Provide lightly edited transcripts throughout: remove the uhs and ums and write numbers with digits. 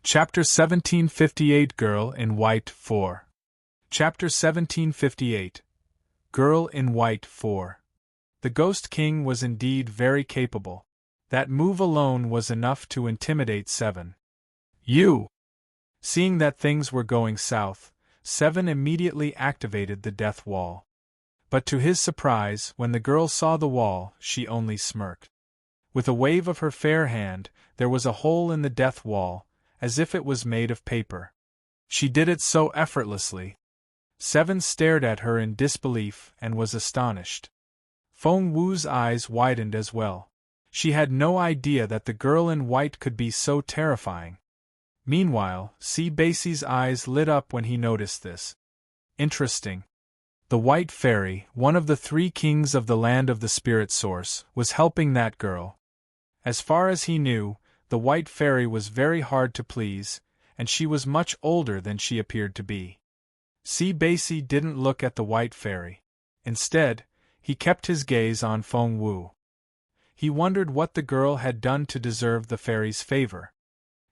Chapter 1758 Girl in White 4. Chapter 1758 Girl in White 4. The Ghost King was indeed very capable. That move alone was enough to intimidate Seven. You! Seeing that things were going south, Seven immediately activated the death wall. But to his surprise, when the girl saw the wall, she only smirked. With a wave of her fair hand, there was a hole in the death wall, as if it was made of paper. She did it so effortlessly. Seven stared at her in disbelief and was astonished. Feng Wu's eyes widened as well. She had no idea that the girl in white could be so terrifying. Meanwhile, Si Basie's eyes lit up when he noticed this. Interesting. The White Fairy, one of the three kings of the land of the Spirit Source, was helping that girl. As far as he knew, the White Fairy was very hard to please, and she was much older than she appeared to be. Si Basie didn't look at the White Fairy. Instead, he kept his gaze on Feng Wu. He wondered what the girl had done to deserve the fairy's favor.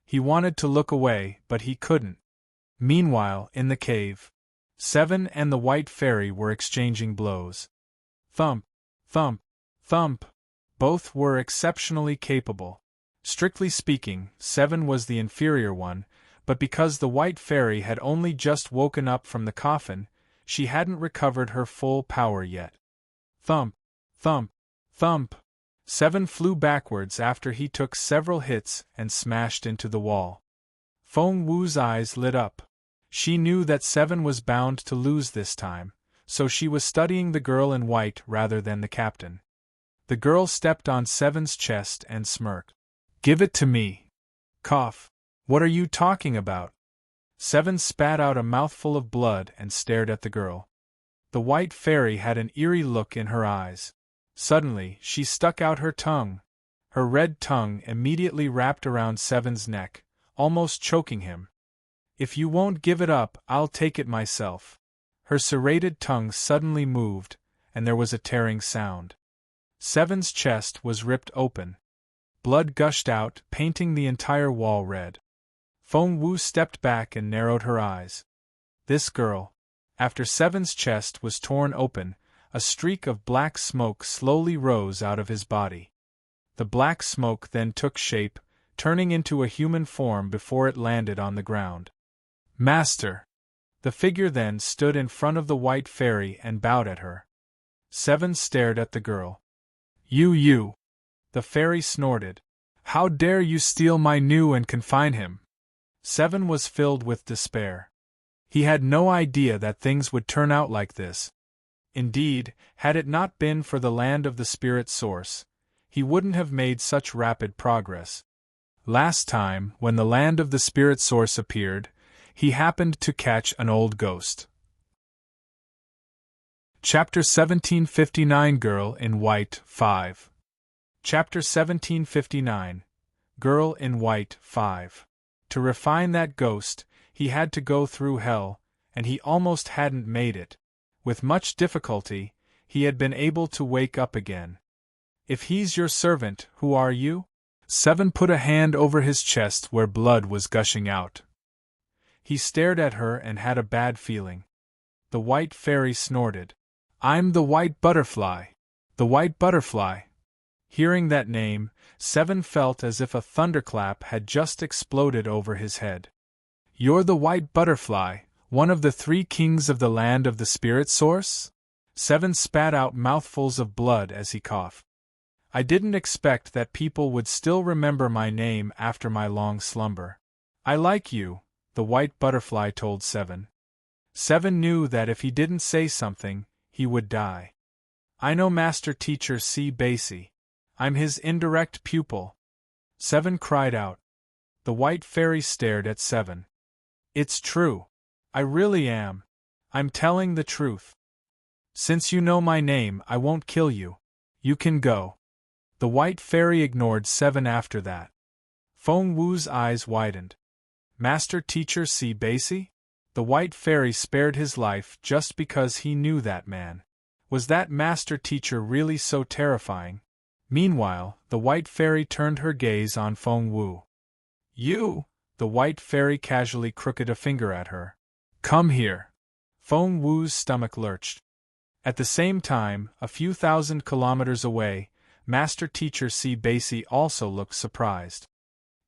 He wanted to look away, but he couldn't. Meanwhile, in the cave, Seven and the White Fairy were exchanging blows. Thump, thump, thump. Both were exceptionally capable. Strictly speaking, Seven was the inferior one, but because the White Fairy had only just woken up from the coffin, she hadn't recovered her full power yet. Thump, thump, thump. Seven flew backwards after he took several hits and smashed into the wall. Feng Wu's eyes lit up. She knew that Seven was bound to lose this time, so she was studying the girl in white rather than the captain. The girl stepped on Seven's chest and smirked. "Give it to me." Cough. "What are you talking about?" Seven spat out a mouthful of blood and stared at the girl. The White Fairy had an eerie look in her eyes. Suddenly, she stuck out her tongue. Her red tongue immediately wrapped around Seven's neck, almost choking him. "If you won't give it up, I'll take it myself." Her serrated tongue suddenly moved, and there was a tearing sound. Seven's chest was ripped open. Blood gushed out, painting the entire wall red. Feng Wu stepped back and narrowed her eyes. This girl. After Seven's chest was torn open, a streak of black smoke slowly rose out of his body. The black smoke then took shape, turning into a human form before it landed on the ground. "Master!" The figure then stood in front of the White Fairy and bowed at her. Seven stared at the girl. You! The fairy snorted. "How dare you steal my new and confine him?" Seven was filled with despair. He had no idea that things would turn out like this. Indeed, had it not been for the land of the Spirit Source, he wouldn't have made such rapid progress. Last time, when the land of the Spirit Source appeared, he happened to catch an old ghost. Chapter 1759 Girl in White 5. Chapter 1759 Girl in White 5. To refine that ghost, he had to go through hell, and he almost hadn't made it. With much difficulty, he had been able to wake up again. "If he's your servant, who are you?" Seven put a hand over his chest where blood was gushing out. He stared at her and had a bad feeling. The White Fairy snorted. "I'm the White Butterfly. The White Butterfly." Hearing that name, Seven felt as if a thunderclap had just exploded over his head. "You're the White Butterfly, one of the three kings of the land of the Spirit Source?" Seven spat out mouthfuls of blood as he coughed. "I didn't expect that people would still remember my name after my long slumber." "I like you," the White Butterfly told Seven. Seven knew that if he didn't say something, he would die. "I know Master Teacher Si Basie. I'm his indirect pupil." Seven cried out. The White Fairy stared at Seven. "It's true. I really am. I'm telling the truth. Since you know my name, I won't kill you. You can go." The White Fairy ignored Seven after that. Feng Wu's eyes widened. "Master Teacher Si Basie?" The White Fairy spared his life just because he knew that man. Was that Master Teacher really so terrifying? Meanwhile, the White Fairy turned her gaze on Feng Wu. "You, the white fairy casually crooked a finger at her. Come here. Feng Wu's stomach lurched. At the same time, a few thousand kilometers away, Master Teacher C. Basie also looked surprised.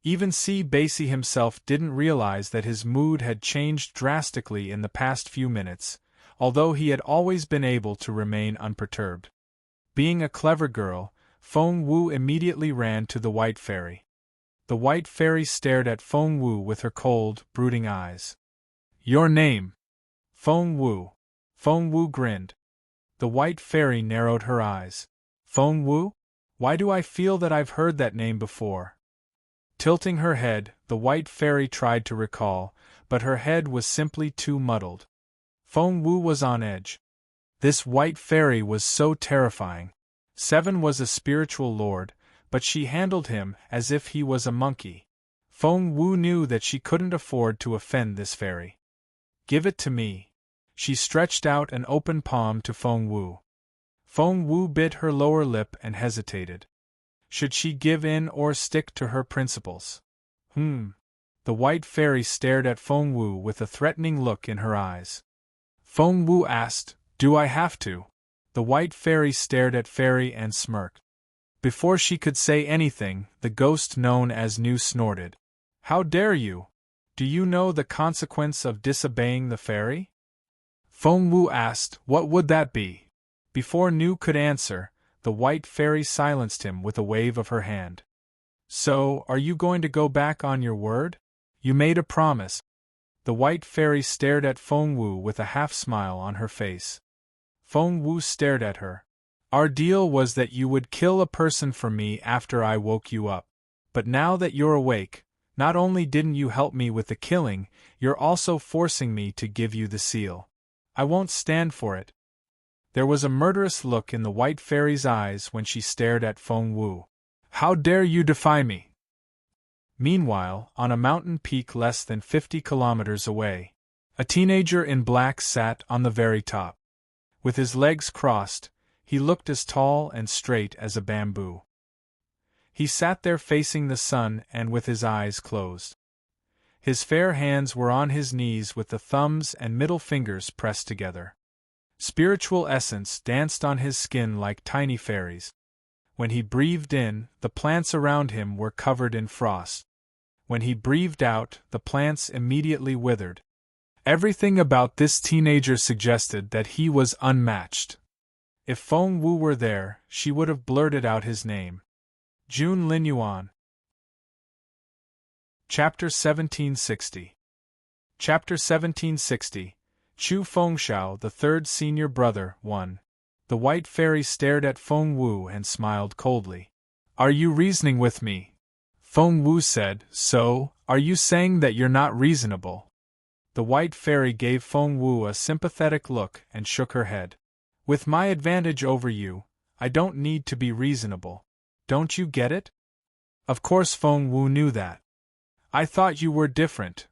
Even C. Basie himself didn't realize that his mood had changed drastically in the past few minutes, although he had always been able to remain unperturbed. Being a clever girl, Feng Wu immediately ran to the white fairy. The white fairy stared at Feng Wu with her cold, brooding eyes. Your name? Feng Wu. Feng Wu grinned. The white fairy narrowed her eyes. Feng Wu? Why do I feel that I've heard that name before? Tilting her head, the white fairy tried to recall, but her head was simply too muddled. Feng Wu was on edge. This white fairy was so terrifying. Seven was a spiritual lord, but she handled him as if he was a monkey. Feng Wu knew that she couldn't afford to offend this fairy. Give it to me. She stretched out an open palm to Feng Wu. Feng Wu bit her lower lip and hesitated. Should she give in or stick to her principles? The white fairy stared at Feng Wu with a threatening look in her eyes. Feng Wu asked, Do I have to? The white fairy stared at Fairy and smirked. Before she could say anything, the ghost known as Nu snorted. How dare you? Do you know the consequence of disobeying the fairy? Feng Wu asked, What would that be? Before Nu could answer, the white fairy silenced him with a wave of her hand. So, are you going to go back on your word? You made a promise. The white fairy stared at Feng Wu with a half-smile on her face. Feng Wu stared at her. Our deal was that you would kill a person for me after I woke you up. But now that you're awake, not only didn't you help me with the killing, you're also forcing me to give you the seal. I won't stand for it. There was a murderous look in the white fairy's eyes when she stared at Feng Wu. How dare you defy me? Meanwhile, on a mountain peak less than 50 kilometers away, a teenager in black sat on the very top. With his legs crossed, he looked as tall and straight as a bamboo. He sat there facing the sun and with his eyes closed. His fair hands were on his knees with the thumbs and middle fingers pressed together. Spiritual essence danced on his skin like tiny fairies. When he breathed in, the plants around him were covered in frost. When he breathed out, the plants immediately withered. Everything about this teenager suggested that he was unmatched. If Feng Wu were there, she would have blurted out his name. Jun Linyuan. Chapter 1760. Chapter 1760. Chu Fengshao, the third senior brother, 1. The white fairy stared at Feng Wu and smiled coldly. Are you reasoning with me? Feng Wu said, So, are you saying that you're not reasonable? The white fairy gave Feng Wu a sympathetic look and shook her head. With my advantage over you, I don't need to be reasonable. Don't you get it? Of course Feng Wu knew that. I thought you were different.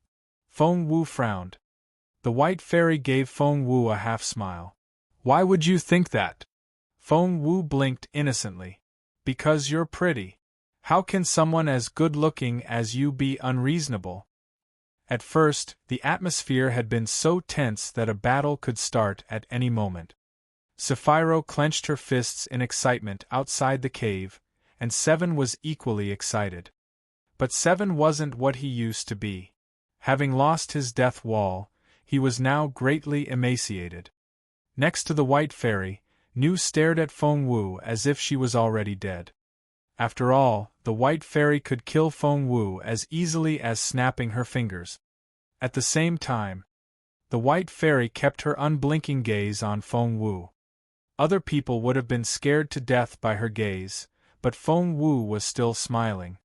Feng Wu frowned. The white fairy gave Feng Wu a half-smile. Why would you think that? Feng Wu blinked innocently. Because you're pretty. How can someone as good-looking as you be unreasonable? At first, the atmosphere had been so tense that a battle could start at any moment. Sapphiro clenched her fists in excitement outside the cave, and Seven was equally excited. But Seven wasn't what he used to be. Having lost his death wall, he was now greatly emaciated. Next to the white fairy, Nu stared at Feng Wu as if she was already dead. After all, the white fairy could kill Feng Wu as easily as snapping her fingers. At the same time, the white fairy kept her unblinking gaze on Feng Wu. Other people would have been scared to death by her gaze, but Feng Wu was still smiling.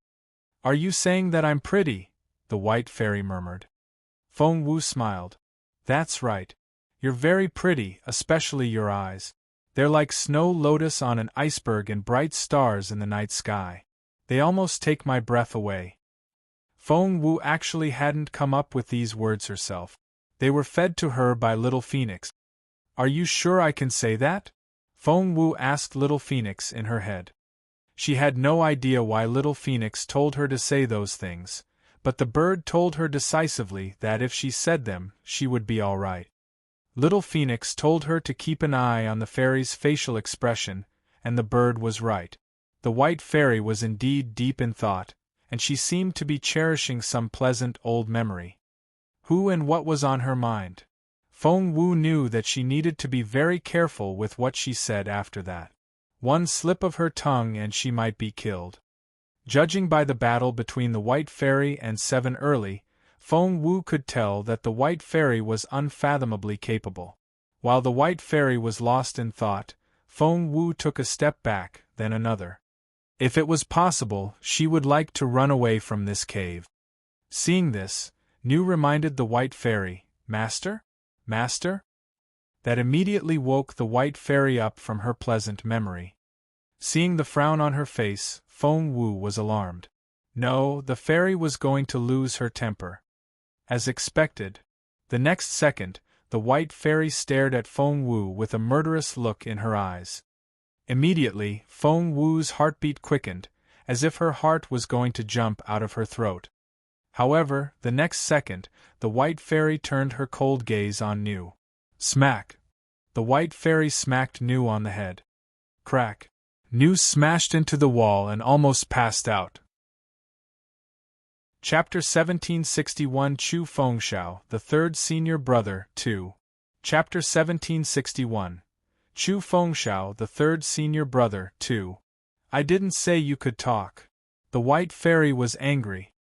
Are you saying that I'm pretty? The white fairy murmured. Feng Wu smiled. That's right. You're very pretty, especially your eyes. They're like snow lotus on an iceberg and bright stars in the night sky. They almost take my breath away. Feng Wu actually hadn't come up with these words herself. They were fed to her by Little Phoenix. Are you sure I can say that? Feng Wu asked Little Phoenix in her head. She had no idea why Little Phoenix told her to say those things, but the bird told her decisively that if she said them, she would be all right. Little Phoenix told her to keep an eye on the fairy's facial expression, and the bird was right. The white fairy was indeed deep in thought, and she seemed to be cherishing some pleasant old memory. Who and what was on her mind? Feng Wu knew that she needed to be very careful with what she said after that. One slip of her tongue and she might be killed. Judging by the battle between the White Fairy and Seven Early, Feng Wu could tell that the White Fairy was unfathomably capable. While the White Fairy was lost in thought, Feng Wu took a step back, then another. If it was possible, she would like to run away from this cave. Seeing this, Nu reminded the White Fairy, "Master? Master?" That immediately woke the White Fairy up from her pleasant memory. Seeing the frown on her face, Feng Wu was alarmed. No, the fairy was going to lose her temper. As expected, the next second, the White Fairy stared at Feng Wu with a murderous look in her eyes. Immediately, Feng Wu's heartbeat quickened, as if her heart was going to jump out of her throat. However, the next second, the White Fairy turned her cold gaze on Nu. Smack! The White Fairy smacked Nu on the head. Crack! Nu smashed into the wall and almost passed out. Chapter 1761 Chu Fengxiao, the Third Senior Brother, 2. Chapter 1761 Chu Fengxiao, the Third Senior Brother, 2. I didn't say you could talk. The White Fairy was angry.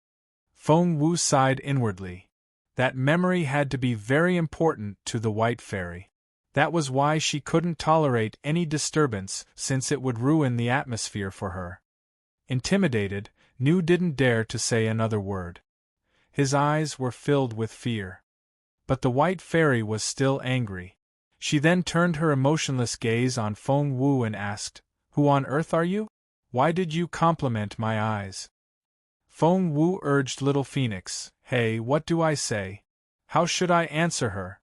Feng Wu sighed inwardly. That memory had to be very important to the White Fairy. That was why she couldn't tolerate any disturbance, since it would ruin the atmosphere for her. Intimidated, Nu didn't dare to say another word. His eyes were filled with fear. But the White Fairy was still angry. She then turned her emotionless gaze on Feng Wu and asked, "Who on earth are you? Why did you compliment my eyes?" Feng Wu urged Little Phoenix, "Hey, what do I say? How should I answer her?"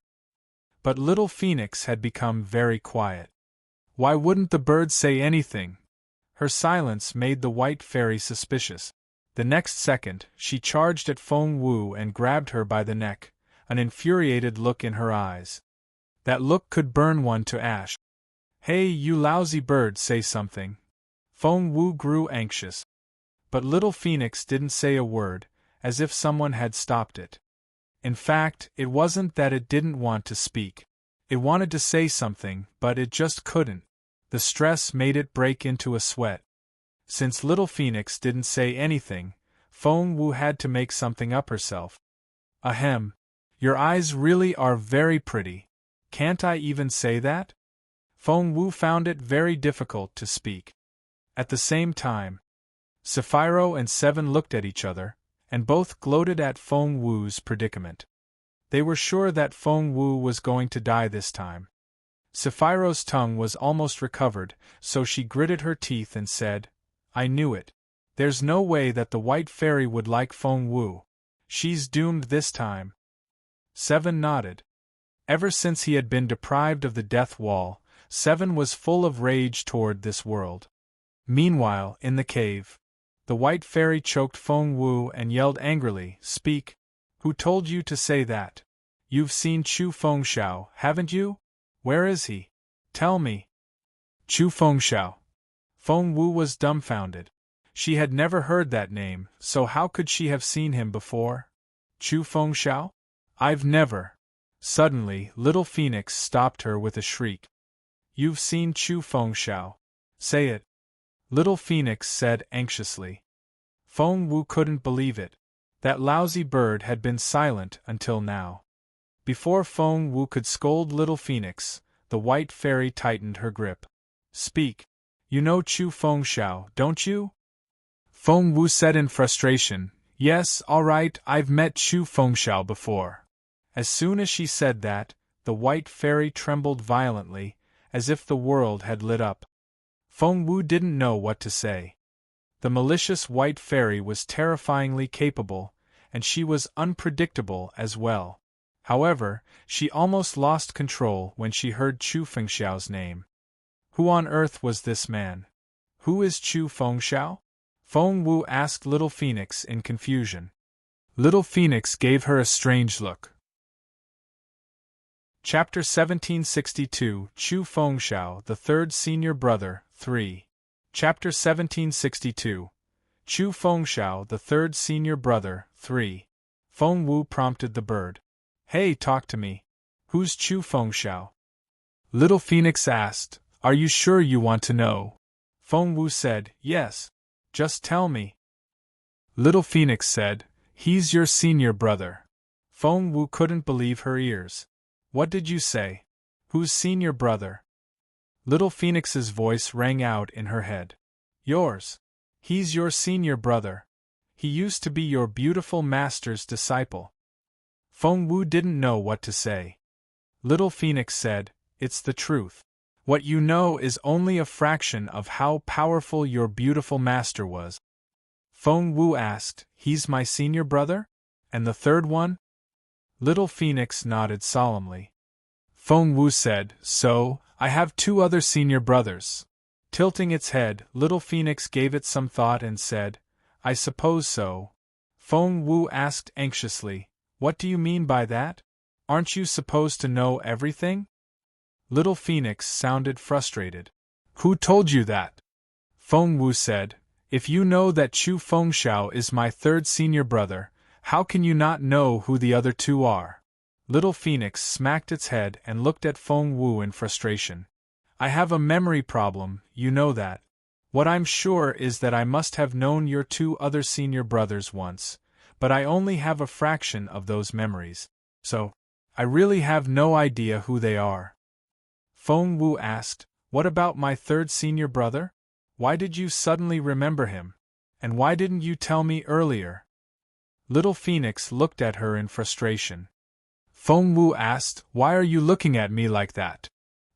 But Little Phoenix had become very quiet. Why wouldn't the bird say anything? Her silence made the White Fairy suspicious. The next second, she charged at Feng Wu and grabbed her by the neck, an infuriated look in her eyes. That look could burn one to ash. "Hey, you lousy bird, say something." Feng Wu grew anxious. But Little Phoenix didn't say a word, as if someone had stopped it. In fact, it wasn't that it didn't want to speak. It wanted to say something, but it just couldn't. The stress made it break into a sweat. Since Little Phoenix didn't say anything, Feng Wu had to make something up herself. "Ahem. Your eyes really are very pretty. Can't I even say that?" Feng Wu found it very difficult to speak. At the same time, Sapphiro and Seven looked at each other, and both gloated at Feng Wu's predicament. They were sure that Feng Wu was going to die this time. Sapphiro's tongue was almost recovered, so she gritted her teeth and said, "I knew it. There's no way that the White Fairy would like Feng Wu. She's doomed this time." Seven nodded. Ever since he had been deprived of the Death Wall, Seven was full of rage toward this world. Meanwhile, in the cave, the White Fairy choked Feng Wu and yelled angrily, "Speak! Who told you to say that? You've seen Chu Fengxiao, haven't you? Where is he? Tell me." Chu Fengxiao. Feng Wu was dumbfounded. She had never heard that name, so how could she have seen him before? Chu Fengxiao? I've never. Suddenly, Little Phoenix stopped her with a shriek. "You've seen Chu Fengxiao. Say it." Little Phoenix said anxiously. Feng Wu couldn't believe it. That lousy bird had been silent until now. Before Feng Wu could scold Little Phoenix, the White Fairy tightened her grip. "Speak. You know Chu Fengxiao, don't you?" Feng Wu said in frustration, "Yes, all right, I've met Chu Fengxiao before." As soon as she said that, the White Fairy trembled violently, as if the world had lit up. Feng Wu didn't know what to say. The malicious White Fairy was terrifyingly capable, and she was unpredictable as well. However, she almost lost control when she heard Chu Fengxiao's name. Who on earth was this man? Who is Chu Fengxiao? Feng Wu asked Little Phoenix in confusion. Little Phoenix gave her a strange look. Chapter 1762 Chu Fengxiao, the Third Senior Brother, 3. Chapter 1762 Chu Fengxiao, the Third Senior Brother, 3. Feng Wu prompted the bird. Hey, talk to me. Who's Chu Fengxiao? Little Phoenix asked. Are you sure you want to know? Feng Wu said, Yes. Just tell me. Little Phoenix said, He's your senior brother. Feng Wu couldn't believe her ears. What did you say? Who's senior brother? Little Phoenix's voice rang out in her head. Yours. He's your senior brother. He used to be your beautiful master's disciple. Feng Wu didn't know what to say. Little Phoenix said, It's the truth. What you know is only a fraction of how powerful your beautiful master was. Feng Wu asked, He's my senior brother? And the third one? Little Phoenix nodded solemnly. Feng Wu said, So, I have 2 other senior brothers. Tilting its head, Little Phoenix gave it some thought and said, I suppose so. Feng Wu asked anxiously, What do you mean by that? Aren't you supposed to know everything? Little Phoenix sounded frustrated. Who told you that? Feng Wu said, If you know that Chu Fengxiao is my third senior brother, how can you not know who the other 2 are? Little Phoenix smacked its head and looked at Feng Wu in frustration. I have a memory problem, you know that. What I'm sure is that I must have known your 2 other senior brothers once, but I only have a fraction of those memories, so I really have no idea who they are. Feng Wu asked, What about my third senior brother? Why did you suddenly remember him? And why didn't you tell me earlier? Little Phoenix looked at her in frustration. Feng Wu asked, Why are you looking at me like that?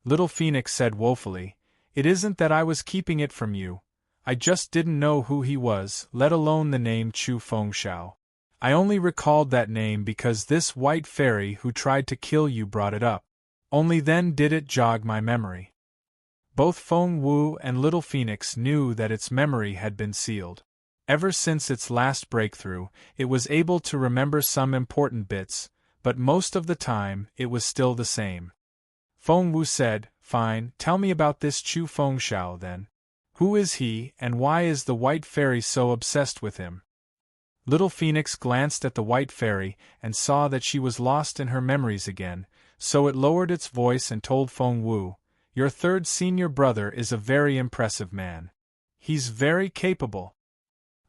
Little Phoenix said woefully, It isn't that I was keeping it from you. I just didn't know who he was, let alone the name Chu Fengxiao. I only recalled that name because this white fairy who tried to kill you brought it up. Only then did it jog my memory. Both Feng Wu and Little Phoenix knew that its memory had been sealed. Ever since its last breakthrough, it was able to remember some important bits, but most of the time it was still the same. Feng Wu said, Fine, tell me about this Chu Fengxiao then. Who is he, and why is the white fairy so obsessed with him? Little Phoenix glanced at the white fairy and saw that she was lost in her memories again, so it lowered its voice and told Feng Wu, Your third senior brother is a very impressive man. He's very capable.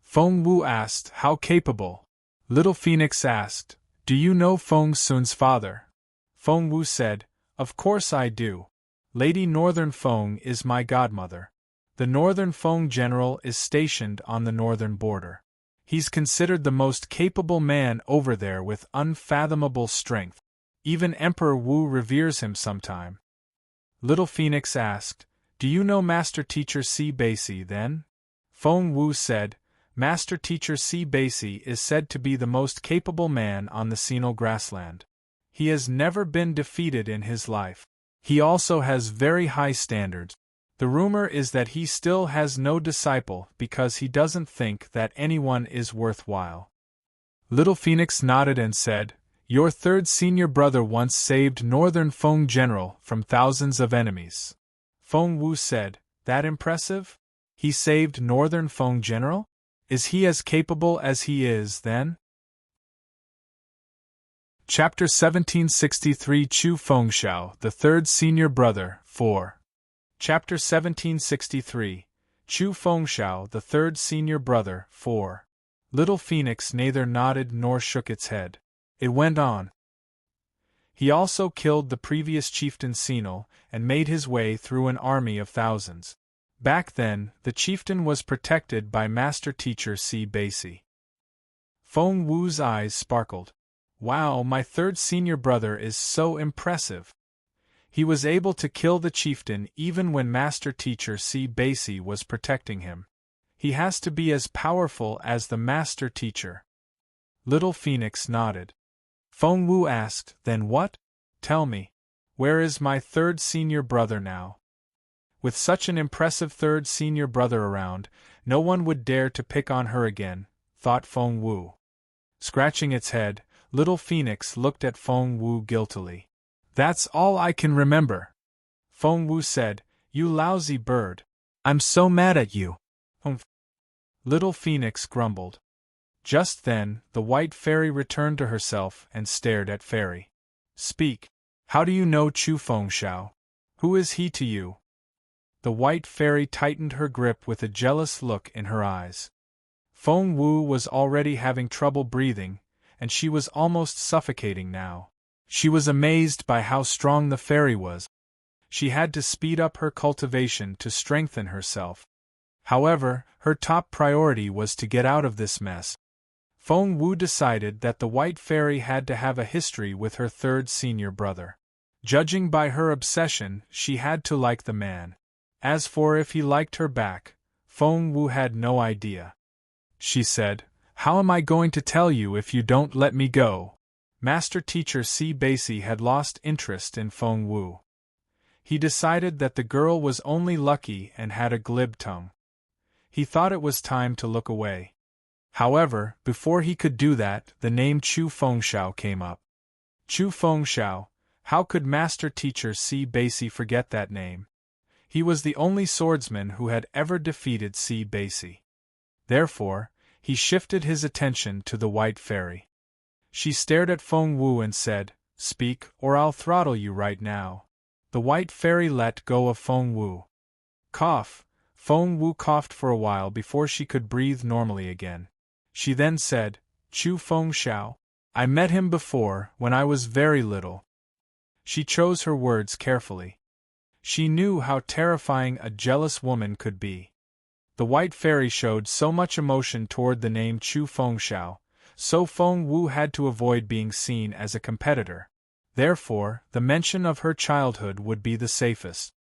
Feng Wu asked, How capable? Little Phoenix asked, Do you know Feng Sun's father? Feng Wu said, Of course I do. Lady Northern Feng is my godmother. The Northern Feng general is stationed on the northern border. He's considered the most capable man over there with unfathomable strength. Even Emperor Wu reveres him sometime. Little Phoenix asked, Do you know Master Teacher Si Baisi then? Feng Wu said, Master Teacher Si Baisi is said to be the most capable man on the Sinal grassland. He has never been defeated in his life. He also has very high standards. The rumor is that he still has no disciple because he doesn't think that anyone is worthwhile. Little Phoenix nodded and said, Your third senior brother once saved Northern Feng General from thousands of enemies. Feng Wu said, That impressive? He saved Northern Feng General? Is he as capable as he is, then? Chapter 1763 Chu Fengxiao, the Third Senior Brother, 4. Chapter 1763 Chu Fengxiao, the Third Senior Brother, 4. Little Phoenix neither nodded nor shook its head. It went on. He also killed the previous chieftain Sinal, and made his way through an army of thousands. Back then, the chieftain was protected by Master Teacher Si Baisi. Feng Wu's eyes sparkled. Wow, my third senior brother is so impressive. He was able to kill the chieftain even when Master Teacher Si Baisi was protecting him. He has to be as powerful as the Master Teacher. Little Phoenix nodded. Feng Wu asked, Then what? Tell me. Where is my third senior brother now? With such an impressive third senior brother around, no one would dare to pick on her again, thought Feng Wu. Scratching its head, little Phoenix looked at Feng Wu guiltily. That's all I can remember. Feng Wu said, You lousy bird. I'm so mad at you. Humph. Little Phoenix grumbled. Just then, the white fairy returned to herself and stared at Fairy. Speak. How do you know Chu Fengxiao? Who is he to you? The white fairy tightened her grip with a jealous look in her eyes. Feng Wu was already having trouble breathing, and she was almost suffocating now. She was amazed by how strong the fairy was. She had to speed up her cultivation to strengthen herself. However, her top priority was to get out of this mess. Feng Wu decided that the white fairy had to have a history with her third senior brother. Judging by her obsession, she had to like the man. As for if he liked her back, Feng Wu had no idea. She said, How am I going to tell you if you don't let me go? Master Teacher Si Baisi had lost interest in Feng Wu. He decided that the girl was only lucky and had a glib tongue. He thought it was time to look away. However, before he could do that, the name Chu Fengxiao came up. Chu Fengxiao, how could Master Teacher Si Baisi forget that name? He was the only swordsman who had ever defeated Si Baisi. Therefore, he shifted his attention to the white fairy. She stared at Feng Wu and said, Speak, or I'll throttle you right now. The white fairy let go of Feng Wu. Cough. Feng Wu coughed for a while before she could breathe normally again. She then said, Chu Fengxiao. I met him before, when I was very little. She chose her words carefully. She knew how terrifying a jealous woman could be. The white fairy showed so much emotion toward the name Chu Fengxiao, so Feng Wu had to avoid being seen as a competitor. Therefore, the mention of her childhood would be the safest.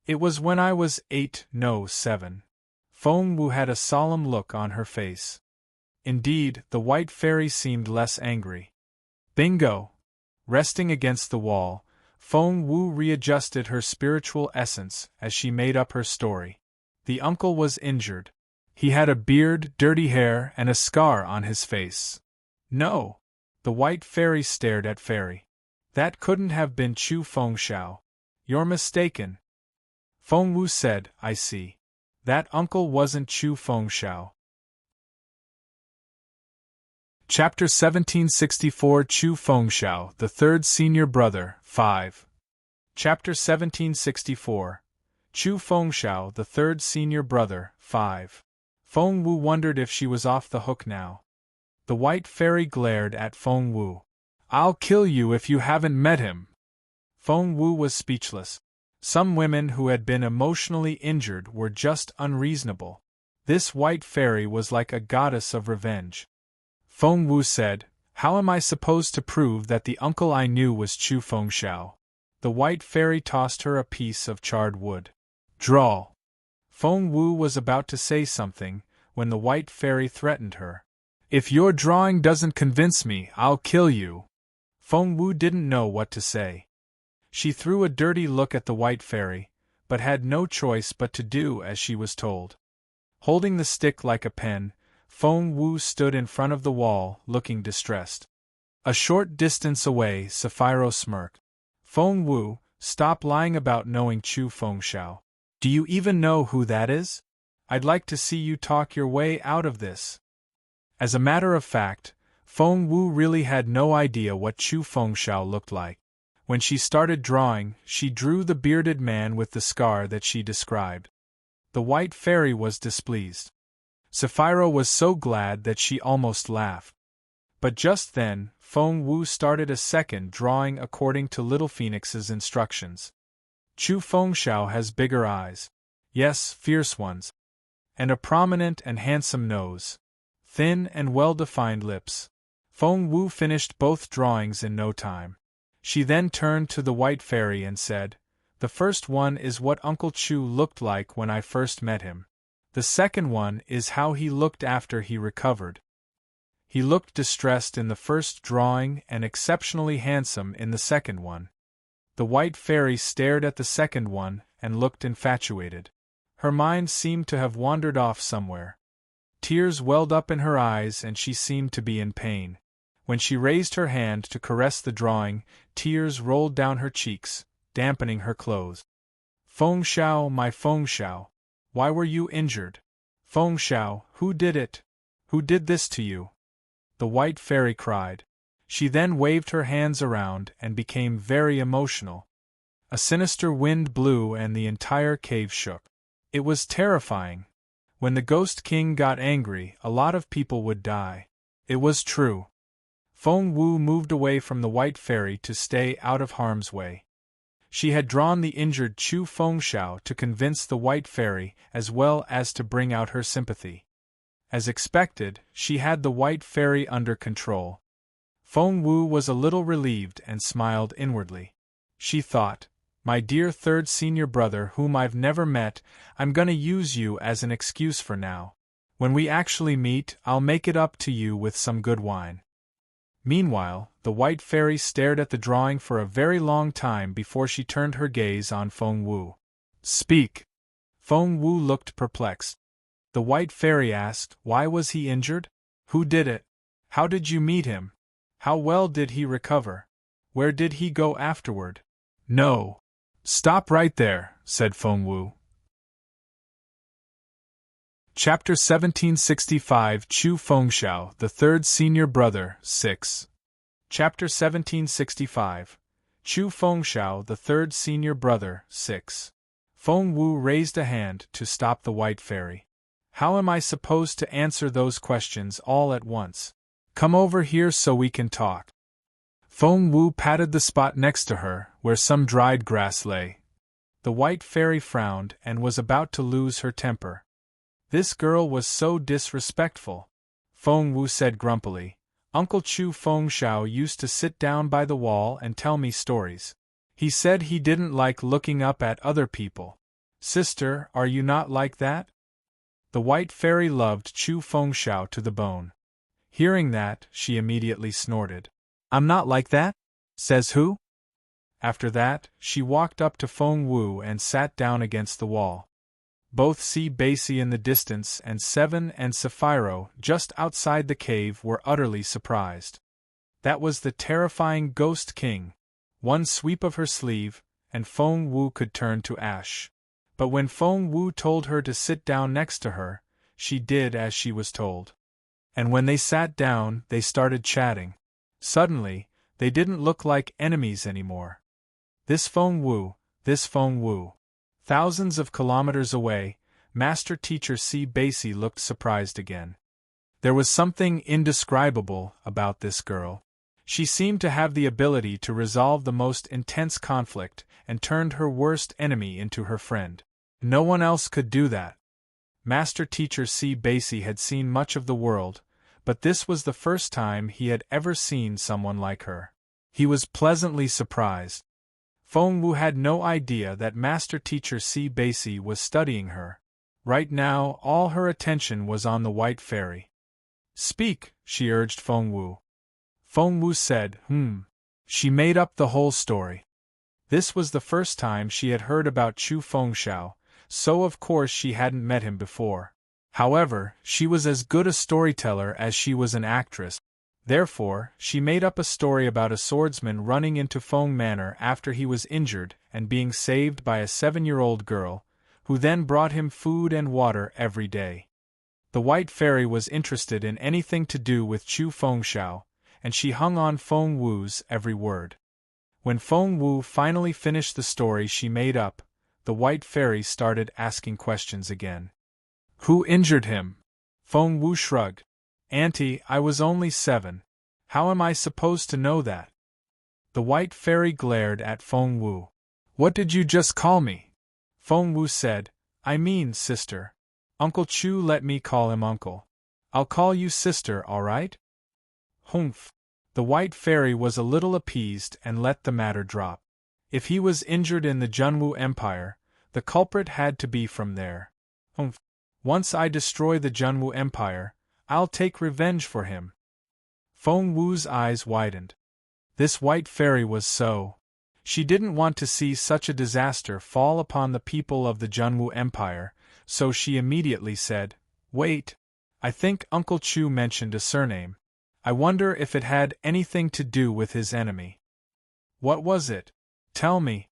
It was when I was 8, no 7. Feng Wu had a solemn look on her face. Indeed, the white fairy seemed less angry. Bingo! Resting against the wall, Feng Wu readjusted her spiritual essence as she made up her story. The uncle was injured. He had a beard, dirty hair, and a scar on his face. No! The white fairy stared at Fairy. That couldn't have been Chu Fengxiao. You're mistaken. Feng Wu said, I see. That uncle wasn't Chu Fengxiao. Chapter 1764 Chu Fengxiao, the Third Senior Brother, 5. Chapter 1764 Chu Fengxiao, the Third Senior Brother, 5. Feng Wu wondered if she was off the hook now. The white fairy glared at Feng Wu. I'll kill you if you haven't met him. Feng Wu was speechless. Some women who had been emotionally injured were just unreasonable. This white fairy was like a goddess of revenge. Feng Wu said, How am I supposed to prove that the uncle I knew was Chu Fengxiao? The white fairy tossed her a piece of charred wood. Draw. Feng Wu was about to say something, when the white fairy threatened her. If your drawing doesn't convince me, I'll kill you. Feng Wu didn't know what to say. She threw a dirty look at the white fairy, but had no choice but to do as she was told. Holding the stick like a pen, Feng Wu stood in front of the wall, looking distressed. A short distance away, Sapphiro smirked. Feng Wu, stop lying about knowing Chu Fengxiao. Do you even know who that is? I'd like to see you talk your way out of this. As a matter of fact, Feng Wu really had no idea what Chu Fengxiao looked like. When she started drawing, she drew the bearded man with the scar that she described. The white fairy was displeased. Sapphiro was so glad that she almost laughed. But just then, Feng Wu started a second drawing according to Little Phoenix's instructions. Chu Fengxiao has bigger eyes. Yes, fierce ones. And a prominent and handsome nose. Thin and well-defined lips. Feng Wu finished both drawings in no time. She then turned to the white fairy and said, The first one is what Uncle Chu looked like when I first met him. The second one is how he looked after he recovered. He looked distressed in the first drawing and exceptionally handsome in the second one. The white fairy stared at the second one and looked infatuated. Her mind seemed to have wandered off somewhere. Tears welled up in her eyes and she seemed to be in pain. When she raised her hand to caress the drawing, tears rolled down her cheeks, dampening her clothes. Feng Xiao, my Feng Xiao, why were you injured? Feng Xiao, who did it? Who did this to you? The white fairy cried. She then waved her hands around and became very emotional. A sinister wind blew and the entire cave shook. It was terrifying. When the Ghost King got angry, a lot of people would die. It was true. Feng Wu moved away from the white fairy to stay out of harm's way. She had drawn the injured Chu Fengxiao to convince the white fairy as well as to bring out her sympathy. As expected, she had the white fairy under control. Feng Wu was a little relieved and smiled inwardly. She thought, my dear third senior brother whom I've never met, I'm gonna use you as an excuse for now. When we actually meet, I'll make it up to you with some good wine. Meanwhile, the white fairy stared at the drawing for a very long time before she turned her gaze on Feng Wu. Speak. Feng Wu looked perplexed. The white fairy asked, why was he injured? Who did it? How did you meet him? How well did he recover? Where did he go afterward? No. Stop right there, said Feng Wu. Chapter 1765 Chu Fengxiao, the Third Senior Brother, 6. Chapter 1765 Chu Fengxiao, the Third Senior Brother, 6. Feng Wu raised a hand to stop the white fairy. How am I supposed to answer those questions all at once? Come over here so we can talk. Feng Wu patted the spot next to her, where some dried grass lay. The white fairy frowned and was about to lose her temper. This girl was so disrespectful. Feng Wu said grumpily, Uncle Chu Fengxiao used to sit down by the wall and tell me stories. He said he didn't like looking up at other people. Sister, are you not like that? The white fairy loved Chu Fengxiao to the bone. Hearing that, she immediately snorted. I'm not like that? Says who? After that, she walked up to Feng Wu and sat down against the wall. Both Si Baisi in the distance and Seven and Sapphiro just outside the cave were utterly surprised. That was the terrifying Ghost King. One sweep of her sleeve, and Feng Wu could turn to ash. But when Feng Wu told her to sit down next to her, she did as she was told. And when they sat down, they started chatting. Suddenly, they didn't look like enemies anymore. This Feng Wu. Thousands of kilometers away, Master Teacher Si Baisi looked surprised again. There was something indescribable about this girl. She seemed to have the ability to resolve the most intense conflict and turned her worst enemy into her friend. No one else could do that. Master Teacher Si Baisi had seen much of the world, but this was the first time he had ever seen someone like her. He was pleasantly surprised. Feng Wu had no idea that Master Teacher Si Baisi was studying her. Right now, all her attention was on the white fairy. Speak, she urged Feng Wu. Feng Wu said, She made up the whole story. This was the first time she had heard about Chu Fengxiao, so of course she hadn't met him before. However, she was as good a storyteller as she was an actress. Therefore, she made up a story about a swordsman running into Feng Manor after he was injured and being saved by a 7-year-old girl, who then brought him food and water every day. The white fairy was interested in anything to do with Chu Fengxiao, and she hung on Feng Wu's every word. When Feng Wu finally finished the story she made up, the white fairy started asking questions again. Who injured him? Feng Wu shrugged. Auntie, I was only 7. How am I supposed to know that? The white fairy glared at Feng Wu. What did you just call me? Feng Wu said, I mean, sister. Uncle Chu let me call him uncle. I'll call you sister, all right? Humph. The white fairy was a little appeased and let the matter drop. If he was injured in the Junwu Empire, the culprit had to be from there. Humph. Once I destroy the Junwu Empire, I'll take revenge for him. Feng Wu's eyes widened. This white fairy was so. She didn't want to see such a disaster fall upon the people of the Junwu Empire, so she immediately said, Wait. I think Uncle Chu mentioned a surname. I wonder if it had anything to do with his enemy. What was it? Tell me.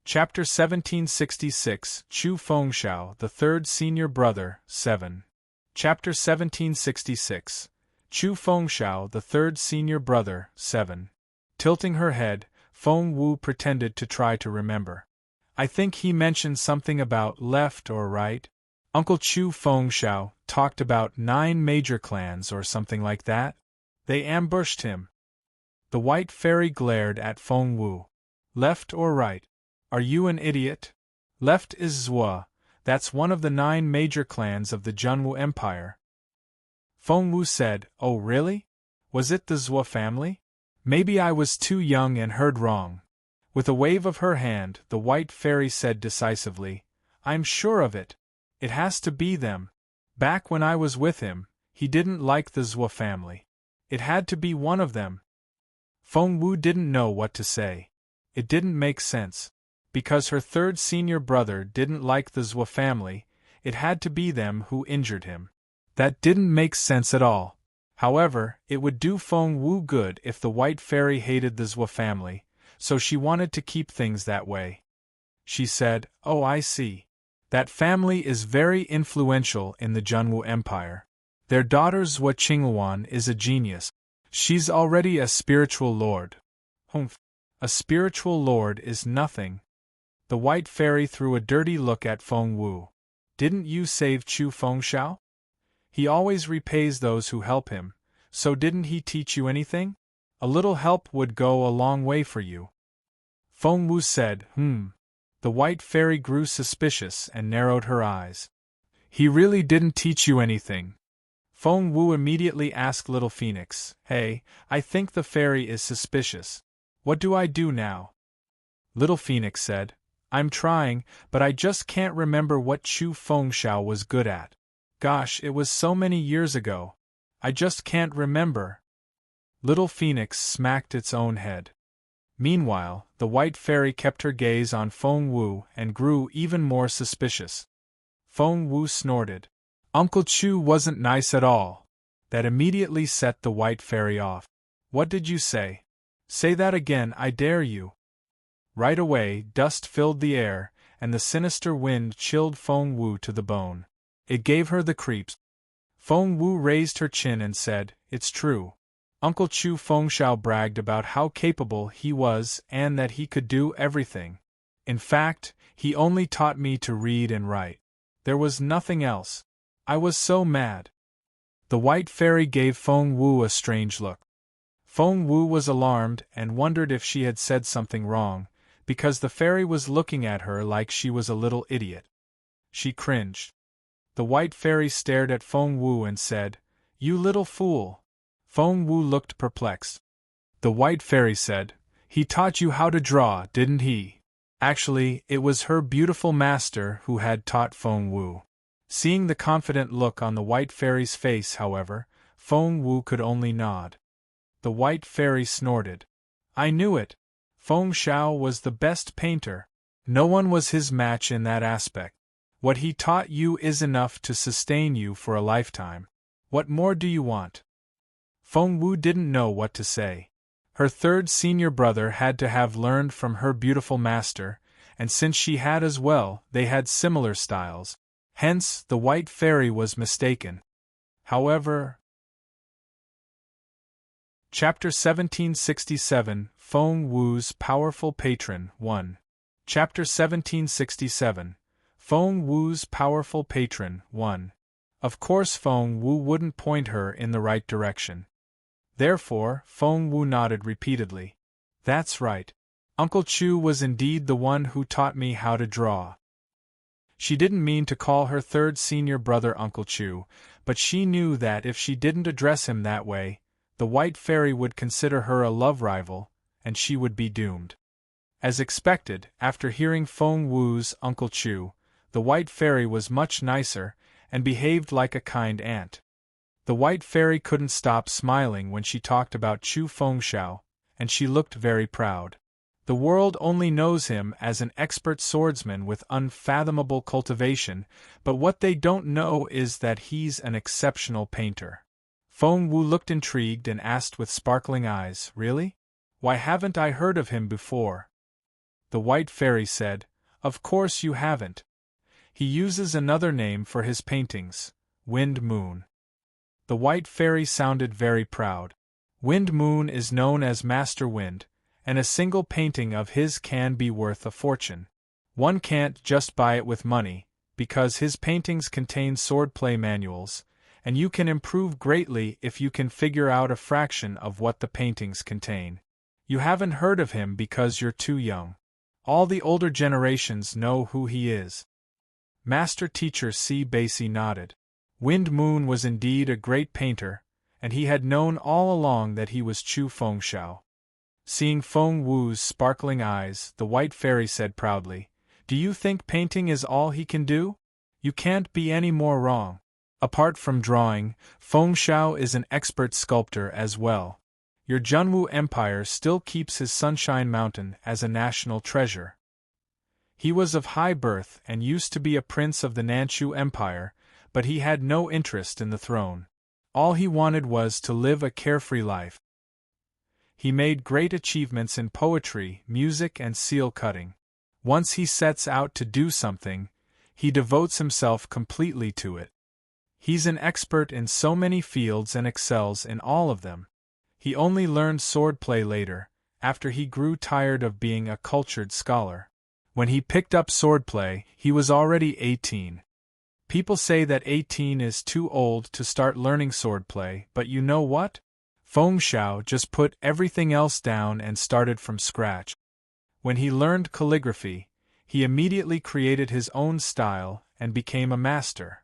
Chapter 1766, Chu Fengxiao, the Third Senior Brother, 7. Chapter 1766, Chu Fengxiao, the Third Senior Brother, 7. Tilting her head, Feng Wu pretended to try to remember. I think he mentioned something about left or right. Uncle Chu Fengxiao talked about 9 major clans or something like that. They ambushed him. The white fairy glared at Feng Wu. Left or right? Are you an idiot? Left is Zhua, that's one of the 9 major clans of the Junwu Empire. Feng Wu said, Oh really? Was it the Zhua family? Maybe I was too young and heard wrong. With a wave of her hand, the white fairy said decisively, I'm sure of it. It has to be them. Back when I was with him, he didn't like the Zhua family. It had to be one of them. Feng Wu didn't know what to say. It didn't make sense. Because her third senior brother didn't like the Zhua family, it had to be them who injured him. That didn't make sense at all. However, it would do Feng Wu good if the white fairy hated the Zhua family, so she wanted to keep things that way. She said, Oh, I see. That family is very influential in the Junwu Empire. Their daughter Zhua Qingluan is a genius. She's already a spiritual lord. Humph. A spiritual lord is nothing. The white fairy threw a dirty look at Feng Wu. Didn't you save Chu Fengxiao? He always repays those who help him, so didn't he teach you anything? A little help would go a long way for you. Feng Wu said, The white fairy grew suspicious and narrowed her eyes. He really didn't teach you anything. Feng Wu immediately asked Little Phoenix, Hey, I think the fairy is suspicious. What do I do now? Little Phoenix said, I'm trying, but I just can't remember what Chu Fengxiao was good at. Gosh, it was so many years ago. I just can't remember. Little Phoenix smacked its own head. Meanwhile, the white fairy kept her gaze on Feng Wu and grew even more suspicious. Feng Wu snorted. Uncle Chu wasn't nice at all. That immediately set the white fairy off. What did you say? Say that again, I dare you. Right away, dust filled the air, and the sinister wind chilled Feng Wu to the bone. It gave her the creeps. Feng Wu raised her chin and said, It's true. Uncle Chu Fengxiao bragged about how capable he was and that he could do everything. In fact, he only taught me to read and write. There was nothing else. I was so mad. The white fairy gave Feng Wu a strange look. Feng Wu was alarmed and wondered if she had said something wrong, because the fairy was looking at her like she was a little idiot. She cringed. The white fairy stared at Feng Wu and said, You little fool. Feng Wu looked perplexed. The white fairy said, He taught you how to draw, didn't he? Actually, it was her beautiful master who had taught Feng Wu. Seeing the confident look on the white fairy's face, however, Feng Wu could only nod. The white fairy snorted. I knew it. Fengxiao was the best painter. No one was his match in that aspect. What he taught you is enough to sustain you for a lifetime. What more do you want? Feng Wu didn't know what to say. Her third senior brother had to have learned from her beautiful master, and since she had as well, they had similar styles. Hence, the white fairy was mistaken. However, Chapter 1767, Feng Wu's Powerful Patron, 1. Chapter 1767, Feng Wu's Powerful Patron, 1. Of course Feng Wu wouldn't point her in the right direction. Therefore, Feng Wu nodded repeatedly. That's right. Uncle Chu was indeed the one who taught me how to draw. She didn't mean to call her third senior brother Uncle Chu, but she knew that if she didn't address him that way, the white fairy would consider her a love rival, and she would be doomed. As expected, after hearing Feng Wu's Uncle Chu, the white fairy was much nicer, and behaved like a kind aunt. The white fairy couldn't stop smiling when she talked about Chu Fengxiao, and she looked very proud. The world only knows him as an expert swordsman with unfathomable cultivation, but what they don't know is that he's an exceptional painter. Feng Wu looked intrigued and asked with sparkling eyes, "Really? Why haven't I heard of him before?" The White Fairy said, "Of course you haven't. He uses another name for his paintings, Wind Moon." The White Fairy sounded very proud. Wind Moon is known as Master Wind, and a single painting of his can be worth a fortune. One can't just buy it with money, because his paintings contain swordplay manuals, and you can improve greatly if you can figure out a fraction of what the paintings contain. You haven't heard of him because you're too young. All the older generations know who he is. Master Teacher C. Basie nodded. Wind Moon was indeed a great painter, and he had known all along that he was Chu Fengxiao. Seeing Feng Wu's sparkling eyes, the White Fairy said proudly, "Do you think painting is all he can do? You can't be any more wrong. Apart from drawing, Fengxiao is an expert sculptor as well. Your Junwu Empire still keeps his Sunshine Mountain as a national treasure. He was of high birth and used to be a prince of the Nanchu Empire, but he had no interest in the throne. All he wanted was to live a carefree life. He made great achievements in poetry, music, and seal cutting. Once he sets out to do something, he devotes himself completely to it. He's an expert in so many fields and excels in all of them. He only learned swordplay later, after he grew tired of being a cultured scholar. When he picked up swordplay, he was already 18. People say that 18 is too old to start learning swordplay, but you know what? Fengxiao just put everything else down and started from scratch. When he learned calligraphy, he immediately created his own style and became a master.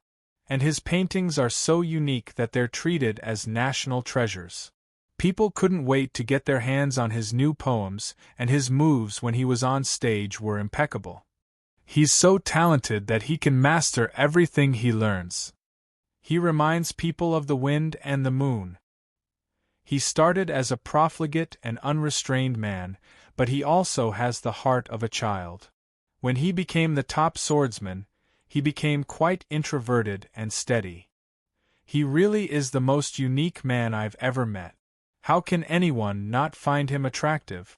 And his paintings are so unique that they're treated as national treasures. People couldn't wait to get their hands on his new poems, and his moves when he was on stage were impeccable. He's so talented that he can master everything he learns. He reminds people of the wind and the moon. He started as a profligate and unrestrained man, but he also has the heart of a child. When he became the top swordsman, he became quite introverted and steady. He really is the most unique man I've ever met. How can anyone not find him attractive?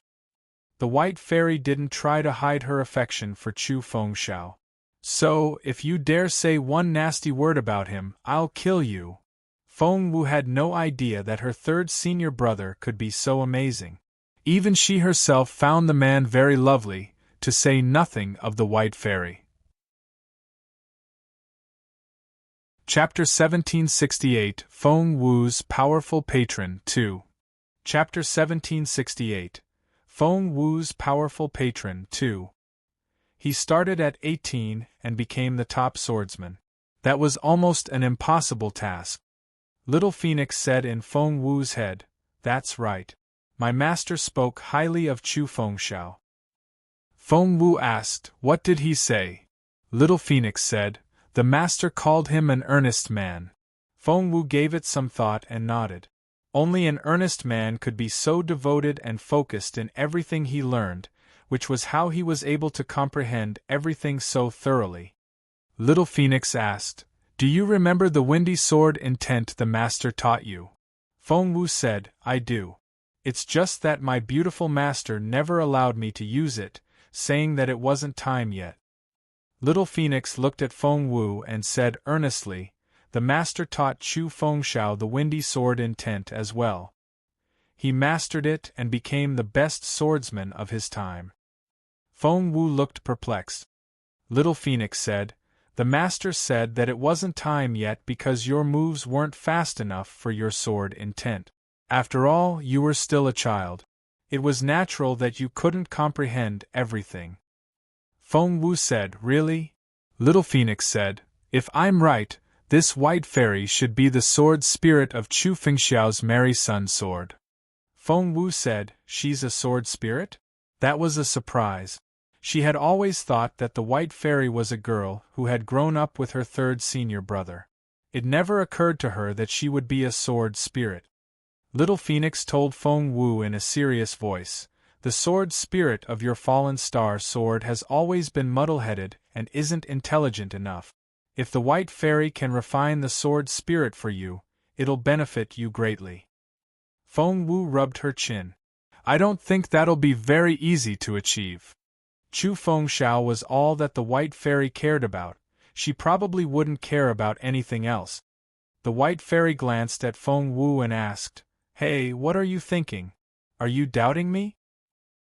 The White Fairy didn't try to hide her affection for Chu Fengxiao. "So, if you dare say one nasty word about him, I'll kill you." Feng Wu had no idea that her third senior brother could be so amazing. Even she herself found the man very lovely, to say nothing of the White Fairy. Chapter 1768, Feng Wu's Powerful Patron 2. Chapter 1768, Feng Wu's Powerful Patron 2. He started at 18 and became the top swordsman. That was almost an impossible task. Little Phoenix said in Feng Wu's head, "That's right. My master spoke highly of Chu Fengxiao." Feng Wu asked, "What did he say?" Little Phoenix said, "The master called him an earnest man." Feng Wu gave it some thought and nodded. Only an earnest man could be so devoted and focused in everything he learned, which was how he was able to comprehend everything so thoroughly. Little Phoenix asked, "Do you remember the windy sword intent the master taught you?" Feng Wu said, "I do. It's just that my beautiful master never allowed me to use it, saying that it wasn't time yet." Little Phoenix looked at Feng Wu and said earnestly, "The master taught Chu Fengxiao the windy sword intent as well. He mastered it and became the best swordsman of his time." Feng Wu looked perplexed. Little Phoenix said, "The master said that it wasn't time yet because your moves weren't fast enough for your sword intent. After all, you were still a child. It was natural that you couldn't comprehend everything." Feng Wu said, "Really?" Little Phoenix said, "If I'm right, this White Fairy should be the sword spirit of Chu Fengxiao's Merry Sun sword." Feng Wu said, "She's a sword spirit?" That was a surprise. She had always thought that the White Fairy was a girl who had grown up with her third senior brother. It never occurred to her that she would be a sword spirit. Little Phoenix told Feng Wu in a serious voice, The sword spirit of your fallen star sword has always been muddle-headed and isn't intelligent enough. If the white fairy can refine the sword spirit for you, it'll benefit you greatly. Feng Wu rubbed her chin. I don't think that'll be very easy to achieve. Chu Fengxiao was all that the white fairy cared about. She probably wouldn't care about anything else. The white fairy glanced at Feng Wu and asked, Hey, what are you thinking? Are you doubting me?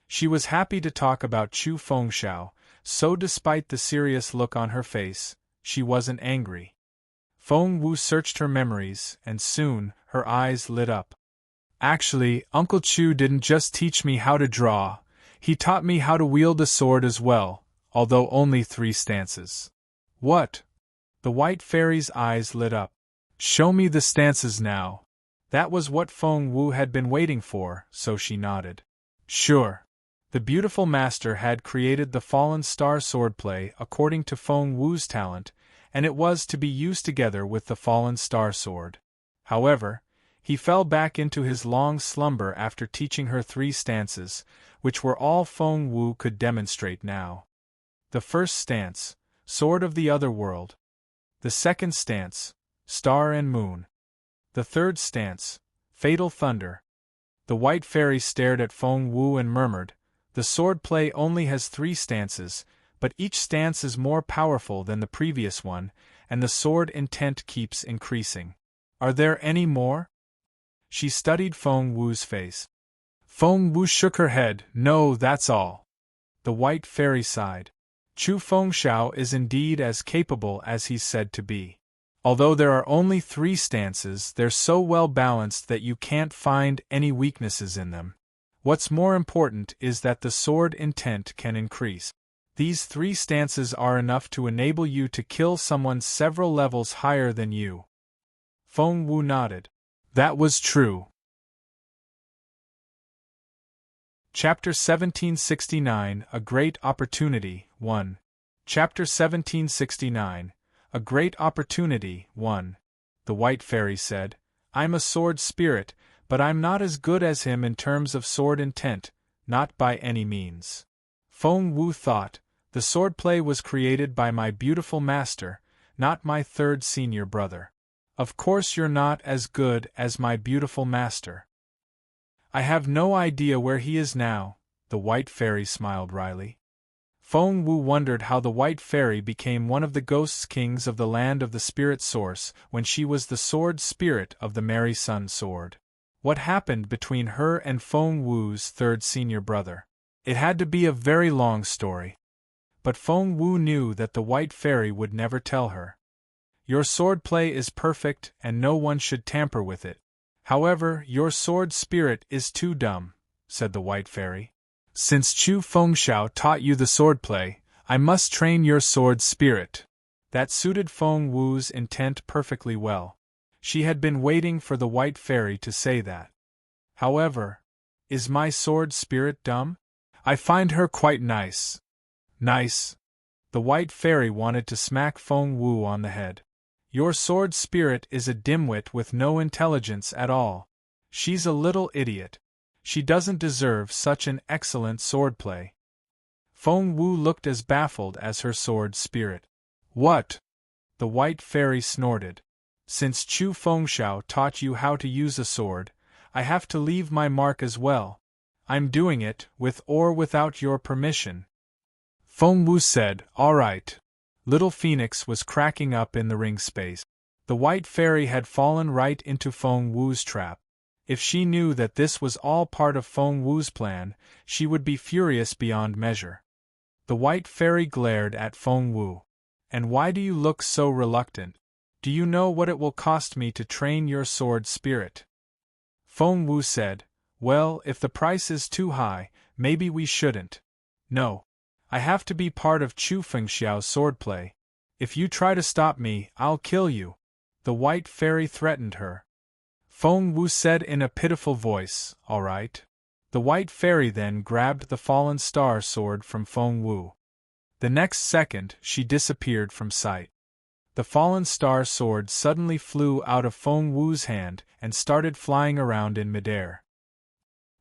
She was happy to talk about Chu Fengxiao, so despite the serious look on her face, she wasn't angry. Feng Wu searched her memories, and soon, her eyes lit up. Actually, Uncle Chu didn't just teach me how to draw, he taught me how to wield a sword as well, although only 3 stances. What? The white fairy's eyes lit up. Show me the stances now. That was what Feng Wu had been waiting for, so she nodded. Sure. The beautiful master had created the fallen star swordplay according to Feng Wu's talent, and it was to be used together with the fallen star sword. However, he fell back into his long slumber after teaching her 3 stances, which were all Feng Wu could demonstrate now. The first stance, Sword of the Other World. The second stance, Star and Moon. The third stance, Fatal Thunder. The white fairy stared at Feng Wu and murmured, The swordplay only has 3 stances, but each stance is more powerful than the previous one, and the sword intent keeps increasing. Are there any more? She studied Feng Wu's face. Feng Wu shook her head. No, that's all. The white fairy sighed. Chu Fengxiao is indeed as capable as he's said to be. Although there are only 3 stances, they're so well balanced that you can't find any weaknesses in them. What's more important is that the sword intent can increase. These 3 stances are enough to enable you to kill someone several levels higher than you. Feng Wu nodded. That was true. Chapter 1769, A Great Opportunity, 1. Chapter 1769, A Great Opportunity, 1. The white fairy said, I'm a sword spirit, but I'm not as good as him in terms of sword intent, not by any means. Feng Wu thought, the swordplay was created by my beautiful master, not my 3rd senior brother. Of course you're not as good as my beautiful master. I have no idea where he is now, the white fairy smiled wryly. Feng Wu wondered how the white fairy became one of the ghosts kings of the land of the spirit source when she was the sword spirit of the Merry Sun sword. What happened between her and Feng Wu's 3rd senior brother? It had to be a very long story. But Feng Wu knew that the white fairy would never tell her. Your swordplay is perfect and no one should tamper with it. However, your sword spirit is too dumb, said the white fairy. Since Chu Fengxiao taught you the swordplay, I must train your sword spirit. That suited Feng Wu's intent perfectly well. She had been waiting for the white fairy to say that. However, is my sword spirit dumb? I find her quite nice. Nice. The white fairy wanted to smack Feng Wu on the head. Your sword spirit is a dimwit with no intelligence at all. She's a little idiot. She doesn't deserve such an excellent swordplay. Feng Wu looked as baffled as her sword spirit. What? The white fairy snorted. Since Chu Fengxiao taught you how to use a sword, I have to leave my mark as well. I'm doing it, with or without your permission. Feng Wu said, All right. Little Phoenix was cracking up in the ring space. The white fairy had fallen right into Feng Wu's trap. If she knew that this was all part of Feng Wu's plan, she would be furious beyond measure. The white fairy glared at Feng Wu. And why do you look so reluctant? Do you know what it will cost me to train your sword spirit? Feng Wu said, Well, if the price is too high, maybe we shouldn't. No. I have to be part of Chu Fengxiao's swordplay. If you try to stop me, I'll kill you. The white fairy threatened her. Feng Wu said in a pitiful voice, All right. The white fairy then grabbed the fallen star sword from Feng Wu. The next second, she disappeared from sight. The fallen star sword suddenly flew out of Feng Wu's hand and started flying around in midair.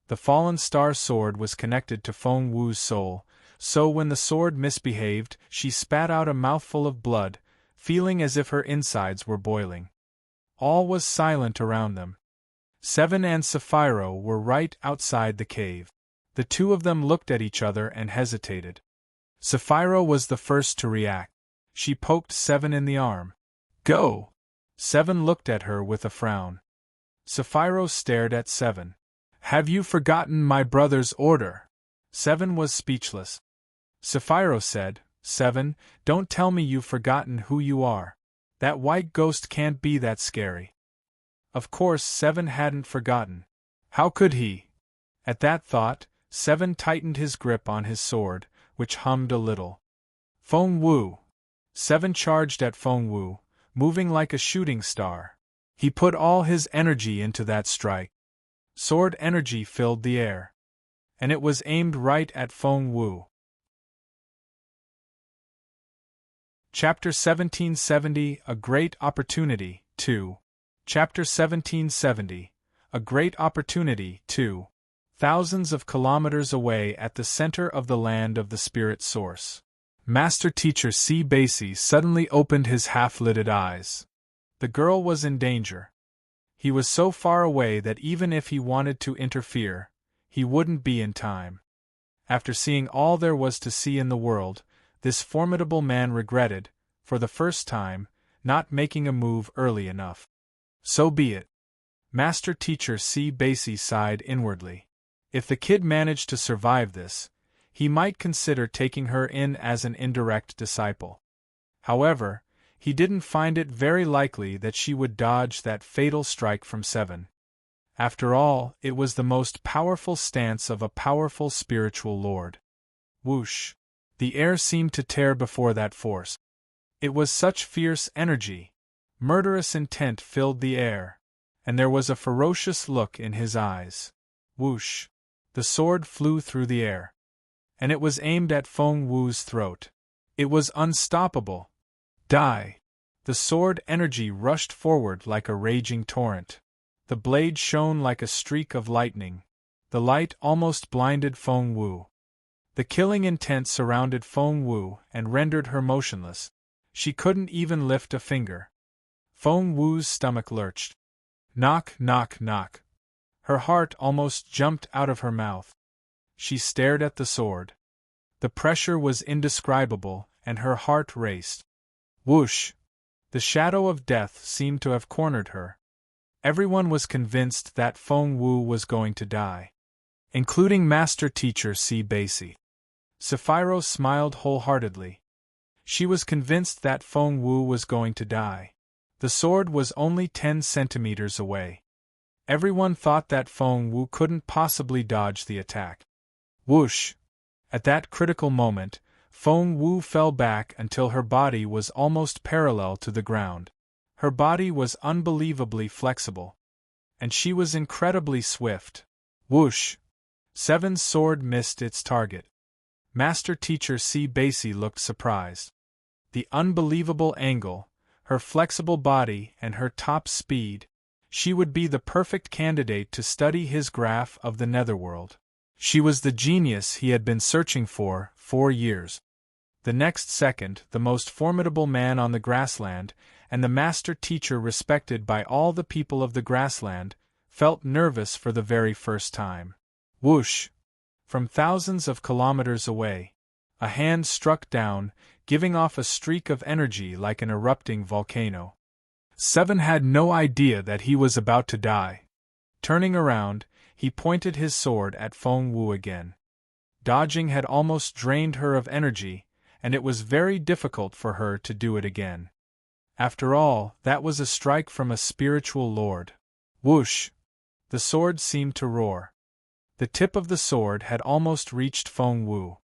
The fallen star sword was connected to Feng Wu's soul, so when the sword misbehaved, she spat out a mouthful of blood, feeling as if her insides were boiling. All was silent around them. Seven and Sapphiro were right outside the cave. The two of them looked at each other and hesitated. Sapphiro was the first to react. She poked Seven in the arm. "Go!" Seven looked at her with a frown. Sapphiro stared at Seven. "Have you forgotten my brother's order?" Seven was speechless. Sapphiro said, "Seven, don't tell me you've forgotten who you are. That white ghost can't be that scary." Of course Seven hadn't forgotten. How could he? At that thought, Seven tightened his grip on his sword, which hummed a little. Feng Wu! Seven charged at Feng Wu, moving like a shooting star. He put all his energy into that strike. Sword energy filled the air. And it was aimed right at Feng Wu. Chapter 1770 A Great Opportunity, 2. Chapter 1770 A Great Opportunity, 2. Thousands of kilometers away at the center of the land of the spirit source, Master Teacher C. Basie suddenly opened his half-lidded eyes. The girl was in danger. He was so far away that even if he wanted to interfere, he wouldn't be in time. After seeing all there was to see in the world, this formidable man regretted, for the first time, not making a move early enough. So be it. Master Teacher C. Basie sighed inwardly. If the kid managed to survive this, he might consider taking her in as an indirect disciple. However, he didn't find it very likely that she would dodge that fatal strike from Seven. After all, it was the most powerful stance of a powerful spiritual lord. Whoosh! The air seemed to tear before that force. It was such fierce energy. Murderous intent filled the air, and there was a ferocious look in his eyes. Whoosh! The sword flew through the air, and it was aimed at Feng Wu's throat. It was unstoppable. Die! The sword energy rushed forward like a raging torrent. The blade shone like a streak of lightning. The light almost blinded Feng Wu. The killing intent surrounded Feng Wu and rendered her motionless. She couldn't even lift a finger. Feng Wu's stomach lurched. Knock, knock, knock. Her heart almost jumped out of her mouth. She stared at the sword. The pressure was indescribable, and her heart raced. Whoosh! The shadow of death seemed to have cornered her. Everyone was convinced that Feng Wu was going to die, including Master Teacher C. Basie. Sapphiro smiled wholeheartedly. She was convinced that Feng Wu was going to die. The sword was only 10 centimeters away. Everyone thought that Feng Wu couldn't possibly dodge the attack. Whoosh! At that critical moment, Feng Wu fell back until her body was almost parallel to the ground. Her body was unbelievably flexible. And she was incredibly swift. Whoosh! Seven's sword missed its target. Master Teacher C. Basie looked surprised. The unbelievable angle, her flexible body and her top speed. She would be the perfect candidate to study his graph of the netherworld. She was the genius he had been searching for 4 years. The next second, the most formidable man on the grassland, and the master teacher respected by all the people of the grassland, felt nervous for the very first time. Whoosh! From thousands of kilometers away, a hand struck down, giving off a streak of energy like an erupting volcano. Seven had no idea that he was about to die. Turning around, he pointed his sword at Feng Wu again. Dodging had almost drained her of energy, and it was very difficult for her to do it again. After all, that was a strike from a spiritual lord. Whoosh! The sword seemed to roar. The tip of the sword had almost reached Feng Wu,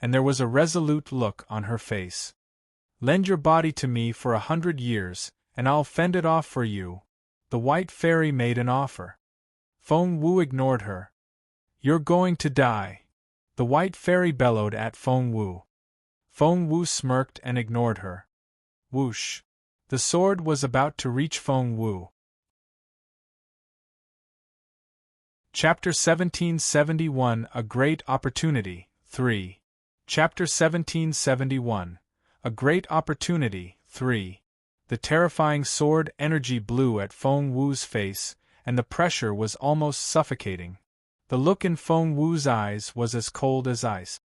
and there was a resolute look on her face. "Lend your body to me for 100 years, and I'll fend it off for you." The white fairy made an offer. Feng Wu ignored her. "You're going to die," the white fairy bellowed at Feng Wu. Feng Wu smirked and ignored her. Whoosh! The sword was about to reach Feng Wu. Chapter 1771 A Great Opportunity, 3. Chapter 1771 A Great Opportunity, 3. The terrifying sword energy blew at Feng Wu's face, and the pressure was almost suffocating. The look in Feng Wu's eyes was as cold as ice.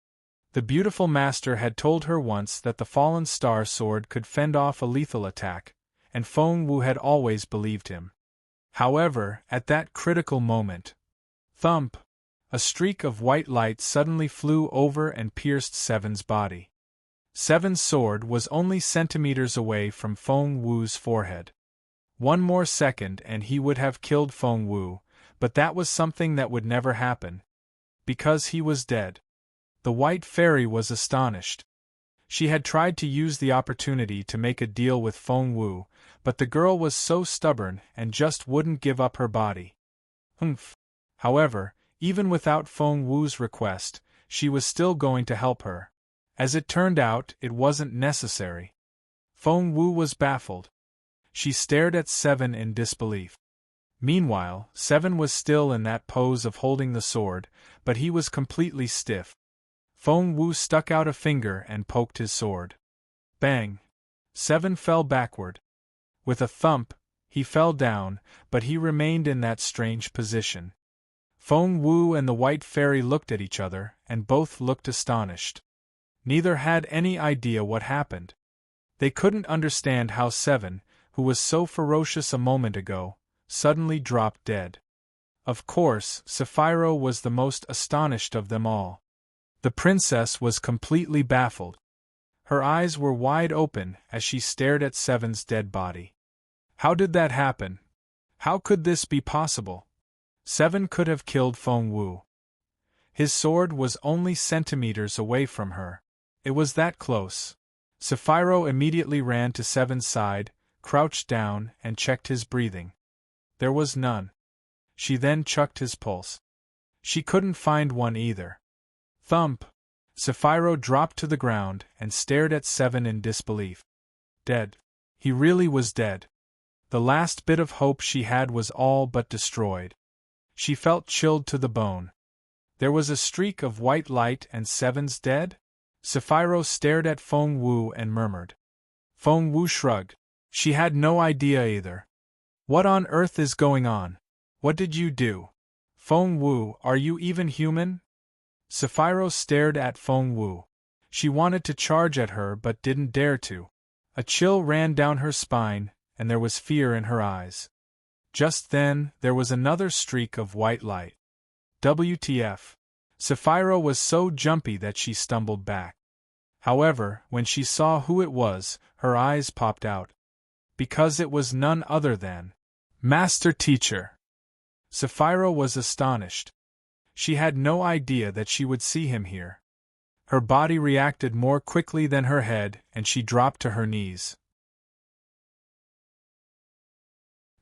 The beautiful master had told her once that the fallen star sword could fend off a lethal attack, and Feng Wu had always believed him. However, at that critical moment, thump! A streak of white light suddenly flew over and pierced Seven's body. Seven's sword was only centimeters away from Feng Wu's forehead. One more second and he would have killed Feng Wu, but that was something that would never happen. Because he was dead. The White Fairy was astonished. She had tried to use the opportunity to make a deal with Feng Wu, but the girl was so stubborn and just wouldn't give up her body. Humph! However, even without Feng Wu's request, she was still going to help her. As it turned out, it wasn't necessary. Feng Wu was baffled. She stared at Seven in disbelief. Meanwhile, Seven was still in that pose of holding the sword, but he was completely stiff. Feng Wu stuck out a finger and poked his sword. Bang! Seven fell backward. With a thump, he fell down, but he remained in that strange position. Feng Wu and the White Fairy looked at each other, and both looked astonished. Neither had any idea what happened. They couldn't understand how Seven, who was so ferocious a moment ago, suddenly dropped dead. Of course, Sapphiro was the most astonished of them all. The princess was completely baffled. Her eyes were wide open as she stared at Seven's dead body. How did that happen? How could this be possible? Seven could have killed Feng Wu. His sword was only centimeters away from her. It was that close. Sapphiro immediately ran to Seven's side, crouched down, and checked his breathing. There was none. She then checked his pulse. She couldn't find one either. Thump! Sapphiro dropped to the ground and stared at Seven in disbelief. Dead. He really was dead. The last bit of hope she had was all but destroyed. She felt chilled to the bone. There was a streak of white light and Seven's dead? Sapphiro stared at Feng Wu and murmured. Feng Wu shrugged. She had no idea either. What on earth is going on? What did you do? Feng Wu, are you even human? Sapphiro stared at Feng Wu. She wanted to charge at her but didn't dare to. A chill ran down her spine, and there was fear in her eyes. Just then, there was another streak of white light. WTF. Sapphiro was so jumpy that she stumbled back. However, when she saw who it was, her eyes popped out. Because it was none other than Master Teacher. Sapphiro was astonished. She had no idea that she would see him here. Her body reacted more quickly than her head, and she dropped to her knees.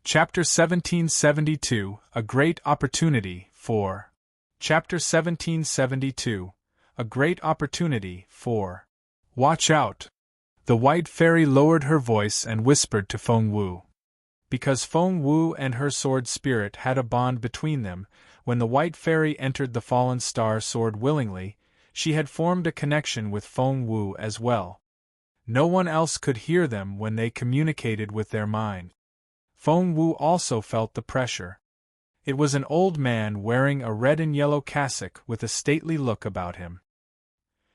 Chapter 1772 A Great Opportunity, 4. Chapter 1772 A Great Opportunity, 4. Watch out! The White Fairy lowered her voice and whispered to Feng Wu. Because Feng Wu and her sword spirit had a bond between them, when the White Fairy entered the fallen star sword willingly, she had formed a connection with Feng Wu as well. No one else could hear them when they communicated with their mind. Feng Wu also felt the pressure. It was an old man wearing a red and yellow cassock with a stately look about him.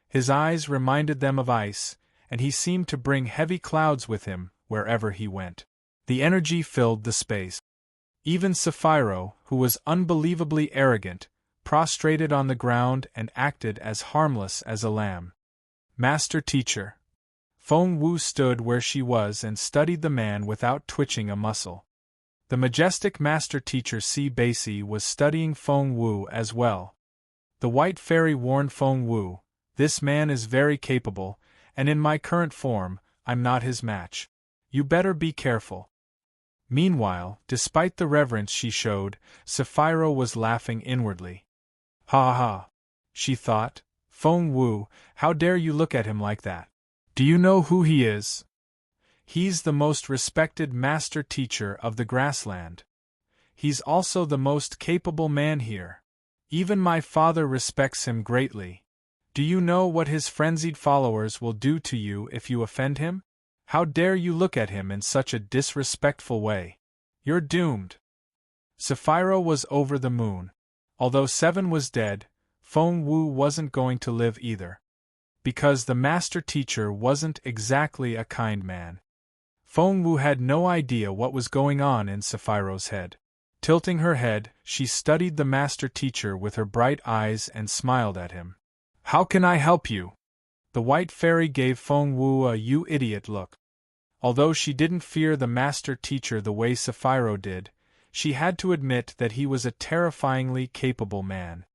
His eyes reminded them of ice, and he seemed to bring heavy clouds with him wherever he went. The energy filled the space. Even Sapphiro, who was unbelievably arrogant, prostrated on the ground and acted as harmless as a lamb. Master Teacher. Feng Wu stood where she was and studied the man without twitching a muscle. The majestic Master Teacher Baisi was studying Feng Wu as well. The White Fairy warned Feng Wu, "This man is very capable, and in my current form, I'm not his match. You better be careful." Meanwhile, despite the reverence she showed, Sapphiro was laughing inwardly. Ha ha! She thought, Feng Wu, how dare you look at him like that? Do you know who he is? He's the most respected master teacher of the grassland. he's also the most capable man here. Even my father respects him greatly. Do you know what his frenzied followers will do to you if you offend him? How dare you look at him in such a disrespectful way? You're doomed." Sapphira was over the moon. Although Seven was dead, Feng Wu wasn't going to live either. Because the master teacher wasn't exactly a kind man. Feng Wu had no idea what was going on in Sapphira's head. Tilting her head, she studied the master teacher with her bright eyes and smiled at him. "How can I help you?" The white fairy gave Feng Wu a "you idiot" look. Although she didn't fear the master teacher the way Sapphira did, she had to admit that he was a terrifyingly capable man.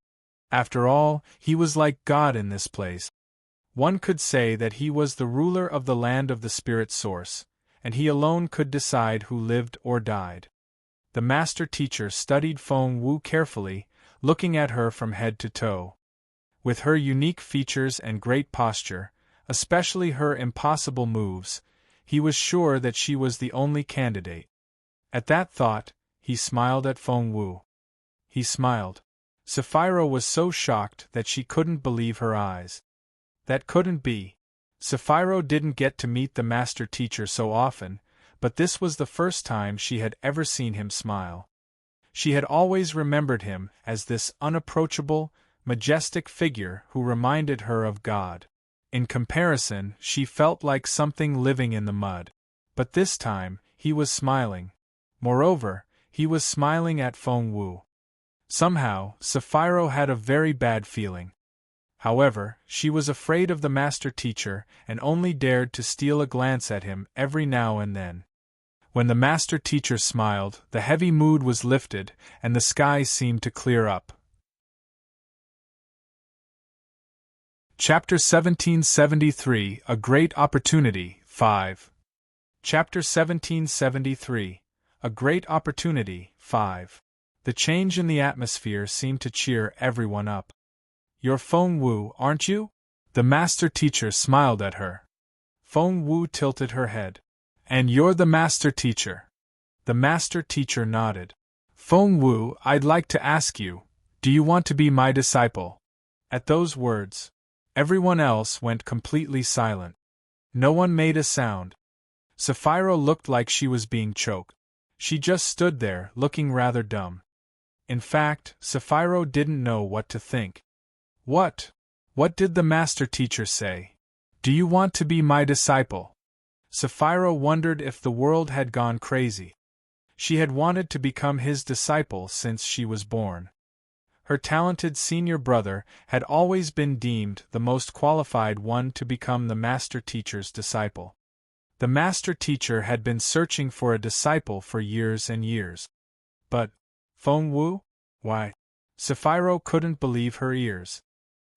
After all, he was like God in this place. One could say that he was the ruler of the land of the spirit source, and he alone could decide who lived or died. The master teacher studied Feng Wu carefully, looking at her from head to toe. With her unique features and great posture, especially her impossible moves, he was sure that she was the only candidate. At that thought, he smiled at Feng Wu. He smiled. Sapphira was so shocked that she couldn't believe her eyes. That couldn't be. Sapphira didn't get to meet the master teacher so often, but this was the first time she had ever seen him smile. She had always remembered him as this unapproachable, majestic figure who reminded her of God. In comparison, she felt like something living in the mud. But this time, he was smiling. Moreover, he was smiling at Feng Wu. Somehow, Sapphira had a very bad feeling. However, she was afraid of the master teacher and only dared to steal a glance at him every now and then. When the master teacher smiled, the heavy mood was lifted and the sky seemed to clear up. Chapter 1773, A Great Opportunity, 5. Chapter 1773, A Great Opportunity, 5. The change in the atmosphere seemed to cheer everyone up. "You're Feng Wu, aren't you?" The master teacher smiled at her. Feng Wu tilted her head. "And you're the master teacher?" The master teacher nodded. "Feng Wu, I'd like to ask you, do you want to be my disciple?" At those words, everyone else went completely silent. No one made a sound. Sapphira looked like she was being choked. She just stood there, looking rather dumb. In fact, Sapphira didn't know what to think. What did the master teacher say? "Do you want to be my disciple?" Sapphira wondered if the world had gone crazy. She had wanted to become his disciple since she was born. Her talented senior brother had always been deemed the most qualified one to become the master teacher's disciple. The master teacher had been searching for a disciple for years and years. But Feng Wu? Why? Sapphira couldn't believe her ears.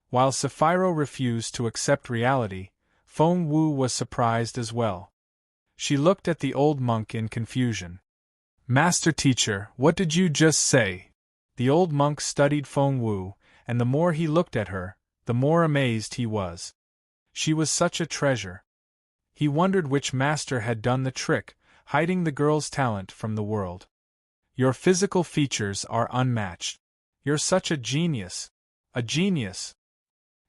While Sapphira refused to accept reality, Feng Wu was surprised as well. She looked at the old monk in confusion. "Master teacher, what did you just say?" The old monk studied Feng Wu, and the more he looked at her, the more amazed he was. She was such a treasure. He wondered which master had done the trick, hiding the girl's talent from the world. "Your physical features are unmatched. You're such a genius. A genius."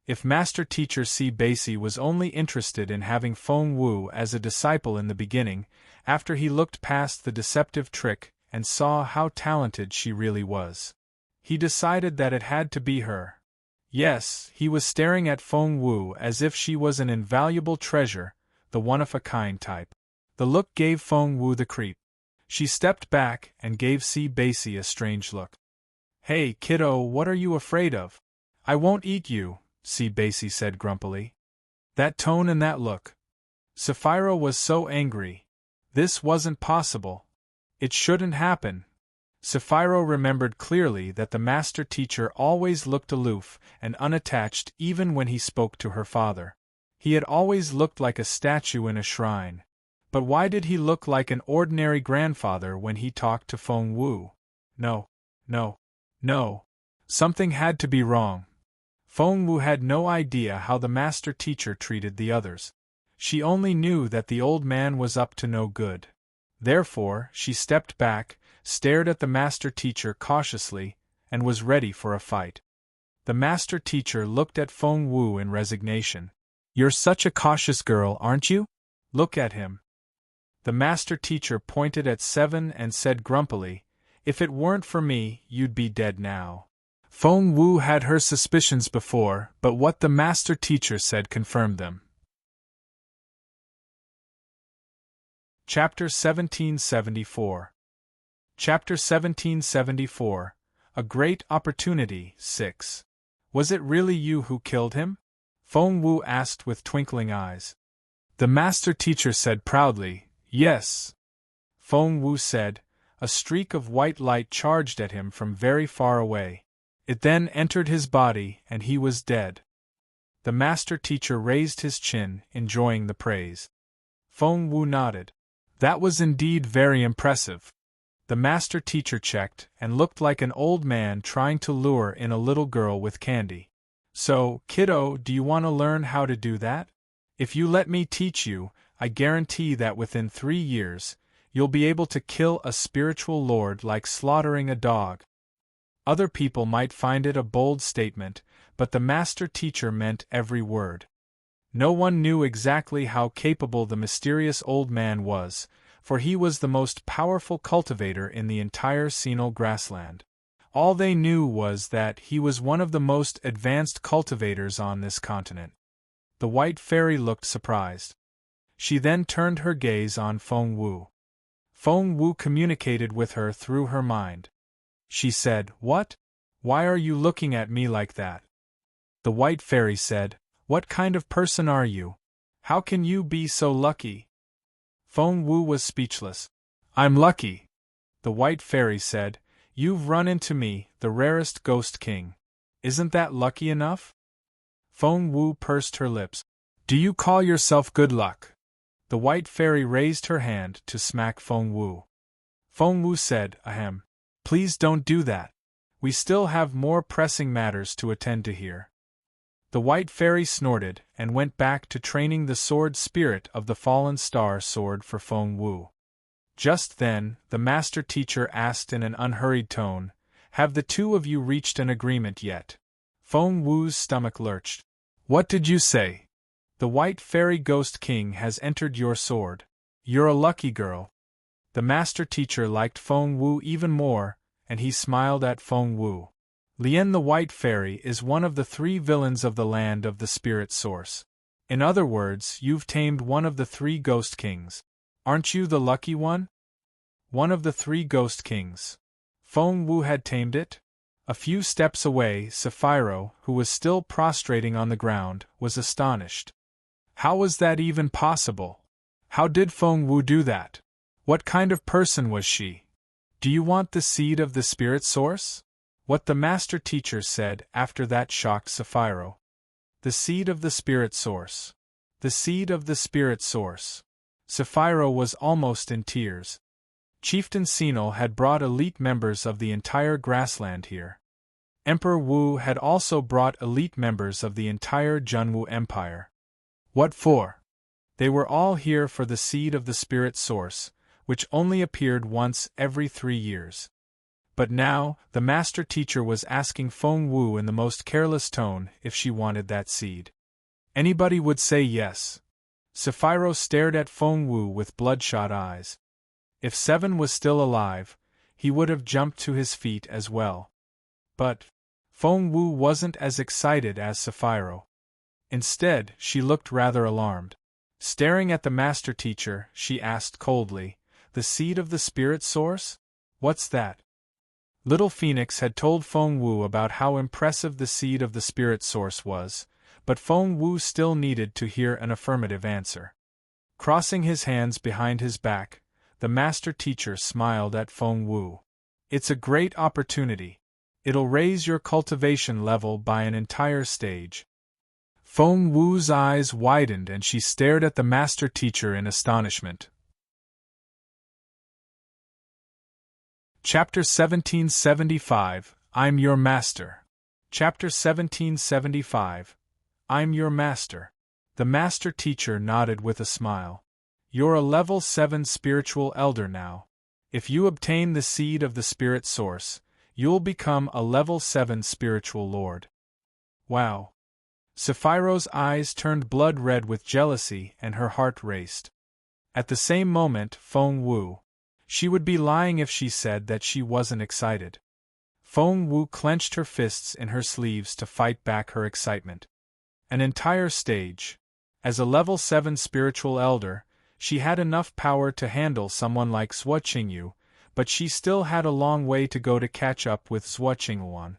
If Master Teacher C. Basie was only interested in having Feng Wu as a disciple in the beginning, after he looked past the deceptive trick and saw how talented she really was, he decided that it had to be her. Yes, he was staring at Feng Wu as if she was an invaluable treasure, the one-of-a-kind type. The look gave Feng Wu the creep. She stepped back and gave C. Basie a strange look. "Hey, kiddo, what are you afraid of? I won't eat you," C. Basie said grumpily. That tone and that look. Sapphira was so angry. This wasn't possible. It shouldn't happen. Sapphira remembered clearly that the master teacher always looked aloof and unattached even when he spoke to her father. He had always looked like a statue in a shrine. But why did he look like an ordinary grandfather when he talked to Feng Wu? No. Something had to be wrong. Feng Wu had no idea how the master teacher treated the others. She only knew that the old man was up to no good. Therefore, she stepped back, stared at the master teacher cautiously, and was ready for a fight. The master teacher looked at Feng Wu in resignation. "You're such a cautious girl, aren't you? Look at him." The master teacher pointed at Seven and said grumpily, "If it weren't for me, you'd be dead now." Feng Wu had her suspicions before, but what the master teacher said confirmed them. Chapter 1774. Chapter 1774. A Great Opportunity. 6. "Was it really you who killed him?" Feng Wu asked with twinkling eyes. The master teacher said proudly, "Yes." Feng Wu said. A streak of white light charged at him from very far away. It then entered his body, and he was dead. The master teacher raised his chin, enjoying the praise. Feng Wu nodded. That was indeed very impressive. The master teacher checked, and looked like an old man trying to lure in a little girl with candy. "So, kiddo, do you want to learn how to do that? If you let me teach you, I guarantee that within 3 years, you'll be able to kill a spiritual lord like slaughtering a dog." Other people might find it a bold statement, but the master teacher meant every word. No one knew exactly how capable the mysterious old man was, for he was the most powerful cultivator in the entire Sinal grassland. All they knew was that he was one of the most advanced cultivators on this continent. The white fairy looked surprised. She then turned her gaze on Feng Wu. Feng Wu communicated with her through her mind. She said, "What? Why are you looking at me like that?" The white fairy said, "What kind of person are you? How can you be so lucky?" Feng Wu was speechless. "I'm lucky," the white fairy said. "You've run into me, the rarest ghost king. Isn't that lucky enough?" Feng Wu pursed her lips. "Do you call yourself good luck?" The white fairy raised her hand to smack Feng Wu. Feng Wu said, "Ahem. Please don't do that. We still have more pressing matters to attend to here." The white fairy snorted and went back to training the sword spirit of the fallen star sword for Feng Wu. Just then, the master teacher asked in an unhurried tone, "Have the two of you reached an agreement yet?" Feng Wu's stomach lurched. "What did you say?" "The white fairy ghost king has entered your sword. You're a lucky girl." The master teacher liked Feng Wu even more, and he smiled at Feng Wu. "Lien the white fairy is one of the 3 villains of the land of the spirit source. In other words, you've tamed one of the 3 ghost kings. Aren't you the lucky one?" One of the 3 ghost kings. Feng Wu had tamed it? A few steps away, Sapphiro, who was still prostrating on the ground, was astonished. How was that even possible? How did Feng Wu do that? What kind of person was she? "Do you want the seed of the spirit source?" What the master teacher said after that shocked Sapphiro. The seed of the spirit source. The seed of the spirit source. Sapphiro was almost in tears. Chieftain Sinal had brought elite members of the entire grassland here. Emperor Wu had also brought elite members of the entire Junwu Empire. What for? They were all here for the seed of the spirit source, which only appeared once every 3 years. But now, the master teacher was asking Feng Wu in the most careless tone if she wanted that seed. Anybody would say yes. Sapphiro stared at Feng Wu with bloodshot eyes. If Seven was still alive, he would have jumped to his feet as well. But Feng Wu wasn't as excited as Sapphiro. Instead, she looked rather alarmed. Staring at the master teacher, she asked coldly, "The seed of the spirit source? What's that?" Little Phoenix had told Feng Wu about how impressive the seed of the spirit source was, but Feng Wu still needed to hear an affirmative answer. Crossing his hands behind his back, the master teacher smiled at Feng Wu. "It's a great opportunity. It'll raise your cultivation level by an entire stage." Feng Wu's eyes widened and she stared at the master teacher in astonishment. Chapter 1775, I'm Your Master. Chapter 1775, I'm Your Master. The master teacher nodded with a smile. "You're a level 7 spiritual elder now. If you obtain the seed of the spirit source, you'll become a level 7 spiritual lord. Wow! Sapphiro's eyes turned blood red with jealousy and her heart raced. At the same moment, Feng Wu. She would be lying if she said that she wasn't excited. Feng Wu clenched her fists in her sleeves to fight back her excitement. An entire stage. As a level 7 spiritual elder, she had enough power to handle someone like Zhuo Qingyu, but she still had a long way to go to catch up with Zhuo Qingyuan.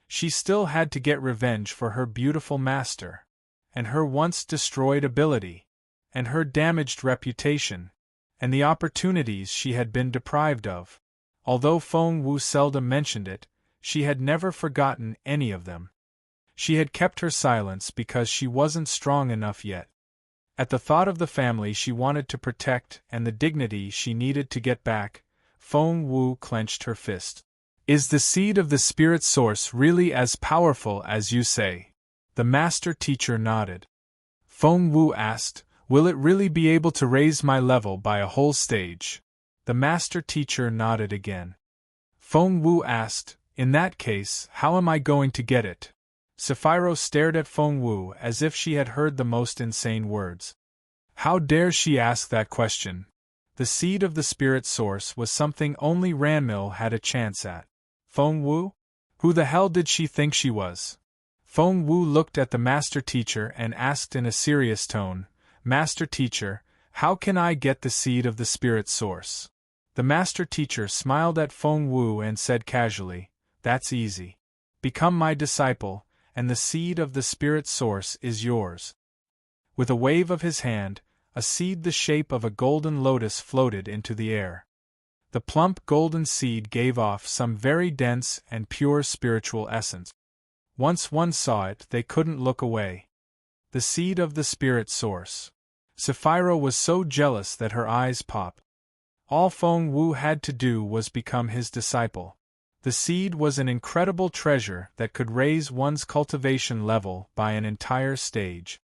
She still had to get revenge for her beautiful master, and her once destroyed ability, and her damaged reputation, and the opportunities she had been deprived of. Although Feng Wu seldom mentioned it, she had never forgotten any of them. She had kept her silence because she wasn't strong enough yet. At the thought of the family she wanted to protect and the dignity she needed to get back, Feng Wu clenched her fist. Is the seed of the spirit source really as powerful as you say? The master teacher nodded. Feng Wu asked, will it really be able to raise my level by a whole stage? The master teacher nodded again. Feng Wu asked, in that case, how am I going to get it? Sapphiroh stared at Feng Wu as if she had heard the most insane words. How dare she ask that question? The seed of the spirit source was something only Ranmil had a chance at. Feng Wu? Who the hell did she think she was? Feng Wu looked at the master teacher and asked in a serious tone, Master teacher, how can I get the seed of the spirit source? The master teacher smiled at Feng Wu and said casually, that's easy. Become my disciple, and the seed of the spirit source is yours. With a wave of his hand, a seed the shape of a golden lotus floated into the air. The plump golden seed gave off some very dense and pure spiritual essence. Once one saw it, they couldn't look away. The seed of the spirit source. Sapphiroh was so jealous that her eyes popped. All Feng Wu had to do was become his disciple. The seed was an incredible treasure that could raise one's cultivation level by an entire stage.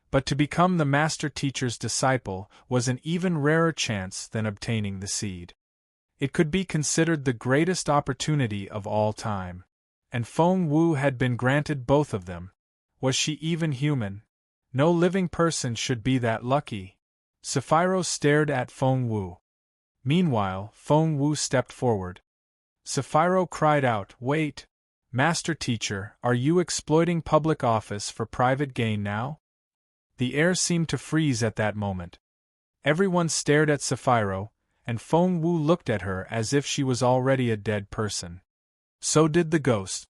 But to become the master teacher's disciple was an even rarer chance than obtaining the seed. It could be considered the greatest opportunity of all time. And Feng Wu had been granted both of them. Was she even human? No living person should be that lucky. Sapphiroh stared at Feng Wu. Meanwhile, Feng Wu stepped forward. Sapphiroh cried out, wait! Master teacher, are you exploiting public office for private gain now? The air seemed to freeze at that moment. Everyone stared at Sapphiroh, and Feng Wu looked at her as if she was already a dead person. So did the ghost.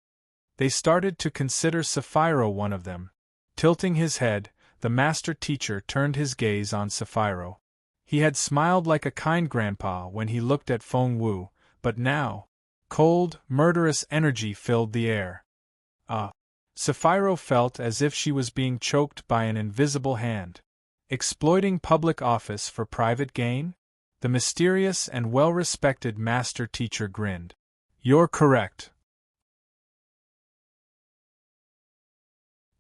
They started to consider Sapphiroh one of them. Tilting his head, the master teacher turned his gaze on Sapphiroh. He had smiled like a kind grandpa when he looked at Feng Wu, but now, cold, murderous energy filled the air. Sapphiroh felt as if she was being choked by an invisible hand. Exploiting public office for private gain? The mysterious and well-respected master teacher grinned. You're correct.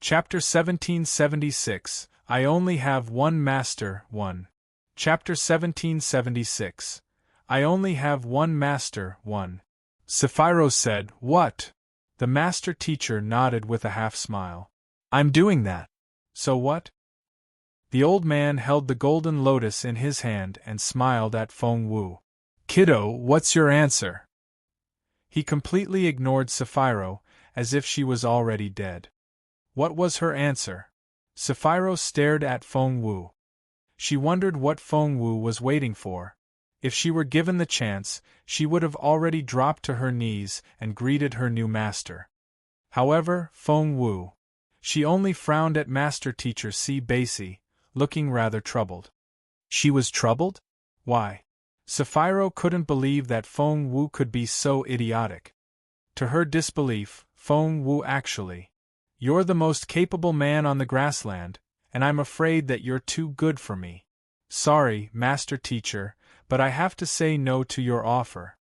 Chapter 1776, I Only Have One Master, 1. Chapter 1776, I Only Have One Master, 1. Sapphiroh said, What? The master teacher nodded with a half-smile. I'm doing that. So what? The old man held the golden lotus in his hand and smiled at Feng Wu. Kiddo, what's your answer? He completely ignored Sapphiroh, as if she was already dead. What was her answer? Sapphiroh stared at Feng Wu. She wondered what Feng Wu was waiting for. If she were given the chance, she would have already dropped to her knees and greeted her new master. However, Feng Wu. She only frowned at Master Teacher C. Basie, looking rather troubled. She was troubled? Why? Sapphiroh couldn't believe that Feng Wu could be so idiotic. To her disbelief, Feng Wu actually. You're the most capable man on the grassland, and I'm afraid that you're too good for me. Sorry, Master Teacher, but I have to say no to your offer.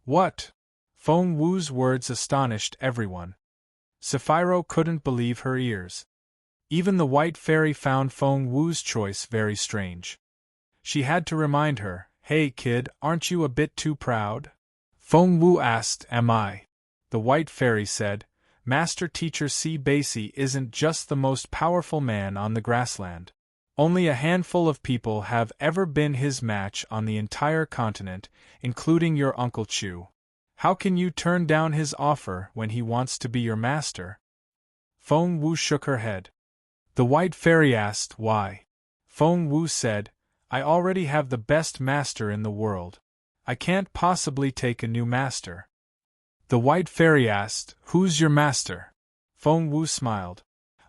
What? Feng Wu's words astonished everyone. Sapphiroh couldn't believe her ears. Even the White Fairy found Feng Wu's choice very strange. She had to remind her, Hey kid, aren't you a bit too proud? Feng Wu asked. Am I? The White Fairy said, Master Teacher C. Basie isn't just the most powerful man on the grassland. Only a handful of people have ever been his match on the entire continent, including your Uncle Chu. How can you turn down his offer when he wants to be your master? Feng Wu shook her head. The White Fairy asked why. Feng Wu said, I already have the best master in the world. I can't possibly take a new master. The White Fairy asked, Who's your master? Feng Wu smiled.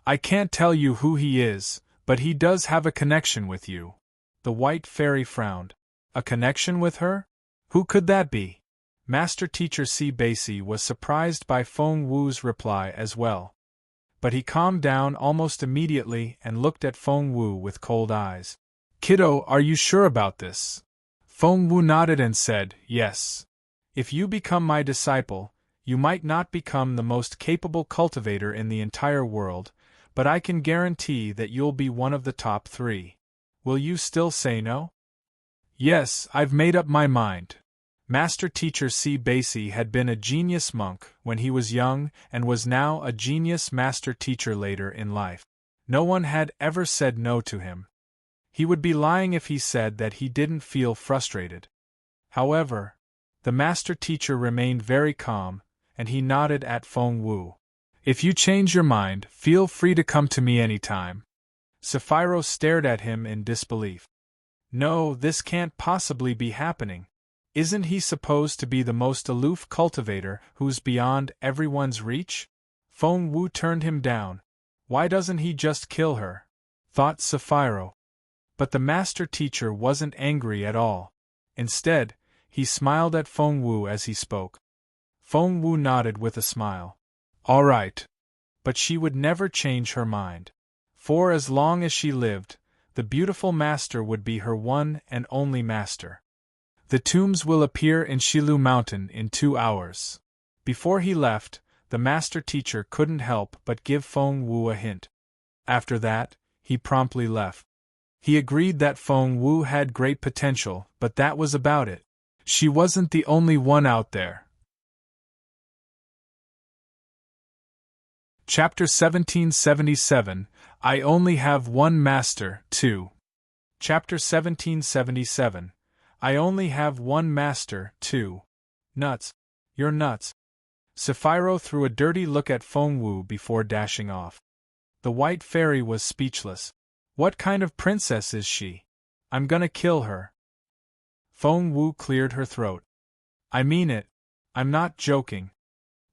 I can't tell you who he is, but he does have a connection with you. The White Fairy frowned. A connection with her? Who could that be? Master Teacher C. Basie was surprised by Feng Wu's reply as well. But he calmed down almost immediately and looked at Feng Wu with cold eyes. Kiddo, are you sure about this? Feng Wu nodded and said, Yes. If you become my disciple, you might not become the most capable cultivator in the entire world, but I can guarantee that you'll be one of the top 3. Will you still say no? Yes, I've made up my mind. Master Teacher C. Basie had been a genius monk when he was young and was now a genius master teacher later in life. No one had ever said no to him. He would be lying if he said that he didn't feel frustrated. However, the master teacher remained very calm, and he nodded at Feng Wu. If you change your mind, feel free to come to me anytime. Sapphiro stared at him in disbelief. No, this can't possibly be happening. Isn't he supposed to be the most aloof cultivator who's beyond everyone's reach? Feng Wu turned him down. Why doesn't he just kill her? Thought Sapphiro. But the master teacher wasn't angry at all. Instead, he smiled at Feng Wu as he spoke. Feng Wu nodded with a smile. All right. But she would never change her mind. For as long as she lived, the beautiful master would be her one and only master. The tombs will appear in Shilu Mountain in 2 hours. Before he left, the master teacher couldn't help but give Feng Wu a hint. After that, he promptly left. He agreed that Feng Wu had great potential, but that was about it. She wasn't the only one out there. Chapter 1777, I Only Have One Master, 2. Chapter 1777, I Only Have One Master, 2. Nuts. You're nuts. Sapphiro threw a dirty look at Feng Wu before dashing off. The White Fairy was speechless. What kind of princess is she? I'm gonna kill her. Feng Wu cleared her throat. I mean it. I'm not joking.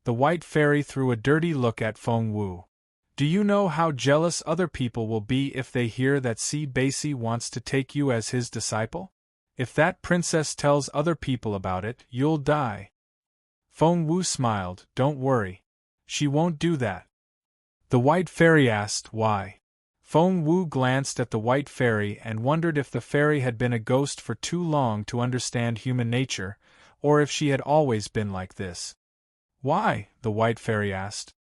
The White Fairy threw a dirty look at Feng Wu. Do you know how jealous other people will be if they hear that C. Basie wants to take you as his disciple? If that princess tells other people about it, you'll die. Feng Wu smiled. Don't worry. She won't do that. The White Fairy asked why. Feng Wu glanced at the White Fairy and wondered if the fairy had been a ghost for too long to understand human nature, or if she had always been like this. Why? The White Fairy asked.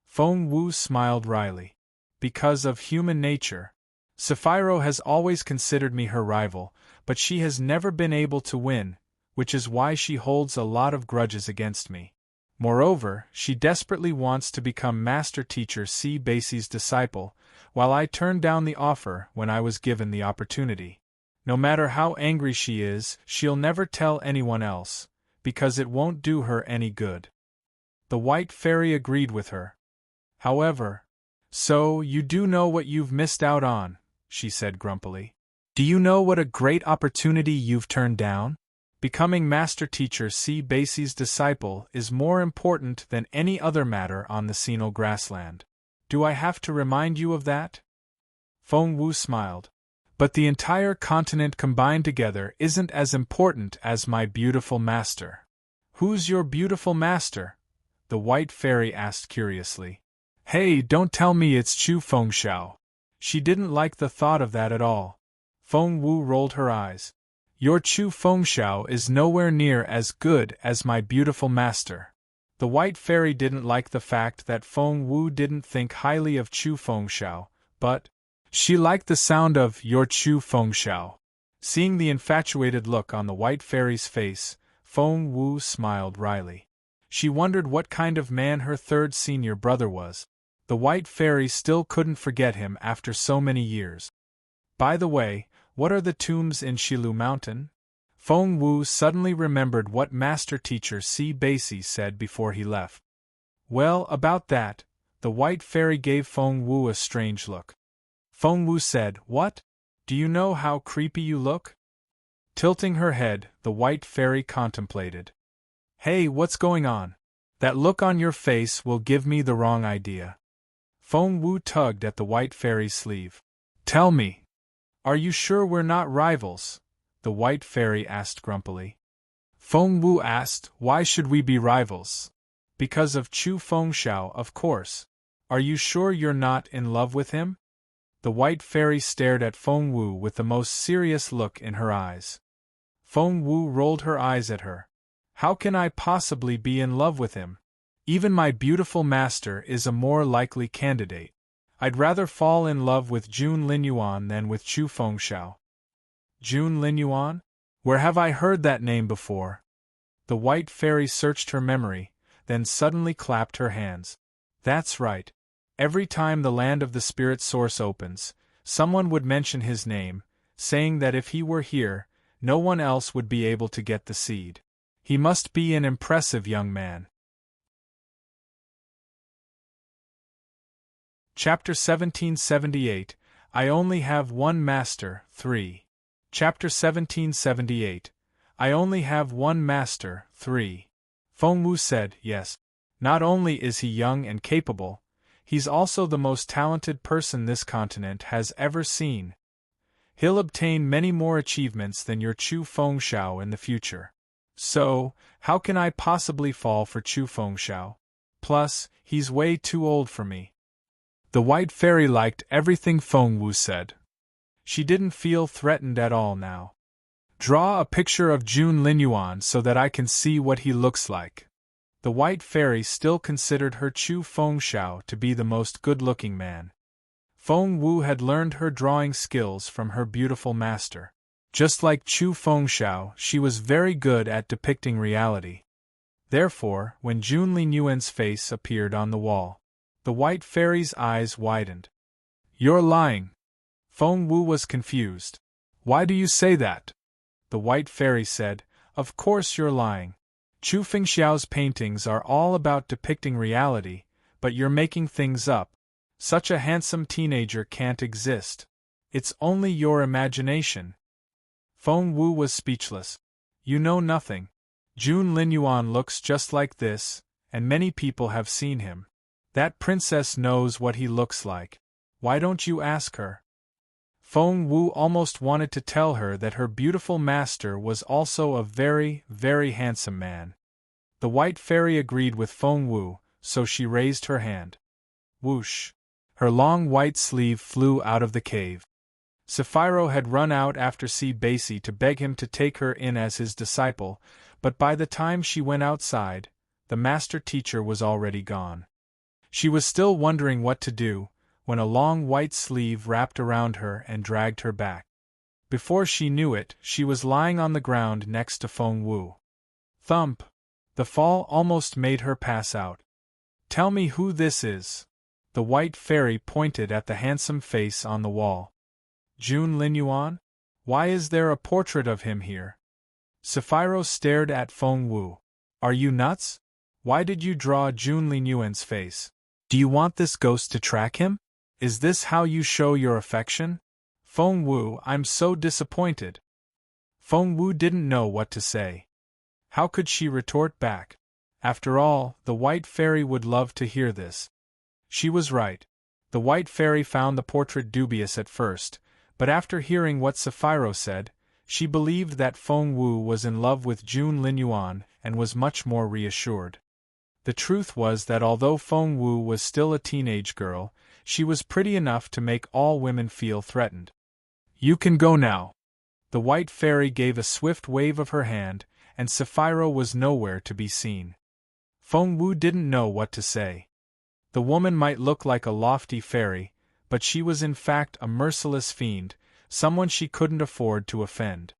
Feng Wu smiled wryly. Because of human nature. Sapphiro has always considered me her rival, but she has never been able to win, which is why she holds a lot of grudges against me. Moreover, she desperately wants to become Master Teacher C. Basie's disciple, while I turned down the offer when I was given the opportunity. No matter how angry she is, she'll never tell anyone else, because it won't do her any good. The White Fairy agreed with her. However, so you do know what you've missed out on, she said grumpily. Do you know what a great opportunity you've turned down? Becoming Master Teacher C. Basie's disciple is more important than any other matter on the Sinal grassland. Do I have to remind you of that? Feng Wu smiled. But the entire continent combined together isn't as important as my beautiful master. Who's your beautiful master? The White Fairy asked curiously. Hey, don't tell me it's Chu Fengxiao. She didn't like the thought of that at all. Feng Wu rolled her eyes. Your Chu Fengxiao is nowhere near as good as my beautiful master. The White Fairy didn't like the fact that Feng Wu didn't think highly of Chu Fengxiao, but she liked the sound of your Chu Fengxiao. Seeing the infatuated look on the white fairy's face, Feng Wu smiled wryly. She wondered what kind of man her third senior brother was. The white fairy still couldn't forget him after so many years. By the way, what are the tombs in Shilu Mountain? Feng Wu suddenly remembered what master teacher Si Baisi said before he left. Well, about that, the white fairy gave Feng Wu a strange look. Feng Wu said, "What? Do you know how creepy you look?" Tilting her head, the white fairy contemplated. Hey, what's going on? That look on your face will give me the wrong idea. Feng Wu tugged at the white fairy's sleeve. Tell me. Are you sure we're not rivals? The white fairy asked grumpily. Feng Wu asked, why should we be rivals? Because of Chu Fengxiao, of course. Are you sure you're not in love with him? The white fairy stared at Feng Wu with the most serious look in her eyes. Feng Wu rolled her eyes at her. How can I possibly be in love with him? Even my beautiful master is a more likely candidate. I'd rather fall in love with Jun Linyuan than with Chu Fengxiao. Jun Linyuan? Where have I heard that name before? The white fairy searched her memory, then suddenly clapped her hands. That's right. Every time the land of the spirit source opens, someone would mention his name, saying that if he were here, no one else would be able to get the seed. He must be an impressive young man. Chapter 1778, I Only Have One Master, 3. Chapter 1778, I Only Have One Master, 3. Feng Wu said, yes. Not only is he young and capable, he's also the most talented person this continent has ever seen. He'll obtain many more achievements than your Chu Fengxiao in the future. So, how can I possibly fall for Chu Fengxiao? Plus, he's way too old for me. The white fairy liked everything Feng Wu said. She didn't feel threatened at all now. Draw a picture of Jun Linyuan so that I can see what he looks like. The white fairy still considered her Chu Fengxiao to be the most good-looking man. Feng Wu had learned her drawing skills from her beautiful master. Just like Chu Fengxiao, she was very good at depicting reality. Therefore, when Jun Linyuan's face appeared on the wall, the white fairy's eyes widened. You're lying. Feng Wu was confused. Why do you say that? The white fairy said, of course you're lying. Chu Fengxiao's paintings are all about depicting reality, but you're making things up. Such a handsome teenager can't exist. It's only your imagination. Feng Wu was speechless. You know nothing. Jun Linyuan looks just like this, and many people have seen him. That princess knows what he looks like. Why don't you ask her? Feng Wu almost wanted to tell her that her beautiful master was also a very, very handsome man. The white fairy agreed with Feng Wu, so she raised her hand. Whoosh! Her long white sleeve flew out of the cave. Sapphiro had run out after Si Baisi to beg him to take her in as his disciple, but by the time she went outside, the master teacher was already gone. She was still wondering what to do, when a long white sleeve wrapped around her and dragged her back. Before she knew it, she was lying on the ground next to Feng Wu. Thump! The fall almost made her pass out. Tell me who this is. The white fairy pointed at the handsome face on the wall. Jun Linyuan? Why is there a portrait of him here? Sapphiro stared at Feng Wu. Are you nuts? Why did you draw Jun Linyuan's face? Do you want this ghost to track him? Is this how you show your affection? Feng Wu, I'm so disappointed. Feng Wu didn't know what to say. How could she retort back? After all, the white fairy would love to hear this. She was right. The white fairy found the portrait dubious at first, but after hearing what Sapphiro said, she believed that Feng Wu was in love with Jun Linyuan and was much more reassured. The truth was that although Feng Wu was still a teenage girl, she was pretty enough to make all women feel threatened. You can go now. The white fairy gave a swift wave of her hand, and Sapphiro was nowhere to be seen. Feng Wu didn't know what to say. The woman might look like a lofty fairy, but she was in fact a merciless fiend, someone she couldn't afford to offend.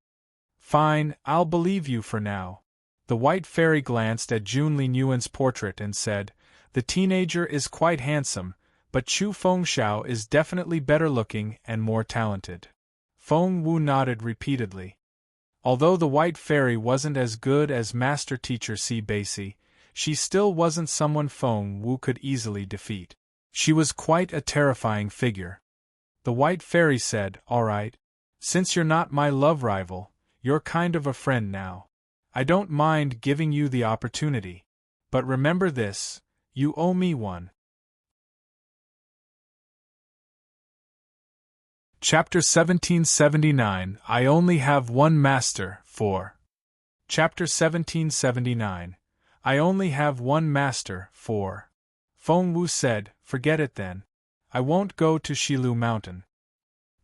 Fine, I'll believe you for now. The White Fairy glanced at Jun Linyuan's portrait and said, "The teenager is quite handsome, but Chu Fengxiao is definitely better looking and more talented." Feng Wu nodded repeatedly. Although the White Fairy wasn't as good as Master Teacher Si Basi, she still wasn't someone Feng Wu could easily defeat. She was quite a terrifying figure. The White Fairy said, "All right. Since you're not my love rival, you're kind of a friend now. I don't mind giving you the opportunity. But remember this, you owe me one." Chapter 1779, I Only Have One Master, 4. Chapter 1779, I Only Have One Master, 4. Feng Wu said, "Forget it then. I won't go to Shilu Mountain."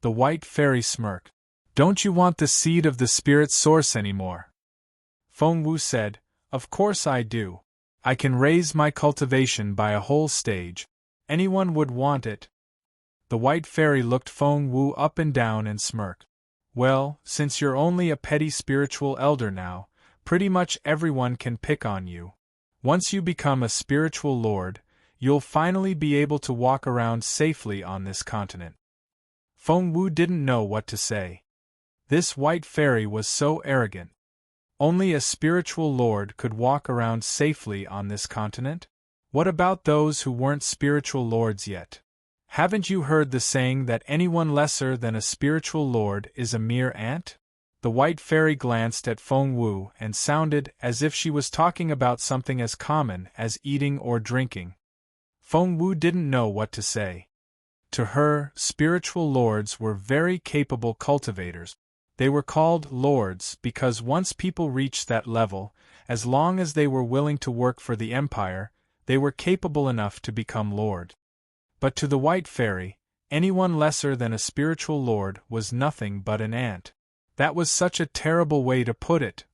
The White Fairy smirked. "Don't you want the seed of the spirit source anymore?" Feng Wu said, "Of course I do. I can raise my cultivation by a whole stage. Anyone would want it." The White Fairy looked Feng Wu up and down and smirked. "Well, since you're only a petty spiritual elder now, pretty much everyone can pick on you. Once you become a spiritual lord, you'll finally be able to walk around safely on this continent." Feng Wu didn't know what to say. This White Fairy was so arrogant. Only a spiritual lord could walk around safely on this continent? What about those who weren't spiritual lords yet? Haven't you heard the saying that anyone lesser than a spiritual lord is a mere ant? The White Fairy glanced at Feng Wu and sounded as if she was talking about something as common as eating or drinking. Feng Wu didn't know what to say. To her, spiritual lords were very capable cultivators. They were called lords because once people reached that level, as long as they were willing to work for the empire, they were capable enough to become lord. But to the White Fairy, anyone lesser than a spiritual lord was nothing but an ant. That was such a terrible way to put it.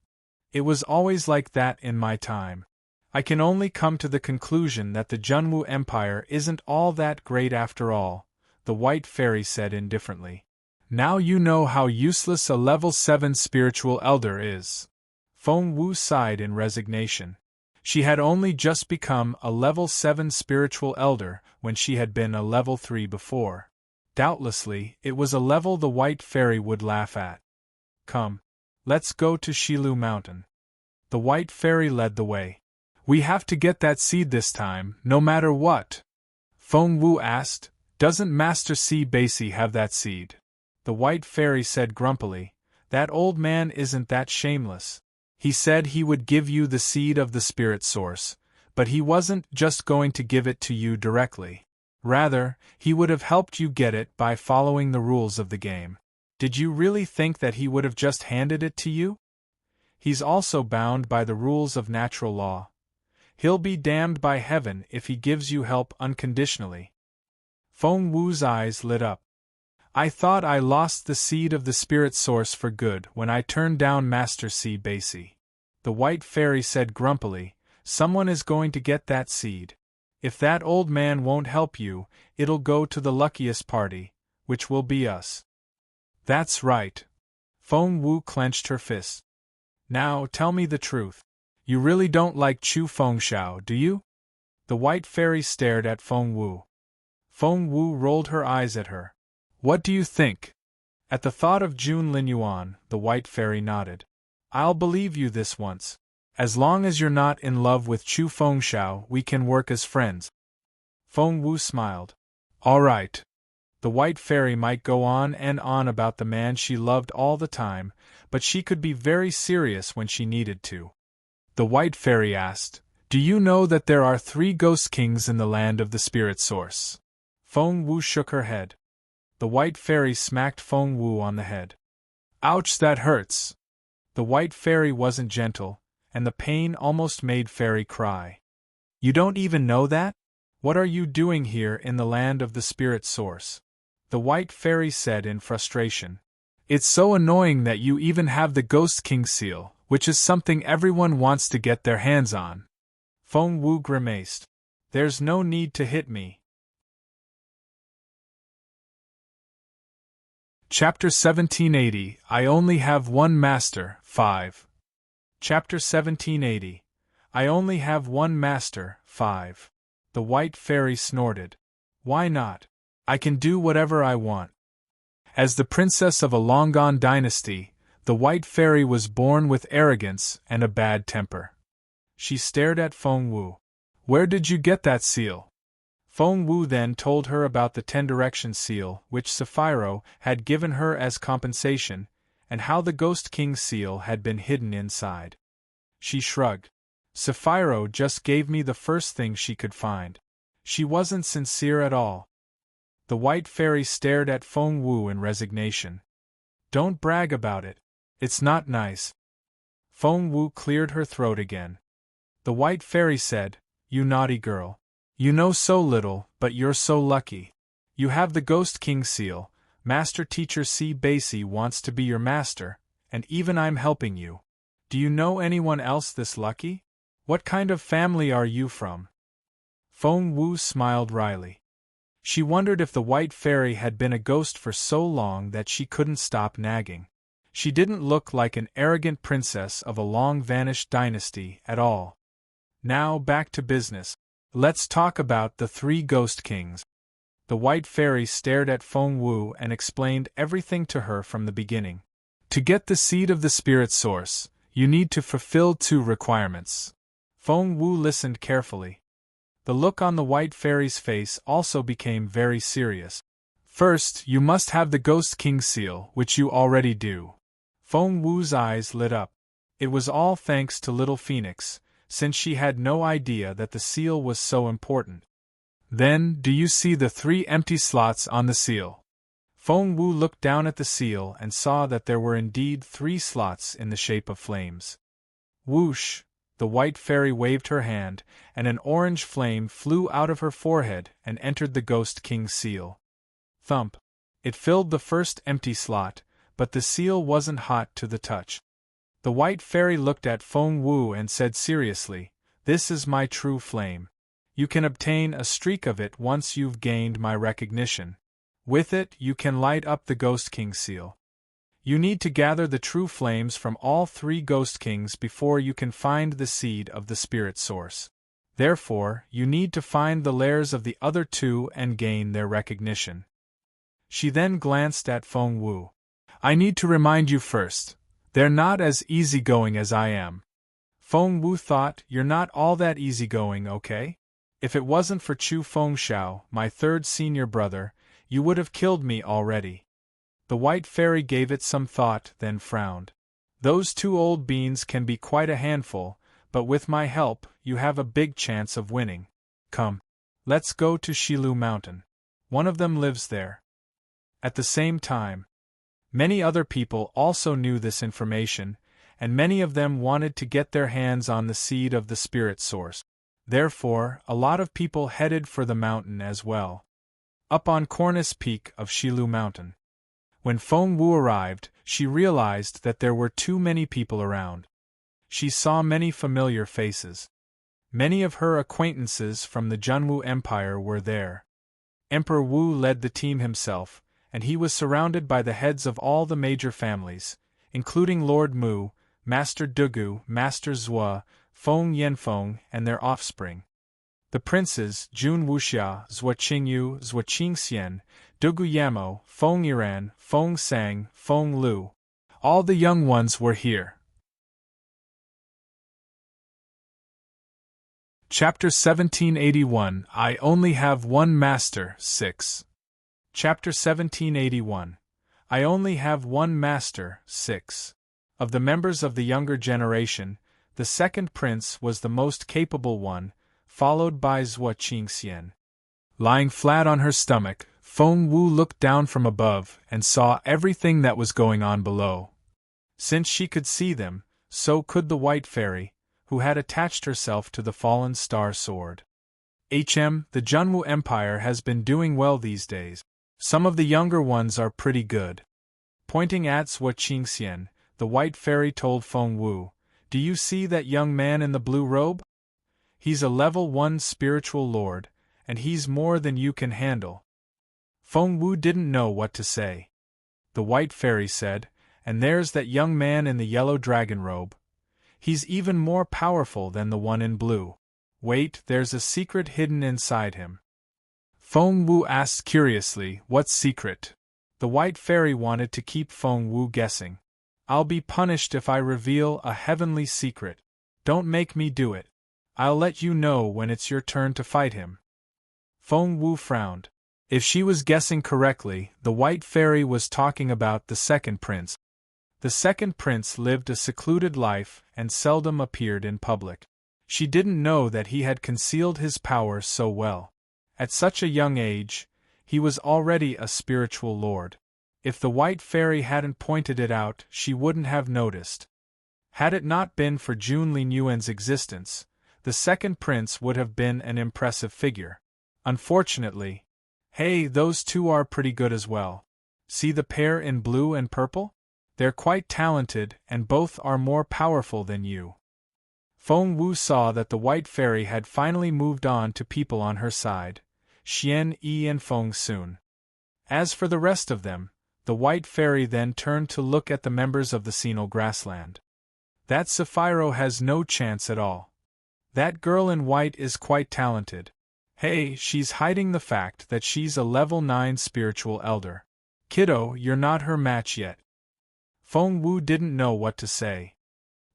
It was always like that in my time. I can only come to the conclusion that the Junwu Empire isn't all that great after all, the White Fairy said indifferently. Now you know how useless a level 7 spiritual elder is. Feng Wu sighed in resignation. She had only just become a level 7 spiritual elder when she had been a level 3 before. Doubtlessly, it was a level the White Fairy would laugh at. "Come. Let's go to Shilu Mountain." The White Fairy led the way. "We have to get that seed this time, no matter what?" Feng Wu asked. "Doesn't Master Si Basi have that seed?" The White Fairy said grumpily, "That old man isn't that shameless. He said he would give you the seed of the spirit source, but he wasn't just going to give it to you directly. Rather, he would have helped you get it by following the rules of the game. Did you really think that he would have just handed it to you? He's also bound by the rules of natural law. He'll be damned by heaven if he gives you help unconditionally." Feng Wu's eyes lit up. "I thought I lost the seed of the spirit source for good when I turned down Master Si Basi." The White Fairy said grumpily, "Someone is going to get that seed. If that old man won't help you, it'll go to the luckiest party, which will be us." "That's right." Feng Wu clenched her fist. "Now tell me the truth. You really don't like Chu Fengxiao, do you?" The White Fairy stared at Feng Wu. Feng Wu rolled her eyes at her. "What do you think?" At the thought of Jun Linyuan, the White Fairy nodded. "I'll believe you this once. As long as you're not in love with Chu Fengxiao, we can work as friends." Feng Wu smiled. "All right." The White Fairy might go on and on about the man she loved all the time, but she could be very serious when she needed to. The White Fairy asked, "Do you know that there are 3 ghost kings in the land of the spirit source?" Feng Wu shook her head. The White Fairy smacked Feng Wu on the head. "Ouch, that hurts!" The White Fairy wasn't gentle, and the pain almost made Fairy cry. "You don't even know that? What are you doing here in the land of the spirit source?" The White Fairy said in frustration. "It's so annoying that you even have the Ghost King seal, which is something everyone wants to get their hands on." Feng Wu grimaced. "There's no need to hit me." Chapter 1780, I Only Have One Master, 5. Chapter 1780, I Only Have One Master, 5. The White Fairy snorted. Why not? I can do whatever I want. As the princess of a long-gone dynasty, the White Fairy was born with arrogance and a bad temper. She stared at Feng Wu. Where did you get that seal? Feng Wu then told her about the 10 Direction seal which Sapphiro had given her as compensation, and how the Ghost King's seal had been hidden inside. She shrugged. Sapphiro just gave me the first thing she could find. She wasn't sincere at all. The White Fairy stared at Feng Wu in resignation. Don't brag about it. It's not nice. Feng Wu cleared her throat again. The White Fairy said, You naughty girl. You know so little, but you're so lucky. You have the Ghost King seal, Master Teacher C. Basie wants to be your master, and even I'm helping you. Do you know anyone else this lucky? What kind of family are you from? Feng Wu smiled wryly. She wondered if the White Fairy had been a ghost for so long that she couldn't stop nagging. She didn't look like an arrogant princess of a long-vanished dynasty at all. Now back to business. Let's talk about the 3 Ghost Kings. The White Fairy stared at Feng Wu and explained everything to her from the beginning. To get the seed of the spirit source, you need to fulfill 2 requirements. Feng Wu listened carefully. The look on the White Fairy's face also became very serious. First, you must have the Ghost King seal, which you already do. Feng Wu's eyes lit up. It was all thanks to Little Phoenix, since she had no idea that the seal was so important. Then, do you see the 3 empty slots on the seal? Feng Wu looked down at the seal and saw that there were indeed 3 slots in the shape of flames. Whoosh! The White Fairy waved her hand, and an orange flame flew out of her forehead and entered the Ghost King's seal. Thump! It filled the first empty slot, but the seal wasn't hot to the touch. The White Fairy looked at Feng Wu and said seriously, This is my true flame. You can obtain a streak of it once you've gained my recognition. With it, you can light up the Ghost King seal. You need to gather the true flames from all 3 Ghost Kings before you can find the seed of the spirit source. Therefore, you need to find the lairs of the other 2 and gain their recognition. She then glanced at Feng Wu. I need to remind you first. They're not as easygoing as I am. Feng Wu thought, You're not all that easygoing, okay? If it wasn't for Chu Fengxiao, my 3rd senior brother, you would have killed me already. The White Fairy gave it some thought, then frowned. Those 2 old beans can be quite a handful, but with my help, you have a big chance of winning. Come. Let's go to Shilu Mountain. One of them lives there. At the same time, many other people also knew this information, and many of them wanted to get their hands on the seed of the spirit source. Therefore, a lot of people headed for the mountain as well. Up on Cornice Peak of Shilu Mountain. When Feng Wu arrived, she realized that there were too many people around. She saw many familiar faces. Many of her acquaintances from the Junwu Empire were there. Emperor Wu led the team himself, and he was surrounded by the heads of all the major families, including Lord Mu, Master Dugu, Master Zhua, Feng Yanfeng, and their offspring. The princes, Jun Wuxia, Zhua Qingyu, Zhua Qingxian, Dugu Yamo, Feng Yiran, Feng Sang, Feng Lu. All the young ones were here. Chapter 1781, I Only Have One Master, 6. Chapter 1781, I Only Have One Master, 6. Of the members of the younger generation, the 2nd prince was the most capable one, followed by Zhua Qingxian. Lying flat on her stomach, Feng Wu looked down from above and saw everything that was going on below. Since she could see them, so could the White Fairy, who had attached herself to the fallen star sword. The Junwu Empire has been doing well these days. Some of the younger ones are pretty good. Pointing at Zhua Qingxian, the White Fairy told Feng Wu, Do you see that young man in the blue robe? He's a level 1 spiritual lord, and he's more than you can handle. Feng Wu didn't know what to say. the White Fairy said, "and there's that young man in the yellow dragon robe. He's even more powerful than the one in blue. Wait, there's a secret hidden inside him." Feng Wu asked curiously, "What secret?" The White Fairy wanted to keep Feng Wu guessing. "I'll be punished if I reveal a heavenly secret. Don't make me do it. I'll let you know when it's your turn to fight him." Feng Wu frowned. If she was guessing correctly, the White Fairy was talking about the second prince. The second prince lived a secluded life and seldom appeared in public. She didn't know that he had concealed his power so well. At such a young age, he was already a spiritual lord. If the White Fairy hadn't pointed it out, she wouldn't have noticed. Had it not been for Jun Linyuan's existence, the second prince would have been an impressive figure. Unfortunately, hey, those two are pretty good as well. See the pair in blue and purple? They're quite talented and both are more powerful than you. Feng Wu saw that the White Fairy had finally moved on to people on her side, Xian Yi and Feng Sun. As for the rest of them, the White Fairy then turned to look at the members of the Senile Grassland. That Sapphiro has no chance at all. That girl in white is quite talented. Hey, she's hiding the fact that she's a level 9 spiritual elder. Kiddo, you're not her match yet. Feng Wu didn't know what to say.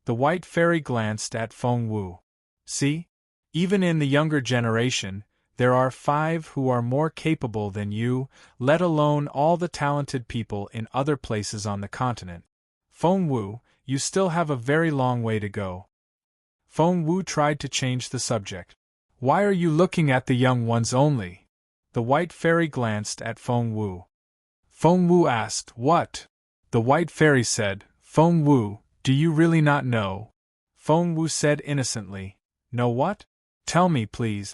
The White Fairy glanced at Feng Wu. See? Even in the younger generation, there are 5 who are more capable than you, let alone all the talented people in other places on the continent. Feng Wu, you still have a very long way to go. Feng Wu tried to change the subject. Why are you looking at the young ones only? The White Fairy glanced at Feng Wu. Feng Wu asked, "What?" The White Fairy said, "Feng Wu, do you really not know?" Feng Wu said innocently, "Know what? Tell me, please."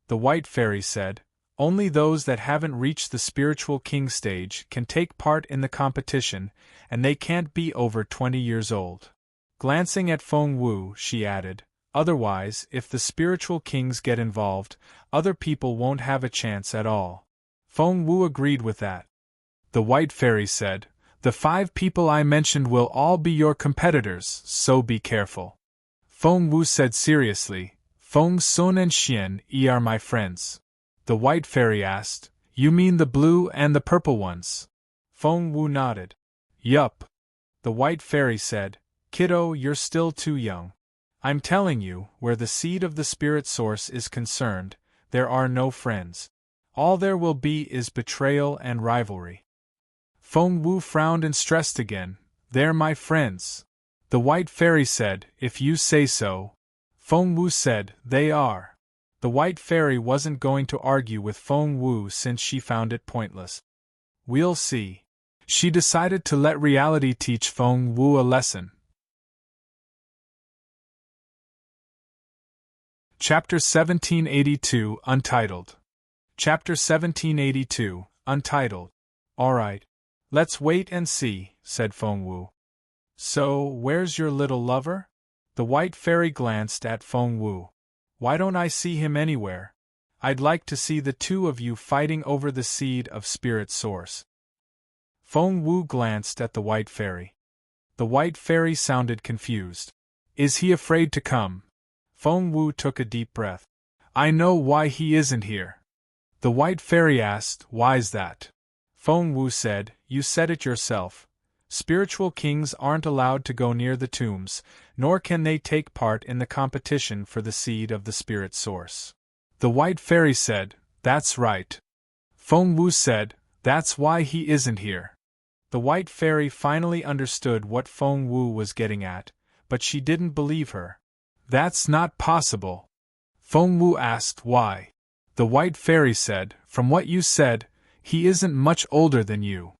The White Fairy said, "Only those that haven't reached the spiritual king stage can take part in the competition, and they can't be over 20 years old." Glancing at Feng Wu, she added, "Otherwise, if the spiritual kings get involved, other people won't have a chance at all." Feng Wu agreed with that. The White Fairy said, "The 5 people I mentioned will all be your competitors, so be careful." Feng Wu said seriously, "Feng Sun and Xian Yi are my friends." The White Fairy asked, "You mean the blue and the purple ones?" Feng Wu nodded. "Yup." The White Fairy said, "Kiddo, you're still too young. I'm telling you, where the seed of the spirit source is concerned, there are no friends. All there will be is betrayal and rivalry." Feng Wu frowned and stressed again, "They're my friends." The White Fairy said, "If you say so." Feng Wu said, "They are." The White Fairy wasn't going to argue with Feng Wu since she found it pointless. "We'll see." She decided to let reality teach Feng Wu a lesson. Chapter 1782, Untitled. Chapter 1782, Untitled. "Alright. Let's wait and see," said Feng Wu. "So, where's your little lover?" The White Fairy glanced at Feng Wu. "Why don't I see him anywhere? I'd like to see the two of you fighting over the seed of spirit source." Feng Wu glanced at the White Fairy. The White Fairy sounded confused. "Is he afraid to come?" Feng Wu took a deep breath. "I know why he isn't here." The White Fairy asked, "Why's that?" Feng Wu said, "You said it yourself. Spiritual kings aren't allowed to go near the tombs, nor can they take part in the competition for the seed of the spirit source." The White Fairy said, "That's right." Feng Wu said, "That's why he isn't here." The White Fairy finally understood what Feng Wu was getting at, but she didn't believe her. "That's not possible." Feng Wu asked why. The White Fairy said, "From what you said, he isn't much older than you."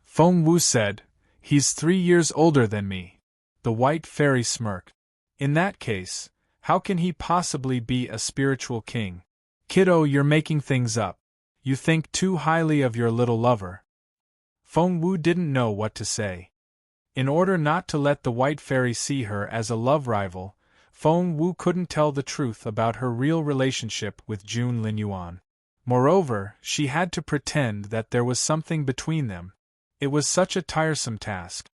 Feng Wu said, "He's 3 years older than me." The White Fairy smirked. "In that case, how can he possibly be a spiritual king?" "Kiddo, you're making things up. You think too highly of your little lover." Feng Wu didn't know what to say. In order not to let the White Fairy see her as a love rival, Feng Wu couldn't tell the truth about her real relationship with Jun Linyuan. Moreover, she had to pretend that there was something between them. It was such a tiresome task.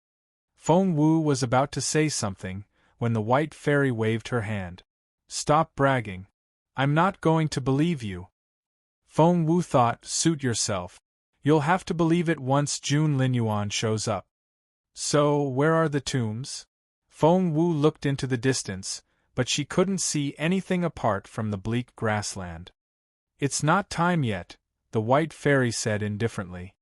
Feng Wu was about to say something, when the white fairy waved her hand. Stop bragging. I'm not going to believe you. Feng Wu thought, suit yourself. You'll have to believe it once Jun Linyuan shows up. So, where are the tombs? Feng Wu looked into the distance, but she couldn't see anything apart from the bleak grassland. It's not time yet, the white fairy said indifferently.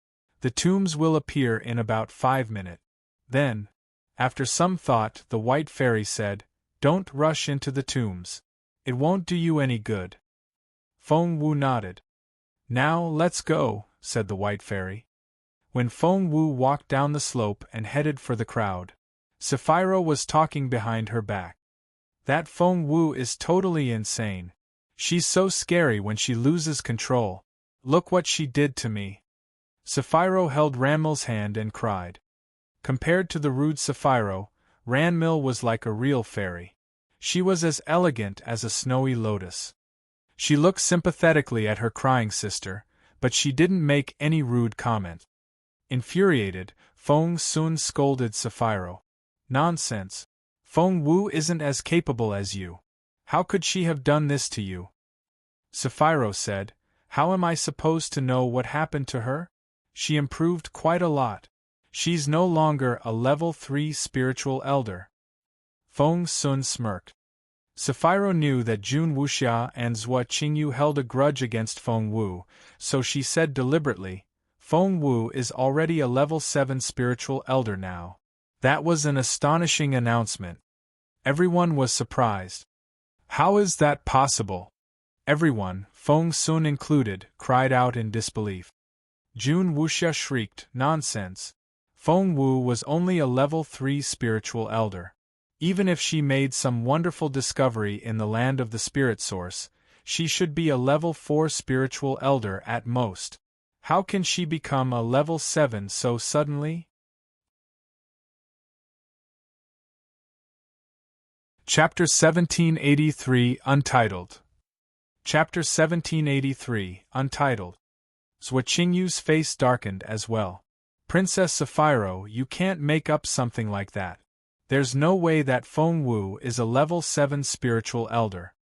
The tombs will appear in about 5 minutes. Then, after some thought, the white fairy said, don't rush into the tombs. It won't do you any good. Feng Wu nodded. Now let's go, said the white fairy. When Feng Wu walked down the slope and headed for the crowd, Sapphiro was talking behind her back. That Feng Wu is totally insane. She's so scary when she loses control. Look what she did to me. Sapphiro held Ranmil's hand and cried. Compared to the rude Sapphiro, Ranmil was like a real fairy. She was as elegant as a snowy lotus. She looked sympathetically at her crying sister, but she didn't make any rude comment. Infuriated, Feng Sun scolded Sapphiro. Nonsense. Feng Wu isn't as capable as you. How could she have done this to you? Sapphiro said, how am I supposed to know what happened to her? She improved quite a lot. She's no longer a level 3 spiritual elder. Feng Sun smirked. Sapphiro knew that Jun Wuxia and Zhua Qingyu held a grudge against Feng Wu, so she said deliberately, Feng Wu is already a level 7 spiritual elder now. That was an astonishing announcement. Everyone was surprised. How is that possible? Everyone, Feng Sun included, cried out in disbelief. Jun Wuxia shrieked, nonsense. Feng Wu was only a level 3 spiritual elder. Even if she made some wonderful discovery in the land of the spirit source, she should be a level 4 spiritual elder at most. How can she become a level 7 so suddenly? Chapter 1783 Untitled. Chapter 1783 Untitled. Zhua Qingyu's face darkened as well. Princess Sapphiro, you can't make up something like that. There's no way that Feng Wu is a level 7 spiritual elder.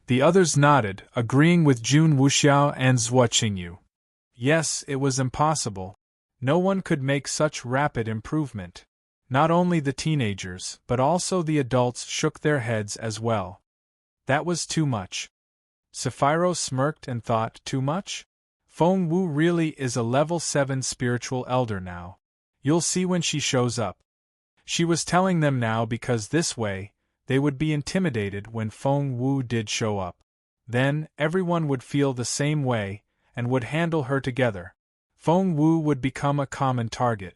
The others nodded, agreeing with Jun Wuxiao and Zhua Qingyu. Yes, it was impossible. No one could make such rapid improvement. Not only the teenagers, but also the adults shook their heads as well. That was too much. Sapphiro smirked and thought, too much? Feng Wu really is a level 7 spiritual elder now. You'll see when she shows up. She was telling them now because this way, they would be intimidated when Feng Wu did show up. Then, everyone would feel the same way, and would handle her together. Feng Wu would become a common target.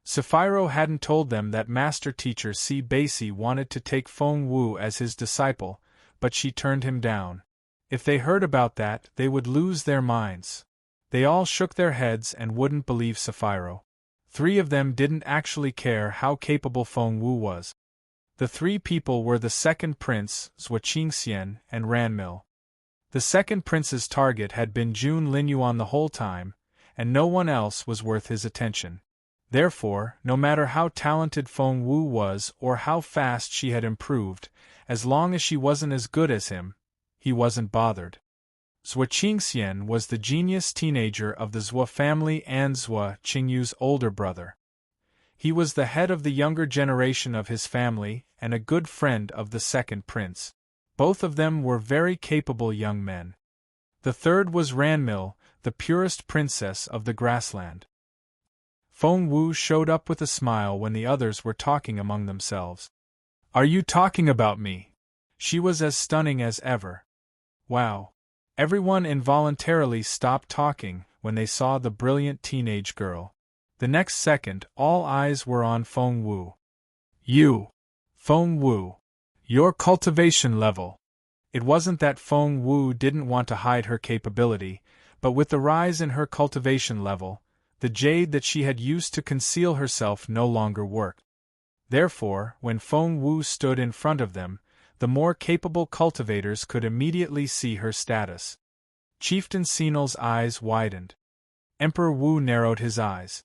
Sapphiro hadn't told them that Master Teacher Si Baisi wanted to take Feng Wu as his disciple, but she turned him down. If they heard about that, they would lose their minds. They all shook their heads and wouldn't believe Sapphiro. 3 of them didn't actually care how capable Feng Wu was. The 3 people were the second prince, Zhua Qingxian, and Ranmil. The second prince's target had been Jun Linyuan the whole time, and no one else was worth his attention. Therefore, no matter how talented Feng Wu was or how fast she had improved, as long as she wasn't as good as him, he wasn't bothered. Zhua Qingxian was the genius teenager of the Zhua family and Zhua Qingyu's older brother. He was the head of the younger generation of his family and a good friend of the second prince. Both of them were very capable young men. The third was Ranmil, the purest princess of the grassland. Feng Wu showed up with a smile when the others were talking among themselves. Are you talking about me? She was as stunning as ever. Wow. Everyone involuntarily stopped talking when they saw the brilliant teenage girl. The next second, all eyes were on Feng Wu. You! Feng Wu! Your cultivation level! It wasn't that Feng Wu didn't want to hide her capability, but with the rise in her cultivation level, the jade that she had used to conceal herself no longer worked. Therefore, when Feng Wu stood in front of them, the more capable cultivators could immediately see her status. Chieftain Sinal's eyes widened. Emperor Wu narrowed his eyes.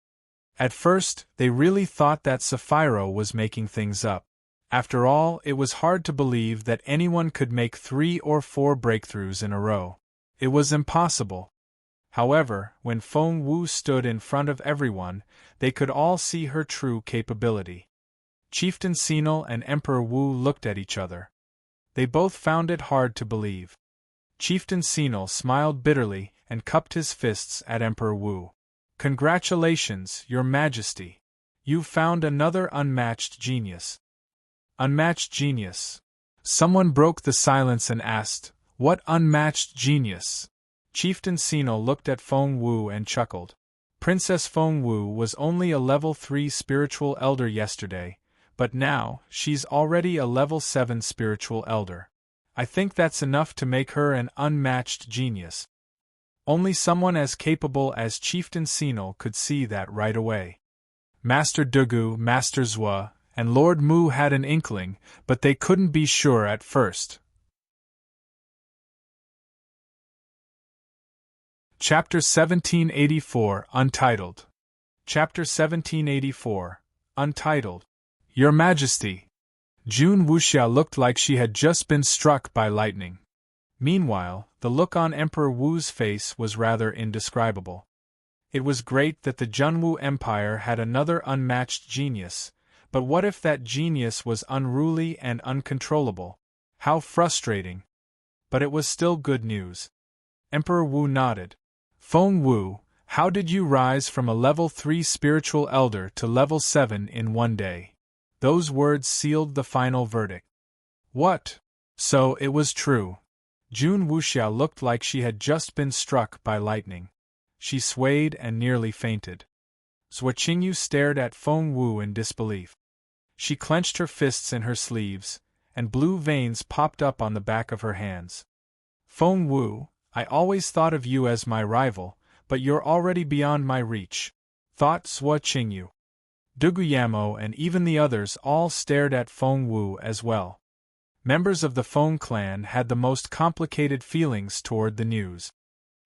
At first, they really thought that Sapphiro was making things up. After all, it was hard to believe that anyone could make 3 or 4 breakthroughs in a row. It was impossible. However, when Feng Wu stood in front of everyone, they could all see her true capability. Chieftain Senil and Emperor Wu looked at each other. They both found it hard to believe. Chieftain Senil smiled bitterly and cupped his fists at Emperor Wu. "Congratulations, Your Majesty! You've found another unmatched genius." Unmatched genius. Someone broke the silence and asked, "What unmatched genius?" Chieftain Senil looked at Feng Wu and chuckled. Princess Feng Wu was only a level 3 spiritual elder yesterday, but now, she's already a level 7 spiritual elder. I think that's enough to make her an unmatched genius. Only someone as capable as Chieftain Senil could see that right away. Master Dugu, Master Zhua, and Lord Mu had an inkling, but they couldn't be sure at first. Chapter 1784, Untitled. Chapter 1784, Untitled. Your Majesty! Jun Wuxia looked like she had just been struck by lightning. Meanwhile, the look on Emperor Wu's face was rather indescribable. It was great that the Junwu Empire had another unmatched genius, but what if that genius was unruly and uncontrollable? How frustrating! But it was still good news. Emperor Wu nodded. "Feng Wu, how did you rise from a level 3 spiritual elder to level 7 in one day?" Those words sealed the final verdict. What? So it was true. Jun Wuxia looked like she had just been struck by lightning. She swayed and nearly fainted. Zhua Qingyu stared at Feng Wu in disbelief. She clenched her fists in her sleeves, and blue veins popped up on the back of her hands. "Feng Wu, I always thought of you as my rival, but you're already beyond my reach," thought Zhua Qingyu. Duguyamo and even the others all stared at Feng Wu as well. Members of the Feng clan had the most complicated feelings toward the news.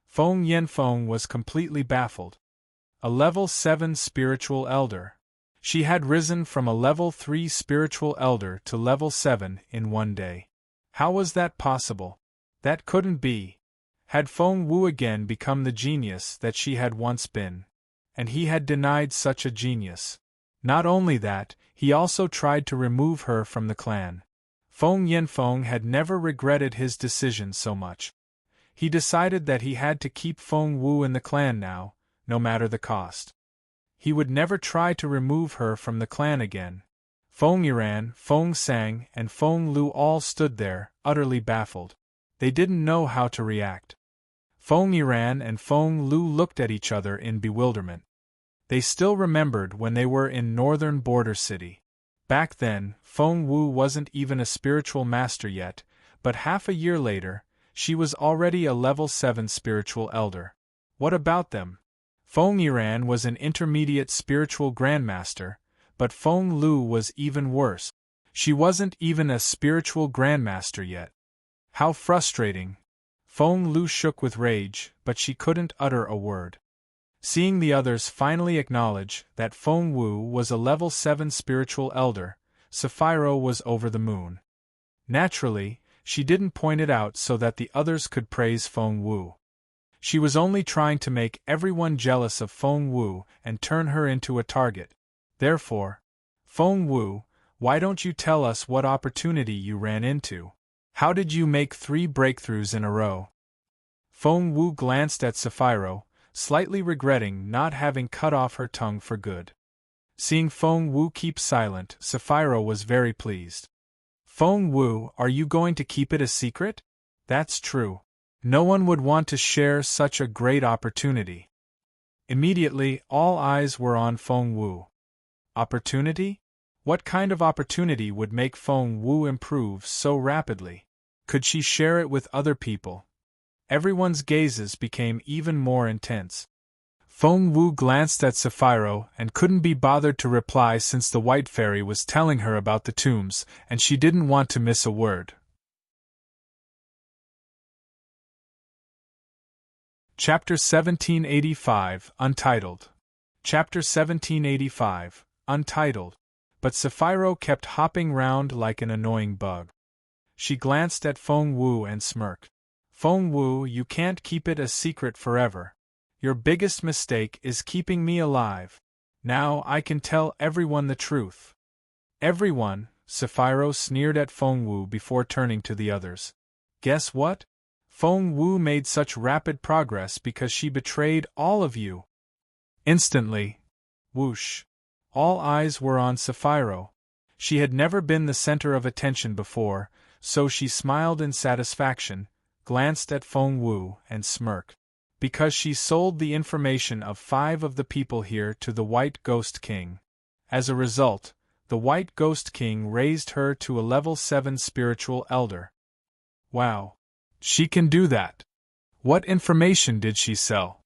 Feng Yanfeng was completely baffled. A level 7 spiritual elder. She had risen from a level 3 spiritual elder to level 7 in one day. How was that possible? That couldn't be. Had Feng Wu again become the genius that she had once been? And he had denied such a genius. Not only that, he also tried to remove her from the clan. Feng Yanfeng had never regretted his decision so much. He decided that he had to keep Feng Wu in the clan now, no matter the cost. He would never try to remove her from the clan again. Feng Yiran, Feng Sang, and Feng Lu all stood there, utterly baffled. They didn't know how to react. Feng Yiran and Feng Lu looked at each other in bewilderment. They still remembered when they were in northern border city. Back then, Feng Wu wasn't even a spiritual master yet, but half a year later, she was already a level 7 spiritual elder. What about them? Feng Yiran was an intermediate spiritual grandmaster, but Feng Lu was even worse. She wasn't even a spiritual grandmaster yet. How frustrating! Feng Lu shook with rage, but she couldn't utter a word. Seeing the others finally acknowledge that Feng Wu was a level 7 spiritual elder, Sapphiro was over the moon. Naturally, she didn't point it out so that the others could praise Feng Wu. She was only trying to make everyone jealous of Feng Wu and turn her into a target. Therefore, "Feng Wu, why don't you tell us what opportunity you ran into? How did you make 3 breakthroughs in a row?" Feng Wu glanced at Sapphiro, slightly regretting not having cut off her tongue for good. Seeing Feng Wu keep silent, Sapphiro was very pleased. "Feng Wu, are you going to keep it a secret?" "That's true. No one would want to share such a great opportunity." Immediately, all eyes were on Feng Wu. Opportunity? What kind of opportunity would make Feng Wu improve so rapidly? Could she share it with other people? Everyone's gazes became even more intense. Feng Wu glanced at Sapphiro and couldn't be bothered to reply since the White Fairy was telling her about the tombs, and she didn't want to miss a word. Chapter 1785, Untitled. Chapter 1785, Untitled. But Sapphiro kept hopping round like an annoying bug. She glanced at Feng Wu and smirked. Feng Wu, you can't keep it a secret forever. Your biggest mistake is keeping me alive. Now I can tell everyone the truth. Everyone, Sapphiro sneered at Feng Wu before turning to the others. Guess what? Feng Wu made such rapid progress because she betrayed all of you. Instantly. Whoosh. All eyes were on Sapphiro. She had never been the center of attention before, so she smiled in satisfaction, glanced at Feng Wu, and smirked. Because she sold the information of 5 of the people here to the White Ghost King. As a result, the White Ghost King raised her to a level 7 spiritual elder. Wow. She can do that. What information did she sell?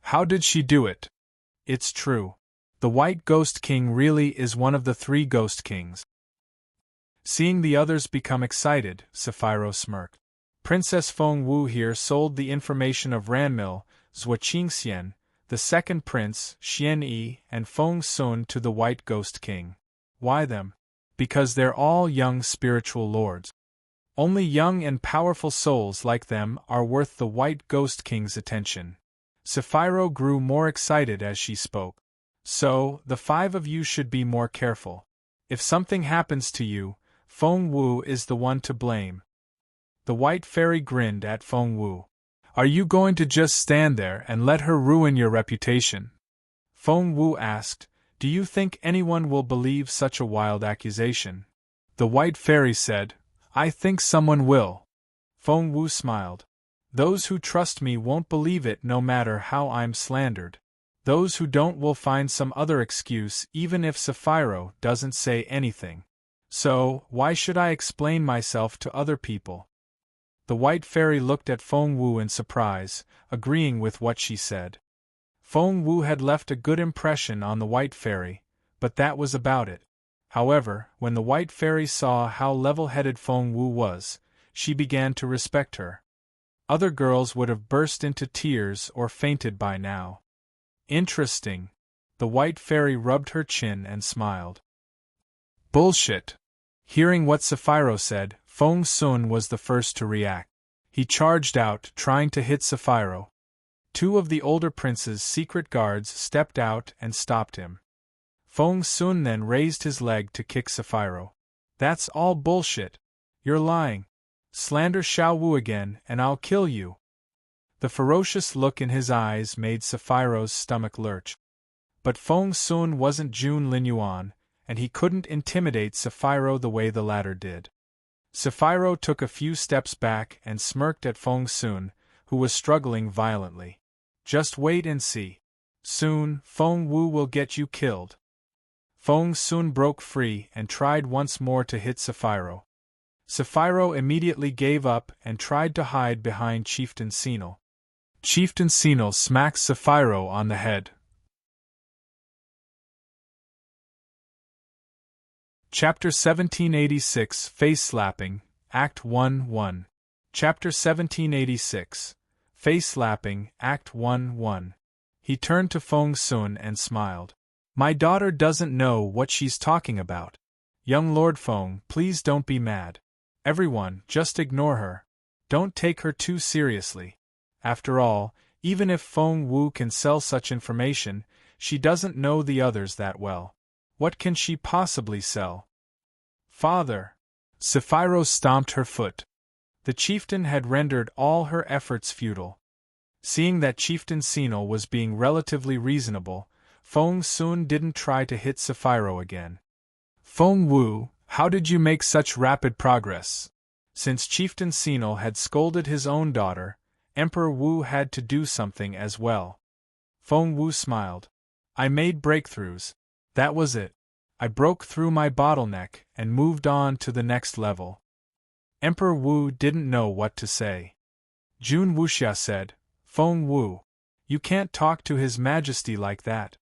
How did she do it? It's true. The White Ghost King really is one of the 3 Ghost Kings. Seeing the others become excited, Sapphiro smirked. Princess Feng Wu here sold the information of Ranmil, Zhuaqingxian, the second prince, Xian Yi, and Feng Sun to the White Ghost King. Why them? Because they're all young spiritual lords. Only young and powerful souls like them are worth the White Ghost King's attention. Sapphiro grew more excited as she spoke. So, the 5 of you should be more careful. If something happens to you, Feng Wu is the one to blame. The White Fairy grinned at Feng Wu. Are you going to just stand there and let her ruin your reputation? Feng Wu asked, do you think anyone will believe such a wild accusation? The White Fairy said, I think someone will. Feng Wu smiled. Those who trust me won't believe it no matter how I'm slandered. Those who don't will find some other excuse even if Sapphiro doesn't say anything. So, why should I explain myself to other people? The White Fairy looked at Feng Wu in surprise, agreeing with what she said. Feng Wu had left a good impression on the White Fairy, but that was about it. However, when the White Fairy saw how level-headed Feng Wu was, she began to respect her. Other girls would have burst into tears or fainted by now. Interesting. The White Fairy rubbed her chin and smiled. Bullshit. Hearing what Sapphiro said, Feng Sun was the first to react. He charged out, trying to hit Sapphiro. 2 of the older prince's secret guards stepped out and stopped him. Feng Sun then raised his leg to kick Sapphiro. That's all bullshit. You're lying. Slander Xiao Wu again, and I'll kill you. The ferocious look in his eyes made Sapphiro's stomach lurch. But Feng Sun wasn't Jun Linyuan, and he couldn't intimidate Sapphiro the way the latter did. Sapphiro took a few steps back and smirked at Feng Sun, who was struggling violently. Just wait and see. Soon, Feng Wu will get you killed. Feng Sun broke free and tried once more to hit Sapphiro. Sapphiro immediately gave up and tried to hide behind Chieftain Senil. Chieftain Senil smacked Sapphiro on the head. Chapter 1786, Face-Slapping, Act 1-1. Chapter 1786, Face-Slapping, Act 1-1. He turned to Feng Sun and smiled. My daughter doesn't know what she's talking about. Young Lord Feng, please don't be mad. Everyone, just ignore her. Don't take her too seriously. After all, even if Feng Wu can sell such information, she doesn't know the others that well. What can she possibly sell? Father! Sapphiro stomped her foot. The chieftain had rendered all her efforts futile. Seeing that Chieftain Senil was being relatively reasonable, Feng Sun didn't try to hit Sapphiro again. Feng Wu, how did you make such rapid progress? Since Chieftain Senil had scolded his own daughter, Emperor Wu had to do something as well. Feng Wu smiled. I made breakthroughs. That was it. I broke through my bottleneck and moved on to the next level. Emperor Wu didn't know what to say. Jun Wuxia said, Feng Wu, you can't talk to His Majesty like that.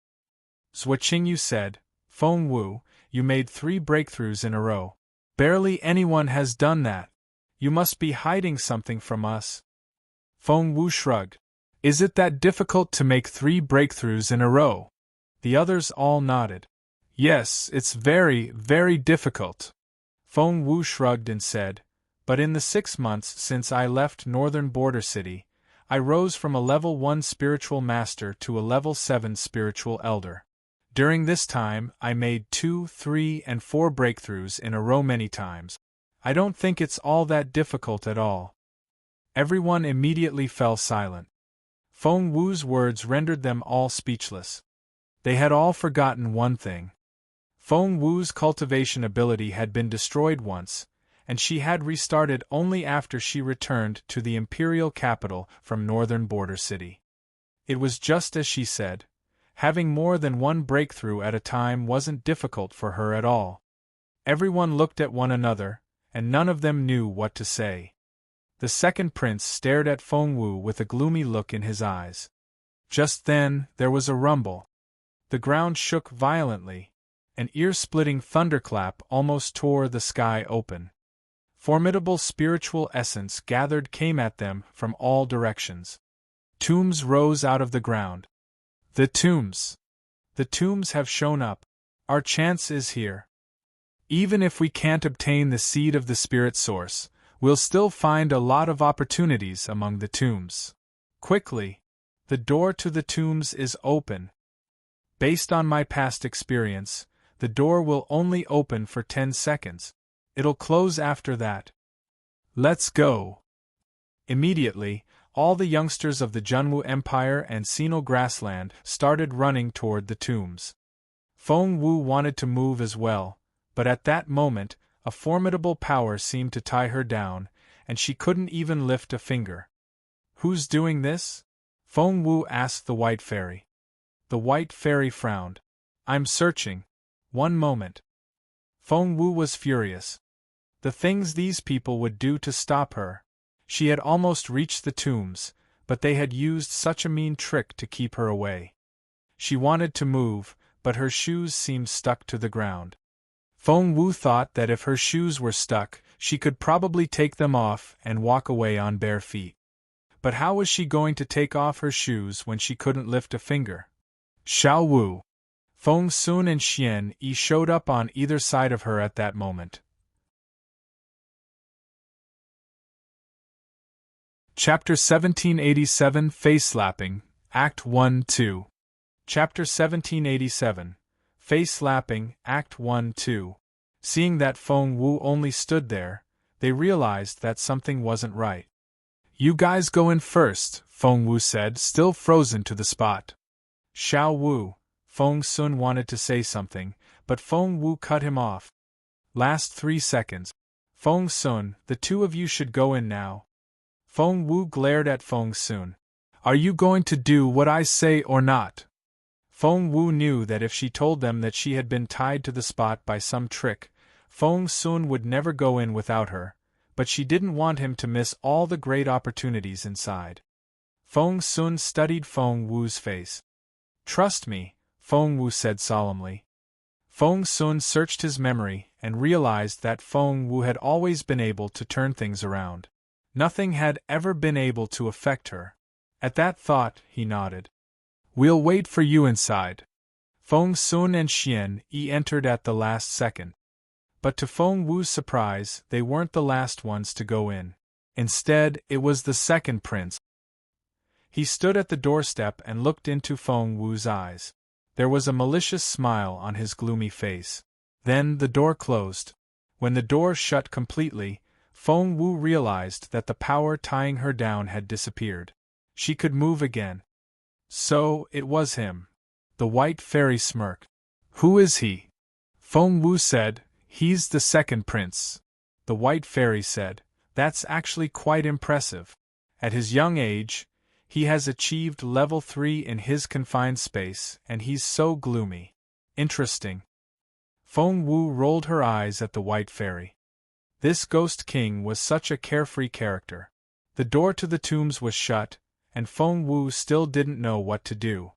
Zhuaqingyu said, Feng Wu, you made 3 breakthroughs in a row. Barely anyone has done that. You must be hiding something from us. Feng Wu shrugged. Is it that difficult to make 3 breakthroughs in a row? The others all nodded. Yes, it's very, very difficult. Feng Wu shrugged and said, but in the 6 months since I left Northern Border City, I rose from a level 1 spiritual master to a level 7 spiritual elder. During this time, I made 2, 3, and 4 breakthroughs in a row many times. I don't think it's all that difficult at all. Everyone immediately fell silent. Feng Wu's words rendered them all speechless. They had all forgotten one thing. Feng Wu's cultivation ability had been destroyed once, and she had restarted only after she returned to the imperial capital from Northern Border City. It was just as she said. Having more than one breakthrough at a time wasn't difficult for her at all. Everyone looked at one another, and none of them knew what to say. The second prince stared at Feng Wu with a gloomy look in his eyes. Just then, there was a rumble. The ground shook violently. An ear-splitting thunderclap almost tore the sky open. Formidable spiritual essence gathered came at them from all directions. Tombs rose out of the ground. The tombs! The tombs have shown up. Our chance is here. Even if we can't obtain the seed of the spirit source, we'll still find a lot of opportunities among the tombs. Quickly! The door to the tombs is open. Based on my past experience, the door will only open for 10 seconds. It'll close after that. Let's go! Immediately, all the youngsters of the Junwu Empire and Sino Grassland started running toward the tombs. Feng Wu wanted to move as well, but at that moment, a formidable power seemed to tie her down, and she couldn't even lift a finger. Who's doing this? Feng Wu asked the White Fairy. The White Fairy frowned. I'm searching. One moment. Feng Wu was furious. The things these people would do to stop her. She had almost reached the tombs, but they had used such a mean trick to keep her away. She wanted to move, but her shoes seemed stuck to the ground. Feng Wu thought that if her shoes were stuck, she could probably take them off and walk away on bare feet. But how was she going to take off her shoes when she couldn't lift a finger? Xiao Wu, Feng Sun and Xian Yi showed up on either side of her at that moment. Chapter 1787 Face-Slapping, Act 1-2. Chapter 1787 Face-Slapping, Act 1-2. Seeing that Feng Wu only stood there, they realized that something wasn't right. You guys go in first, Feng Wu said, still frozen to the spot. Xiao Wu, Feng Sun wanted to say something, but Feng Wu cut him off. Last 3 seconds. Feng Sun, the two of you should go in now. Feng Wu glared at Feng Sun. Are you going to do what I say or not? Feng Wu knew that if she told them that she had been tied to the spot by some trick, Feng Sun would never go in without her, but she didn't want him to miss all the great opportunities inside. Feng Sun studied Feng Wu's face. Trust me, Feng Wu said solemnly. Feng Sun searched his memory and realized that Feng Wu had always been able to turn things around. Nothing had ever been able to affect her. At that thought, he nodded. We'll wait for you inside. Feng Sun and Xian Yi entered at the last second. But to Feng Wu's surprise, they weren't the last ones to go in. Instead, it was the second prince. He stood at the doorstep and looked into Feng Wu's eyes. There was a malicious smile on his gloomy face. Then the door closed. When the door shut completely, Feng Wu realized that the power tying her down had disappeared. She could move again. So, it was him. The White Fairy smirked. Who is he? Feng Wu said, He's the second prince. The White Fairy said, That's actually quite impressive. At his young age, he has achieved level 3 in his confined space, and he's so gloomy. Interesting. Feng Wu rolled her eyes at the White Fairy. This Ghost King was such a carefree character. The door to the tombs was shut, and Feng Wu still didn't know what to do.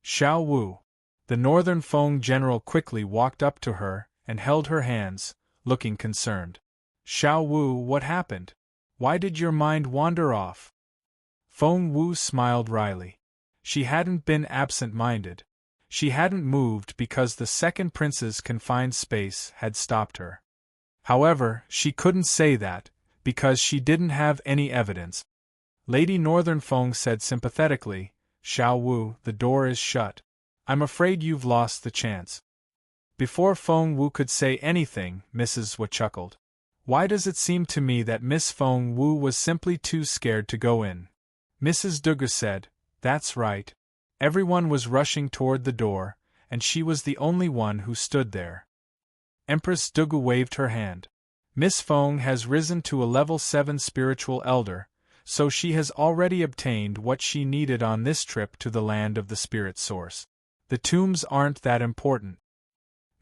Xiao Wu, the Northern Feng general, quickly walked up to her and held her hands, looking concerned. Xiao Wu, what happened? Why did your mind wander off? Feng Wu smiled wryly. She hadn't been absent-minded. She hadn't moved because the second prince's confined space had stopped her. However, she couldn't say that, because she didn't have any evidence. Lady Northern Fong said sympathetically, "Xiao Wu, the door is shut. I'm afraid you've lost the chance." Before Feng Wu could say anything, Mrs. Wu chuckled. "Why does it seem to me that Miss Feng Wu was simply too scared to go in?" Mrs. Dugu said, "That's right." Everyone was rushing toward the door, and she was the only one who stood there. Empress Dugu waved her hand. "Miss Feng has risen to a level 7 spiritual elder, so she has already obtained what she needed on this trip to the land of the spirit source. The tombs aren't that important."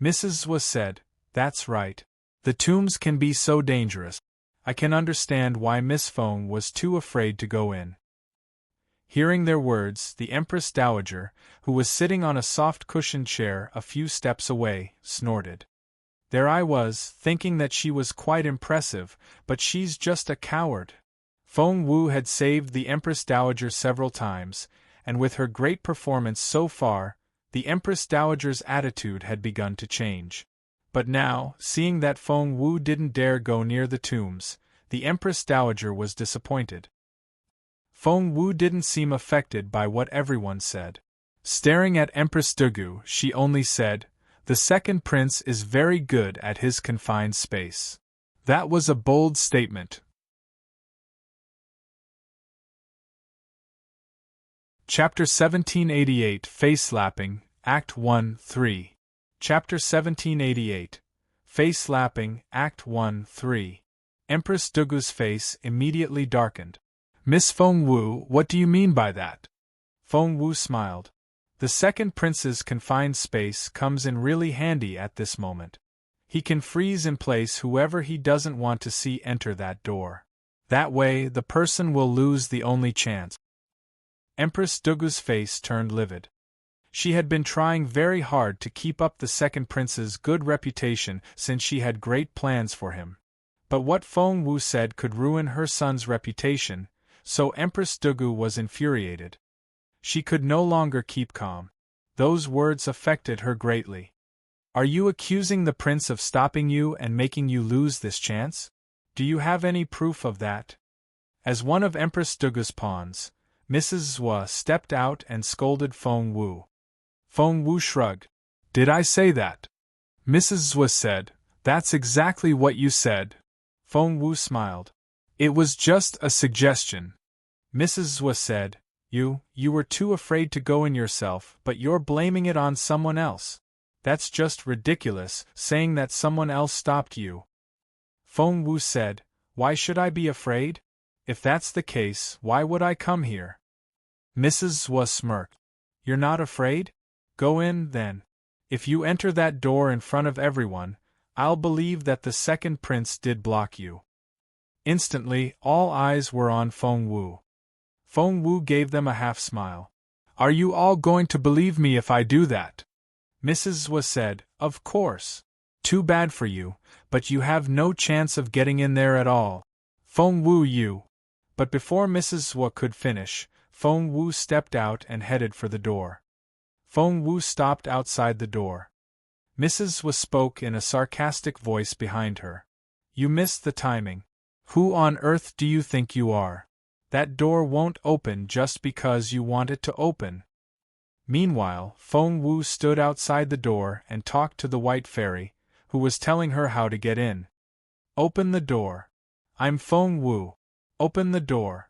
Mrs. Wu said, "That's right. The tombs can be so dangerous. I can understand why Miss Feng was too afraid to go in." Hearing their words, the Empress Dowager, who was sitting on a soft cushioned chair a few steps away, snorted. "There I was, thinking that she was quite impressive, but she's just a coward." Feng Wu had saved the Empress Dowager several times, and with her great performance so far, the Empress Dowager's attitude had begun to change. But now, seeing that Feng Wu didn't dare go near the tombs, the Empress Dowager was disappointed. Feng Wu didn't seem affected by what everyone said. Staring at Empress Dugu, she only said, "The second prince is very good at his confined space." That was a bold statement. Chapter 1788 Face-Slapping, Act 1-3. Chapter 1788 Face-Slapping, Act 1-3. Empress Dugu's face immediately darkened. "Miss Feng Wu, what do you mean by that?" Feng Wu smiled. "The second prince's confined space comes in really handy at this moment. He can freeze in place whoever he doesn't want to see enter that door. That way, the person will lose the only chance." Empress Dugu's face turned livid. She had been trying very hard to keep up the second prince's good reputation since she had great plans for him. But what Feng Wu said could ruin her son's reputation, so Empress Dugu was infuriated. She could no longer keep calm. Those words affected her greatly. "Are you accusing the prince of stopping you and making you lose this chance? Do you have any proof of that?" As one of Empress Dugu's pawns, Mrs. Zhua stepped out and scolded Feng Wu. Feng Wu shrugged. "Did I say that?" Mrs. Zhua said, "That's exactly what you said." Feng Wu smiled. "It was just a suggestion." Mrs. Zhua said, You were too afraid to go in yourself, but you're blaming it on someone else. That's just ridiculous, saying that someone else stopped you." Feng Wu said, "Why should I be afraid? If that's the case, why would I come here?" Mrs. Zhua smirked. "You're not afraid? Go in, then. If you enter that door in front of everyone, I'll believe that the second prince did block you." Instantly, all eyes were on Feng Wu. Feng Wu gave them a half-smile. "Are you all going to believe me if I do that?" Mrs. Zhua said, "Of course. Too bad for you, but you have no chance of getting in there at all. Feng Wu, you." But before Mrs. Zhua could finish, Feng Wu stepped out and headed for the door. Feng Wu stopped outside the door. Mrs. Zhua spoke in a sarcastic voice behind her. "You missed the timing. Who on earth do you think you are? That door won't open just because you want it to open." Meanwhile, Feng Wu stood outside the door and talked to the White Fairy, who was telling her how to get in. "Open the door. I'm Feng Wu. Open the door."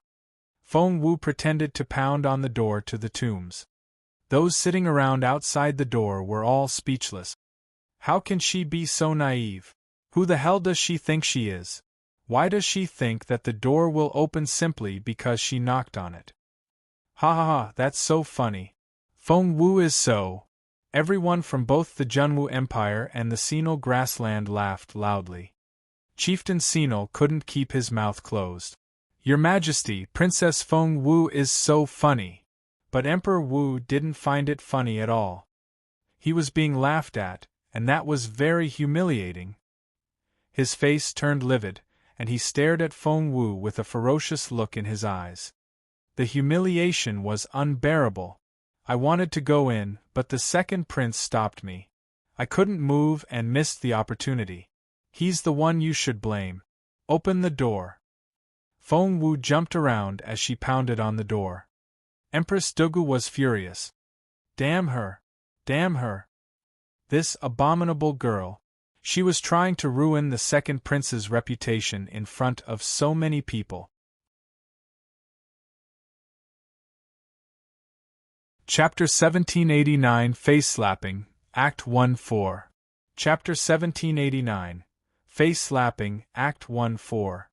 Feng Wu pretended to pound on the door to the tombs. Those sitting around outside the door were all speechless. How can she be so naive? Who the hell does she think she is? Why does she think that the door will open simply because she knocked on it? Ha ha ha, that's so funny. Feng Wu is so. Everyone from both the Junwu Empire and the Sinal grassland laughed loudly. Chieftain Sinal couldn't keep his mouth closed. "Your Majesty, Princess Feng Wu is so funny." But Emperor Wu didn't find it funny at all. He was being laughed at, and that was very humiliating. His face turned livid, and he stared at Feng Wu with a ferocious look in his eyes. The humiliation was unbearable. I wanted to go in, but the second prince stopped me. I couldn't move and missed the opportunity. He's the one you should blame. Open the door. Feng Wu jumped around as she pounded on the door. Empress Dugu was furious. Damn her! Damn her! This abominable girl. She was trying to ruin the second prince's reputation in front of so many people. Chapter 1789 Face Slapping, Act 1-4. Chapter 1789 Face Slapping, Act 1-4.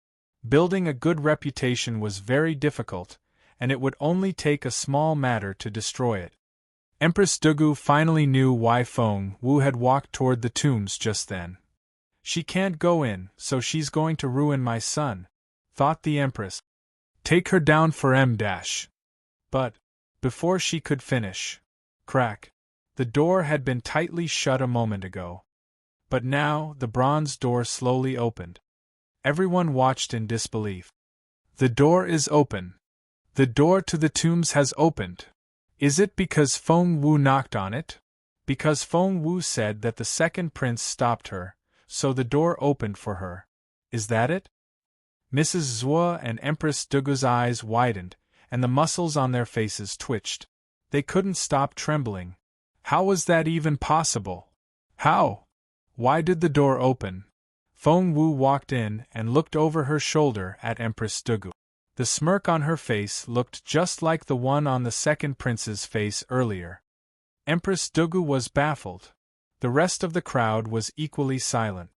Building a good reputation was very difficult, and it would only take a small matter to destroy it. Empress Dugu finally knew why Feng Wu had walked toward the tombs just then. She can't go in, so she's going to ruin my son, thought the Empress. Take her down for M-. But, before she could finish, crack, the door had been tightly shut a moment ago. But now the bronze door slowly opened. Everyone watched in disbelief. The door is open. The door to the tombs has opened. Is it because Feng Wu knocked on it? Because Feng Wu said that the second prince stopped her, so the door opened for her. Is that it? Mrs. Zhuo and Empress Dugu's eyes widened, and the muscles on their faces twitched. They couldn't stop trembling. How was that even possible? How? Why did the door open? Feng Wu walked in and looked over her shoulder at Empress Dugu. The smirk on her face looked just like the one on the second prince's face earlier. Empress Dugu was baffled. The rest of the crowd was equally silent.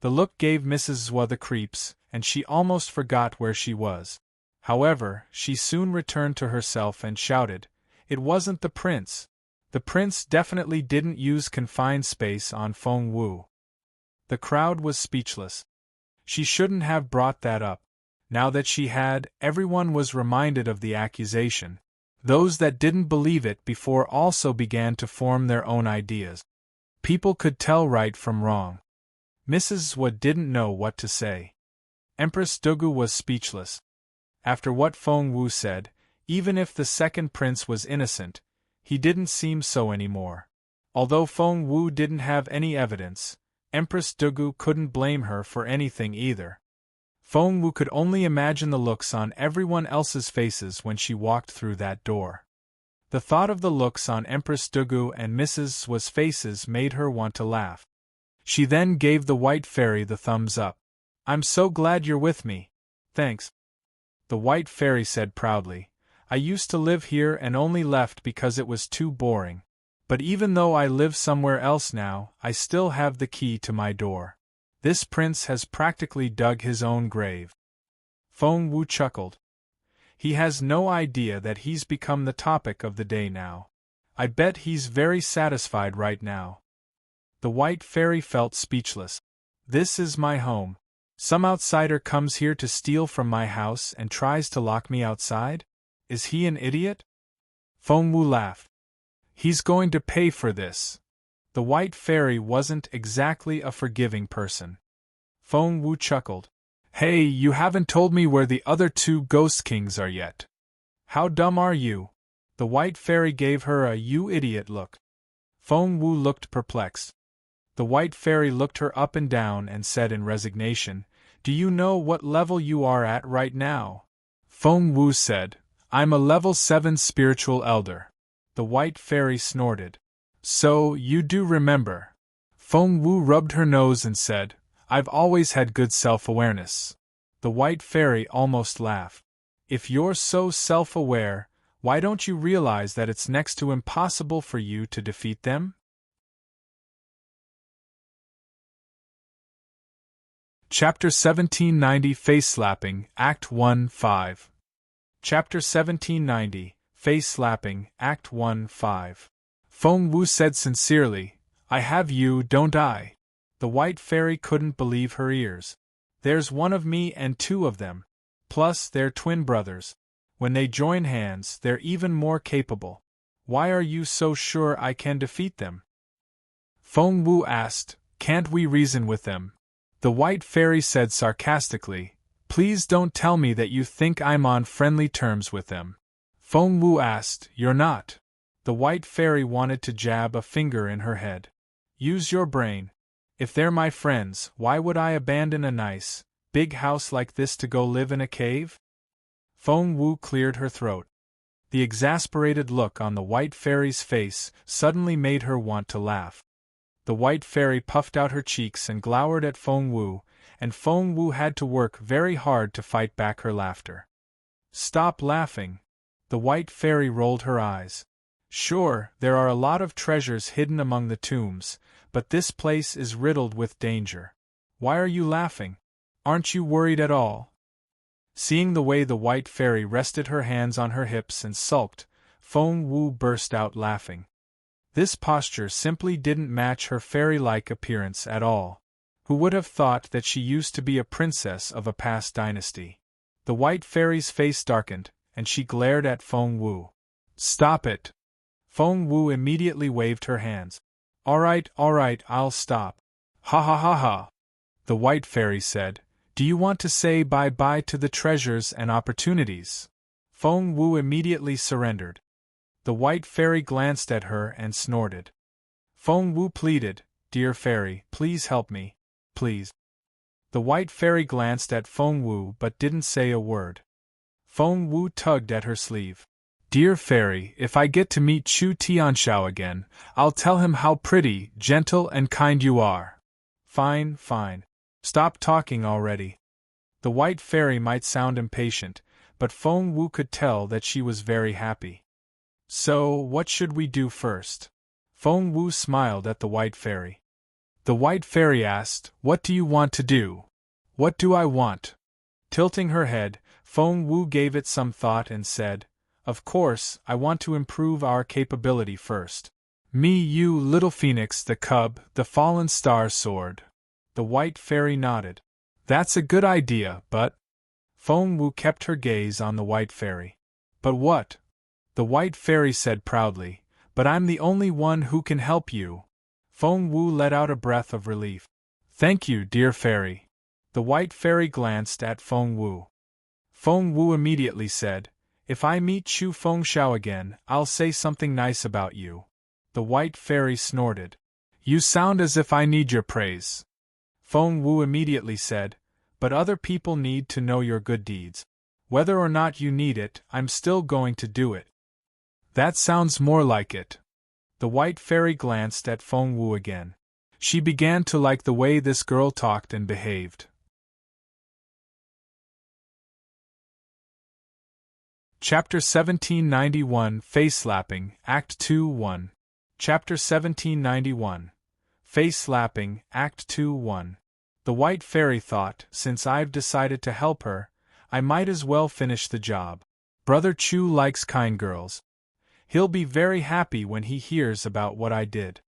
The look gave Mrs. Zhuo the creeps, and she almost forgot where she was. However, she soon returned to herself and shouted, "It wasn't the prince. The prince definitely didn't use confined space on Feng Wu." The crowd was speechless. She shouldn't have brought that up. Now that she had, everyone was reminded of the accusation. Those that didn't believe it before also began to form their own ideas. People could tell right from wrong. Mrs. Zhuo didn't know what to say. Empress Dugu was speechless. After what Feng Wu said, even if the second prince was innocent, he didn't seem so anymore. Although Feng Wu didn't have any evidence, Empress Dugu couldn't blame her for anything either. Feng Wu could only imagine the looks on everyone else's faces when she walked through that door. The thought of the looks on Empress Dugu and Mrs. Zhuo's faces made her want to laugh. She then gave the white fairy the thumbs up. "I'm so glad you're with me. Thanks." The white fairy said proudly, "I used to live here and only left because it was too boring. But even though I live somewhere else now, I still have the key to my door. This prince has practically dug his own grave." Feng Wu chuckled. He has no idea that he's become the topic of the day now. I bet he's very satisfied right now. The white fairy felt speechless. "This is my home. Some outsider comes here to steal from my house and tries to lock me outside? Is he an idiot?" Feng Wu laughed. "He's going to pay for this." The white fairy wasn't exactly a forgiving person. Feng Wu chuckled. "Hey, you haven't told me where the other two ghost kings are yet. How dumb are you?" The white fairy gave her a "you idiot" look. Feng Wu looked perplexed. The white fairy looked her up and down and said in resignation, "Do you know what level you are at right now?" Feng Wu said, "I'm a level 7 spiritual elder." The white fairy snorted. "So, you do remember." Feng Wu rubbed her nose and said, "I've always had good self-awareness." The white fairy almost laughed. "If you're so self-aware, why don't you realize that it's next to impossible for you to defeat them?" Chapter 1790 Face Slapping, Act 1-5. Chapter 1790 Face Slapping, Act 1-5. Feng Wu said sincerely, "I have you, don't I?" The white fairy couldn't believe her ears. "There's one of me and two of them. Plus, they're twin brothers. When they join hands, they're even more capable. Why are you so sure I can defeat them?" Feng Wu asked, "Can't we reason with them?" The white fairy said sarcastically, "Please don't tell me that you think I'm on friendly terms with them." Feng Wu asked, "You're not?" The white fairy wanted to jab a finger in her head. Use your brain. If they're my friends, why would I abandon a nice, big house like this to go live in a cave? Feng Wu cleared her throat. The exasperated look on the white fairy's face suddenly made her want to laugh. The white fairy puffed out her cheeks and glowered at Feng Wu, and Feng Wu had to work very hard to fight back her laughter. Stop laughing. The white fairy rolled her eyes. Sure, there are a lot of treasures hidden among the tombs, but this place is riddled with danger. Why are you laughing? Aren't you worried at all? Seeing the way the white fairy rested her hands on her hips and sulked, Feng Wu burst out laughing. This posture simply didn't match her fairy-like appearance at all. Who would have thought that she used to be a princess of a past dynasty? The white fairy's face darkened, and she glared at Feng Wu. Stop it! Feng Wu immediately waved her hands. All right, I'll stop. Ha ha ha ha! The white fairy said, Do you want to say bye-bye to the treasures and opportunities? Feng Wu immediately surrendered. The white fairy glanced at her and snorted. Feng Wu pleaded, Dear fairy, please help me, please. The white fairy glanced at Feng Wu but didn't say a word. Feng Wu tugged at her sleeve. Dear fairy, if I get to meet Chu Tianxiao again, I'll tell him how pretty, gentle and kind you are. Fine. Stop talking already. The white fairy might sound impatient, but Feng Wu could tell that she was very happy. So, what should we do first? Feng Wu smiled at the white fairy. The white fairy asked, What do you want to do? What do I want? Tilting her head, Feng Wu gave it some thought and said, Of course, I want to improve our capability first. Me, you, little phoenix, the cub, the fallen star sword. The white fairy nodded. That's a good idea, but… Feng Wu kept her gaze on the white fairy. But what? The white fairy said proudly, But I'm the only one who can help you. Feng Wu let out a breath of relief. Thank you, dear fairy. The white fairy glanced at Feng Wu. Feng Wu immediately said, If I meet Chu Fengxiao again, I'll say something nice about you. The white fairy snorted. You sound as if I need your praise. Feng Wu immediately said, But other people need to know your good deeds. Whether or not you need it, I'm still going to do it. That sounds more like it. The white fairy glanced at Feng Wu again. She began to like the way this girl talked and behaved. Chapter 1791 Face-Slapping, Act 2 1. Chapter 1791 Face-Slapping, Act 2 1. The white fairy thought, since I've decided to help her, I might as well finish the job. Brother Chu likes kind girls. He'll be very happy when he hears about what I did.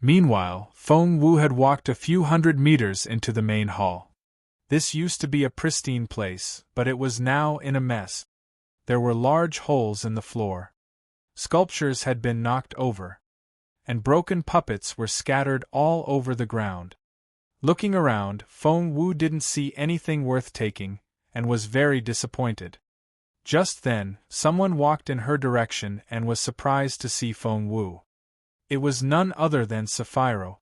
Meanwhile, Feng Wu had walked a few hundred meters into the main hall. This used to be a pristine place, but it was now in a mess. There were large holes in the floor. Sculptures had been knocked over. And broken puppets were scattered all over the ground. Looking around, Feng Wu didn't see anything worth taking, and was very disappointed. Just then, someone walked in her direction and was surprised to see Feng Wu. It was none other than Sapphiro.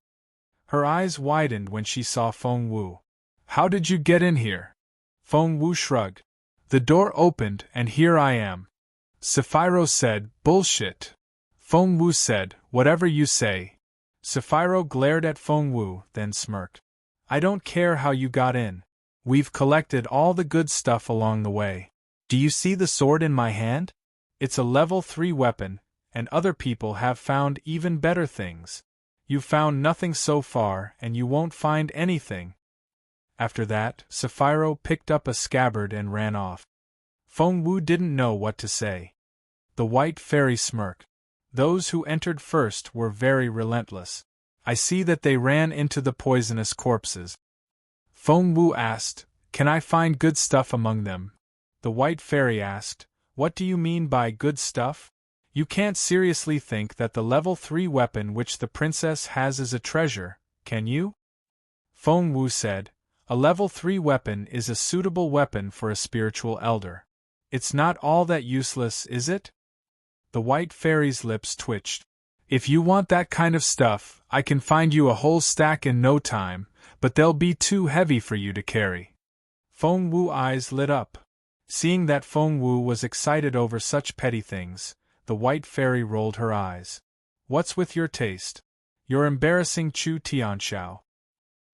Her eyes widened when she saw Feng Wu. How did you get in here? Feng Wu shrugged. The door opened and here I am. Sapphiro said, Bullshit. Feng Wu said, Whatever you say. Sapphiro glared at Feng Wu, then smirked. I don't care how you got in. We've collected all the good stuff along the way. Do you see the sword in my hand? It's a level 3 weapon, and other people have found even better things. You've found nothing so far, and you won't find anything. After that, Sapphiro picked up a scabbard and ran off. Feng Wu didn't know what to say. The white fairy smirked. Those who entered first were very relentless. I see that they ran into the poisonous corpses. Feng Wu asked, Can I find good stuff among them? The white fairy asked, What do you mean by good stuff? You can't seriously think that the level 3 weapon which the princess has is a treasure, can you? Feng Wu said, A level 3 weapon is a suitable weapon for a spiritual elder. It's not all that useless, is it? The white fairy's lips twitched. If you want that kind of stuff, I can find you a whole stack in no time, but they'll be too heavy for you to carry. Feng Wu's eyes lit up. Seeing that Feng Wu was excited over such petty things, the white fairy rolled her eyes. What's with your taste? You're embarrassing Chu Tianxiao.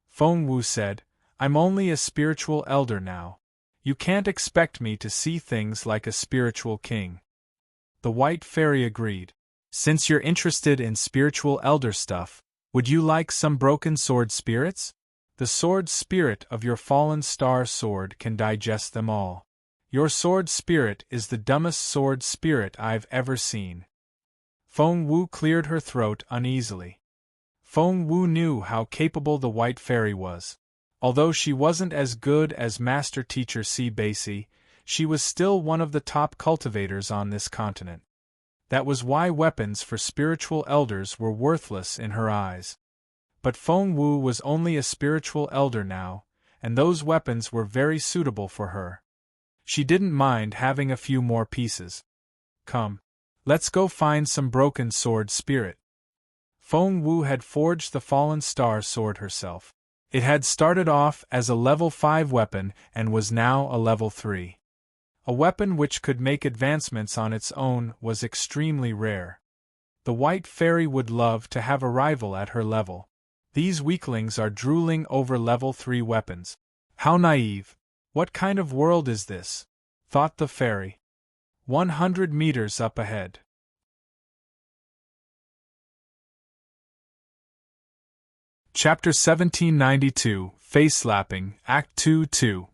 Feng Wu said, I'm only a spiritual elder now. You can't expect me to see things like a spiritual king. The white fairy agreed. Since you're interested in spiritual elder stuff, would you like some broken sword spirits? The sword spirit of your fallen star sword can digest them all. Your sword spirit is the dumbest sword spirit I've ever seen. Feng Wu cleared her throat uneasily. Feng Wu knew how capable the white fairy was. Although she wasn't as good as Master Teacher Si Baisi, she was still one of the top cultivators on this continent. That was why weapons for spiritual elders were worthless in her eyes. But Feng Wu was only a spiritual elder now, and those weapons were very suitable for her. She didn't mind having a few more pieces. Come, let's go find some broken sword spirit. Feng Wu had forged the fallen star sword herself. It had started off as a level 5 weapon and was now a level 3. A weapon which could make advancements on its own was extremely rare. The white fairy would love to have a rival at her level. These weaklings are drooling over level 3 weapons. How naive! What kind of world is this? Thought the fairy. 100 meters up ahead. Chapter 1792, Face-Slapping, Act 2-2.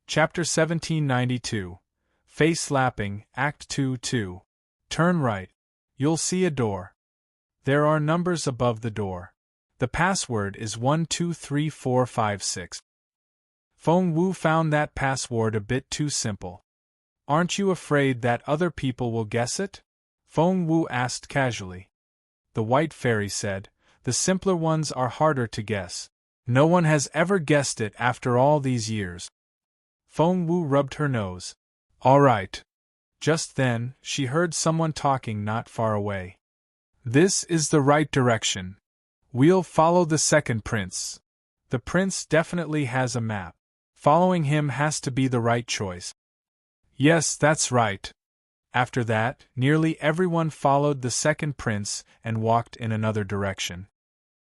Chapter 1792. Face-Slapping, Act 2-2. Turn right. You'll see a door. There are numbers above the door. The password is 123456. Feng Wu found that password a bit too simple. Aren't you afraid that other people will guess it? Feng Wu asked casually. The white fairy said, the simpler ones are harder to guess. No one has ever guessed it after all these years. Feng Wu rubbed her nose. All right. Just then, she heard someone talking not far away. This is the right direction. We'll follow the second prince. The prince definitely has a map. Following him has to be the right choice. Yes, that's right. After that, nearly everyone followed the second prince and walked in another direction.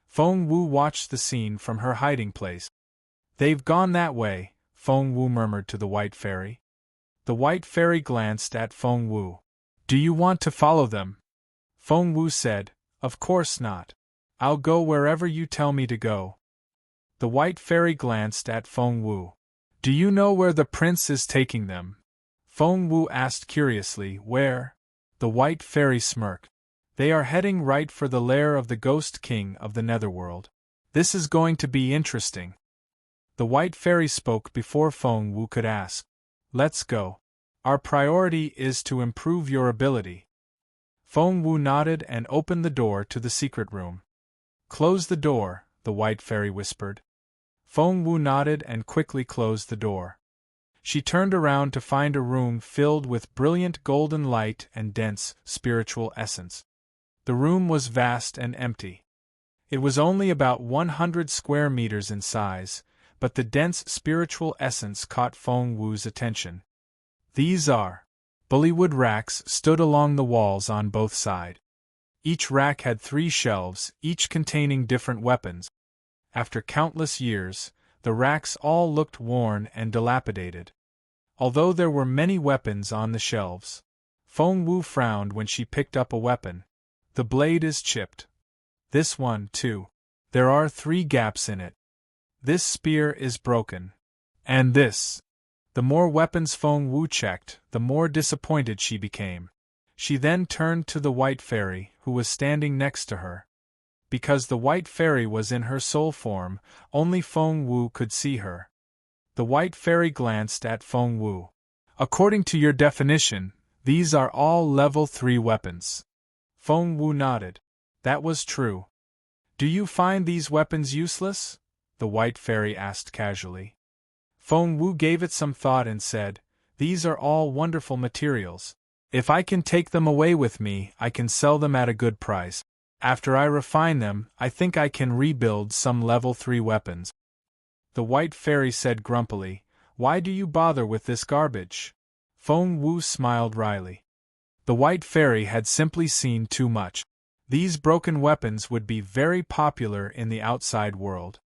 Feng Wu watched the scene from her hiding place. They've gone that way, Feng Wu murmured to the white fairy. The white fairy glanced at Feng Wu. Do you want to follow them? Feng Wu said, Of course not. I'll go wherever you tell me to go. The white fairy glanced at Feng Wu. Do you know where the prince is taking them? Feng Wu asked curiously. Where? The white fairy smirked. They are heading right for the lair of the Ghost King of the Netherworld. This is going to be interesting. The white fairy spoke before Feng Wu could ask. Let's go. Our priority is to improve your ability. Feng Wu nodded and opened the door to the secret room. Close the door, the white fairy whispered. Feng Wu nodded and quickly closed the door. She turned around to find a room filled with brilliant golden light and dense spiritual essence. The room was vast and empty. It was only about 100 square meters in size, but the dense spiritual essence caught Feng Wu's attention. These are bullywood racks stood along the walls on both sides. Each rack had 3 shelves, each containing different weapons. After countless years, the racks all looked worn and dilapidated. Although there were many weapons on the shelves, Feng Wu frowned when she picked up a weapon. The blade is chipped. This one, too. There are 3 gaps in it. This spear is broken. And this. The more weapons Feng Wu checked, the more disappointed she became. She then turned to the white fairy, who was standing next to her. Because the white fairy was in her soul form, only Feng Wu could see her. The white fairy glanced at Feng Wu. According to your definition, these are all level 3 weapons. Feng Wu nodded. That was true. Do you find these weapons useless? The white fairy asked casually. Feng Wu gave it some thought and said, These are all wonderful materials. If I can take them away with me, I can sell them at a good price. After I refine them, I think I can rebuild some level 3 weapons." The White Fairy said grumpily, "Why do you bother with this garbage?" Feng Wu smiled wryly. The White Fairy had simply seen too much. These broken weapons would be very popular in the outside world.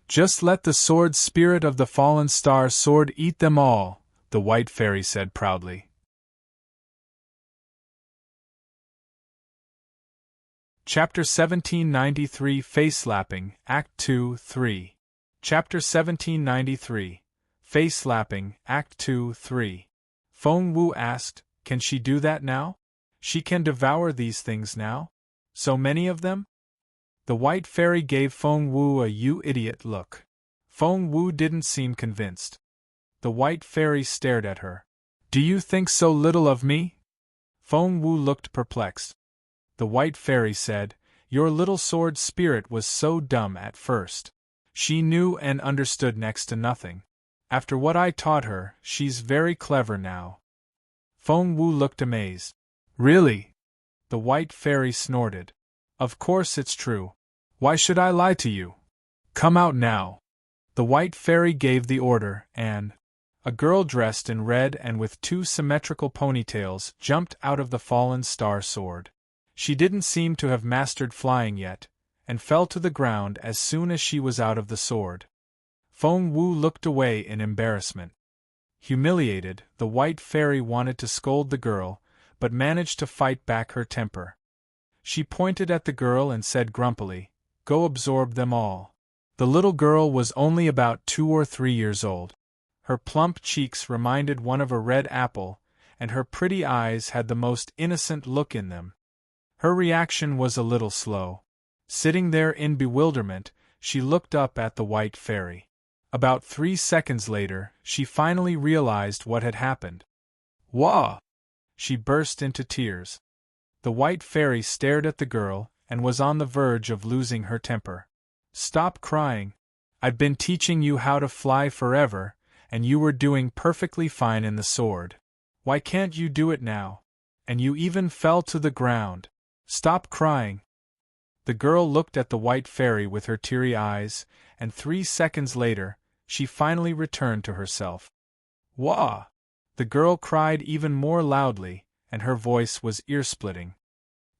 "Just let the sword spirit of the fallen star sword eat them all," the White Fairy said proudly. Chapter 1793 Face-Lapping, Act 2, 3. Chapter 1793 Face-Lapping, Act 2, 3. Feng Wu asked, "Can she do that now? She can devour these things now? So many of them?" The White Fairy gave Feng Wu a "you idiot" look. Feng Wu didn't seem convinced. The White Fairy stared at her. "Do you think so little of me?" Feng Wu looked perplexed. The White Fairy said, "Your little sword spirit was so dumb at first. She knew and understood next to nothing. After what I taught her, she's very clever now." Feng Wu looked amazed. "Really?" The White Fairy snorted. "Of course it's true. Why should I lie to you? Come out now." The White Fairy gave the order, and a girl dressed in red and with 2 symmetrical ponytails jumped out of the fallen star sword. She didn't seem to have mastered flying yet, and fell to the ground as soon as she was out of the sword. Feng Wu looked away in embarrassment. Humiliated, the White Fairy wanted to scold the girl, but managed to fight back her temper. She pointed at the girl and said grumpily, "Go absorb them all." The little girl was only about 2 or 3 years old. Her plump cheeks reminded one of a red apple, and her pretty eyes had the most innocent look in them. Her reaction was a little slow. Sitting there in bewilderment, she looked up at the White Fairy. About 3 seconds later, she finally realized what had happened. "Wah!" She burst into tears. The White Fairy stared at the girl, and was on the verge of losing her temper. "Stop crying. I've been teaching you how to fly forever, and you were doing perfectly fine in the sword. Why can't you do it now? And you even fell to the ground. Stop crying." The girl looked at the White Fairy with her teary eyes, and 3 seconds later, she finally returned to herself. "Wah!" The girl cried even more loudly, and her voice was ear-splitting.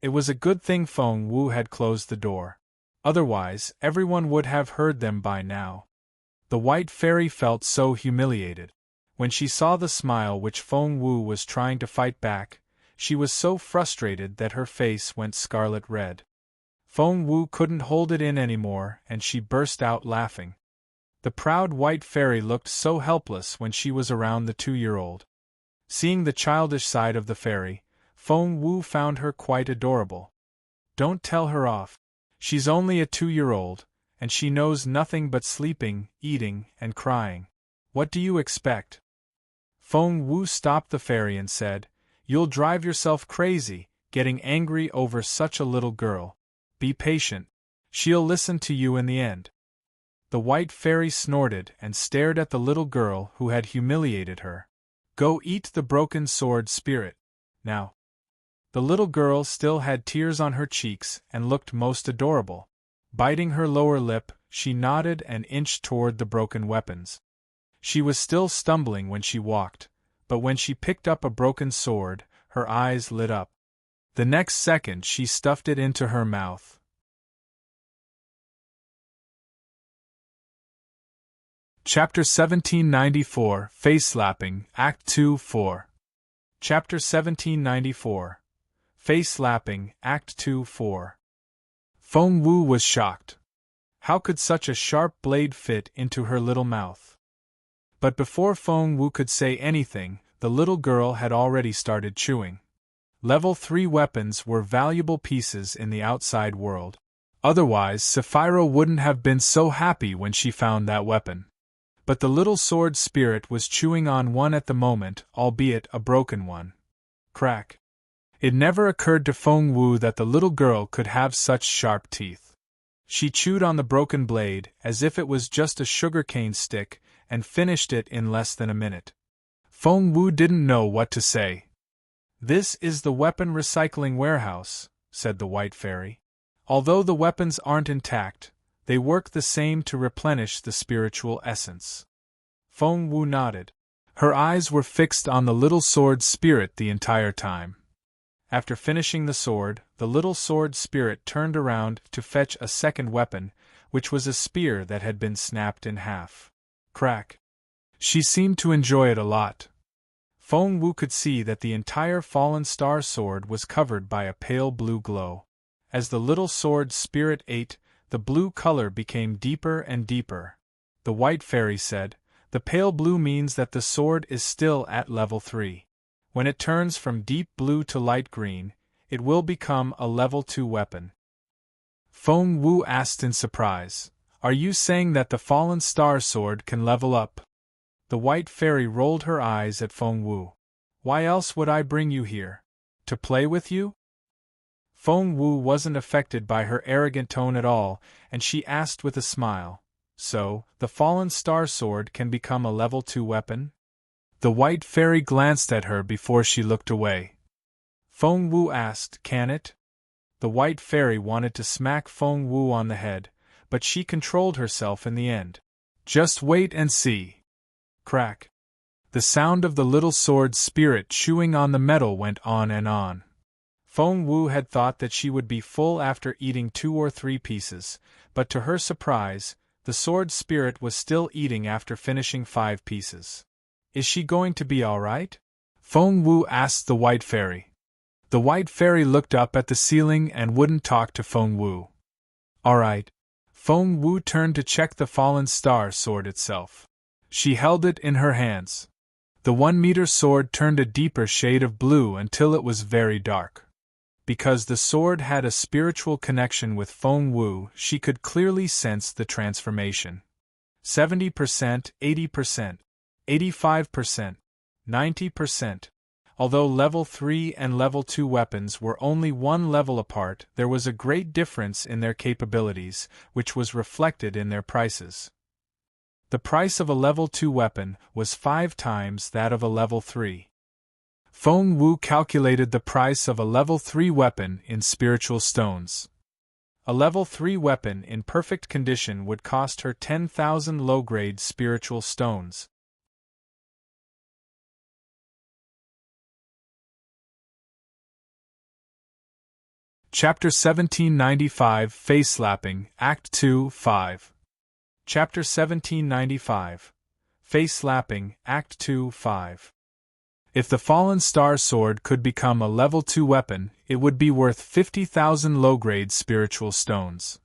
It was a good thing Feng Wu had closed the door. Otherwise, everyone would have heard them by now. The White Fairy felt so humiliated. When she saw the smile which Feng Wu was trying to fight back, she was so frustrated that her face went scarlet red. Feng Wu couldn't hold it in anymore, and she burst out laughing. The proud White Fairy looked so helpless when she was around the 2-year-old. Seeing the childish side of the fairy, Feng Wu found her quite adorable. "Don't tell her off. She's only a 2-year-old, and she knows nothing but sleeping, eating, and crying. What do you expect?" Feng Wu stopped the fairy and said, "You'll drive yourself crazy, getting angry over such a little girl. Be patient. She'll listen to you in the end." The White Fairy snorted and stared at the little girl who had humiliated her. "Go eat the broken sword spirit, now." The little girl still had tears on her cheeks and looked most adorable. Biting her lower lip, she nodded and inched toward the broken weapons. She was still stumbling when she walked, but when she picked up a broken sword, her eyes lit up. The next second she stuffed it into her mouth. Chapter 1794 Face-Lapping, Act 2, 4. Chapter 1794 Face-Lapping, Act 2, 4. Feng Wu was shocked. How could such a sharp blade fit into her little mouth? But before Feng Wu could say anything, the little girl had already started chewing. Level 3 weapons were valuable pieces in the outside world. Otherwise, Sapphira wouldn't have been so happy when she found that weapon. But the little sword spirit was chewing on one at the moment, albeit a broken one. Crack. It never occurred to Feng Wu that the little girl could have such sharp teeth. She chewed on the broken blade as if it was just a sugarcane stick, and finished it in less than a minute. Feng Wu didn't know what to say. "This is the weapon recycling warehouse," said the White Fairy. "Although the weapons aren't intact, they work the same to replenish the spiritual essence." Feng Wu nodded. Her eyes were fixed on the little sword spirit the entire time. After finishing the sword, the little sword spirit turned around to fetch a second weapon, which was a spear that had been snapped in half. Crack! She seemed to enjoy it a lot. Feng Wu could see that the entire fallen star sword was covered by a pale blue glow. As the little sword spirit ate, the blue color became deeper and deeper. The White Fairy said, "The pale blue means that the sword is still at level 3. When it turns from deep blue to light green, it will become a level 2 weapon." Feng Wu asked in surprise, "Are you saying that the fallen star sword can level up?" The White Fairy rolled her eyes at Feng Wu. "Why else would I bring you here? To play with you?" Feng Wu wasn't affected by her arrogant tone at all, and she asked with a smile, "So, the fallen star sword can become a level 2 weapon?" The White Fairy glanced at her before she looked away. Feng Wu asked, "Can it?" The White Fairy wanted to smack Feng Wu on the head, but she controlled herself in the end. "Just wait and see." Crack! The sound of the little sword spirit chewing on the metal went on and on. Feng Wu had thought that she would be full after eating 2 or 3 pieces, but to her surprise, the sword spirit was still eating after finishing 5 pieces. "Is she going to be all right?" Feng Wu asked the White Fairy. The White Fairy looked up at the ceiling and wouldn't talk to Feng Wu. "All right." Feng Wu turned to check the fallen star sword itself. She held it in her hands. The 1-meter sword turned a deeper shade of blue until it was very dark. Because the sword had a spiritual connection with Feng Wu, she could clearly sense the transformation. 70%, 80%, 85%, 90%. Although level 3 and level 2 weapons were only 1 level apart, there was a great difference in their capabilities, which was reflected in their prices. The price of a level 2 weapon was 5 times that of a level 3. Feng Wu calculated the price of a level 3 weapon in spiritual stones. A level 3 weapon in perfect condition would cost her 10,000 low-grade spiritual stones. Chapter 1795 Face-Slapping, Act 2, 5. Chapter 1795 Face-Slapping, Act 2, 5. If the fallen star sword could become a level 2 weapon, it would be worth 50,000 low-grade spiritual stones.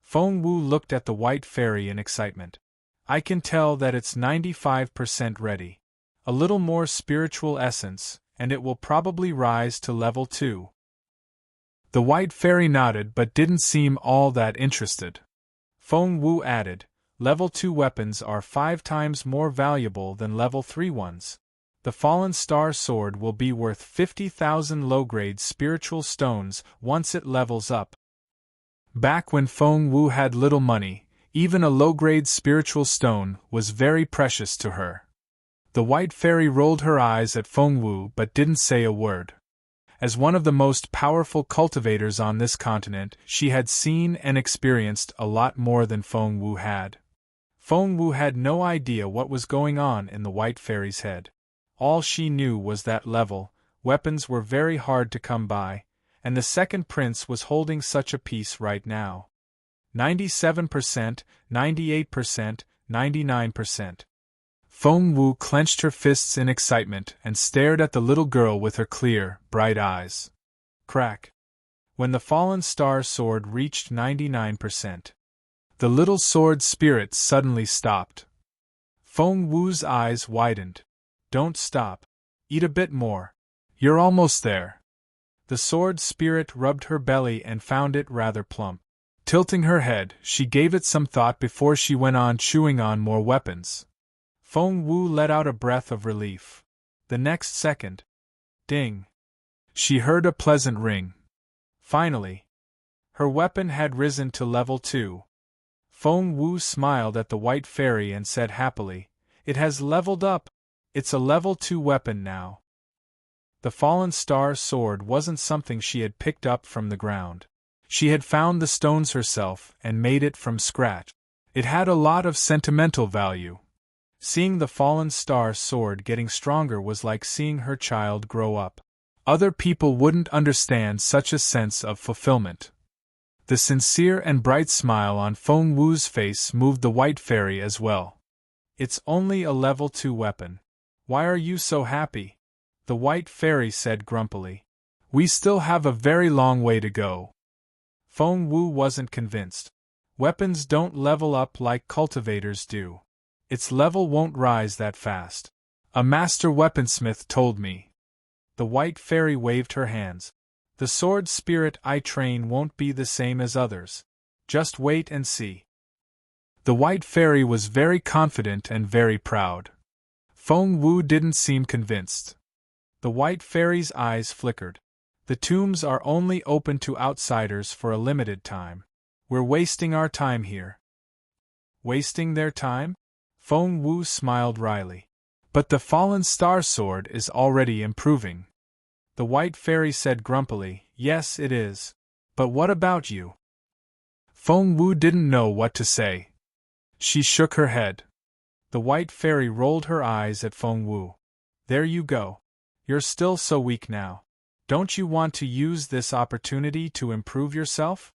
Feng Wu looked at the White Fairy in excitement. "I can tell that it's 95% ready. A little more spiritual essence, and it will probably rise to level 2. The White Fairy nodded but didn't seem all that interested. Feng Wu added, "Level 2 weapons are 5 times more valuable than level 3 ones. The fallen star sword will be worth 50,000 low-grade spiritual stones once it levels up." Back when Feng Wu had little money, even a low-grade spiritual stone was very precious to her. The White Fairy rolled her eyes at Feng Wu but didn't say a word. As one of the most powerful cultivators on this continent, she had seen and experienced a lot more than Feng Wu had. Feng Wu had no idea what was going on in the White Fairy's head. All she knew was that level weapons were very hard to come by, and the second prince was holding such a piece right now. 97%, 98%, 99%. Feng Wu clenched her fists in excitement and stared at the little girl with her clear, bright eyes. Crack! When the fallen star sword reached 99%, the little sword spirit suddenly stopped. Feng Wu's eyes widened. "Don't stop. Eat a bit more. You're almost there." The sword spirit rubbed her belly and found it rather plump. Tilting her head, she gave it some thought before she went on chewing on more weapons. Feng Wu let out a breath of relief. The next second, ding! She heard a pleasant ring. Finally, her weapon had risen to level 2. Feng Wu smiled at the White Fairy and said happily, "It has leveled up. It's a level 2 weapon now." The fallen star sword wasn't something she had picked up from the ground. She had found the stones herself and made it from scratch. It had a lot of sentimental value. Seeing the fallen star sword getting stronger was like seeing her child grow up. Other people wouldn't understand such a sense of fulfillment. The sincere and bright smile on Feng Wu's face moved the white fairy as well. It's only a level 2 weapon. Why are you so happy? The white fairy said grumpily. We still have a very long way to go. Feng Wu wasn't convinced. Weapons don't level up like cultivators do. Its level won't rise that fast. A master weaponsmith told me. The white fairy waved her hands. The sword spirit I train won't be the same as others. Just wait and see. The white fairy was very confident and very proud. Feng Wu didn't seem convinced. The white fairy's eyes flickered. The tombs are only open to outsiders for a limited time. We're wasting our time here. Wasting their time? Feng Wu smiled wryly. But the fallen star sword is already improving. The white fairy said grumpily, Yes, it is. But what about you? Feng Wu didn't know what to say. She shook her head. The white fairy rolled her eyes at Feng Wu. There you go. You're still so weak now. Don't you want to use this opportunity to improve yourself?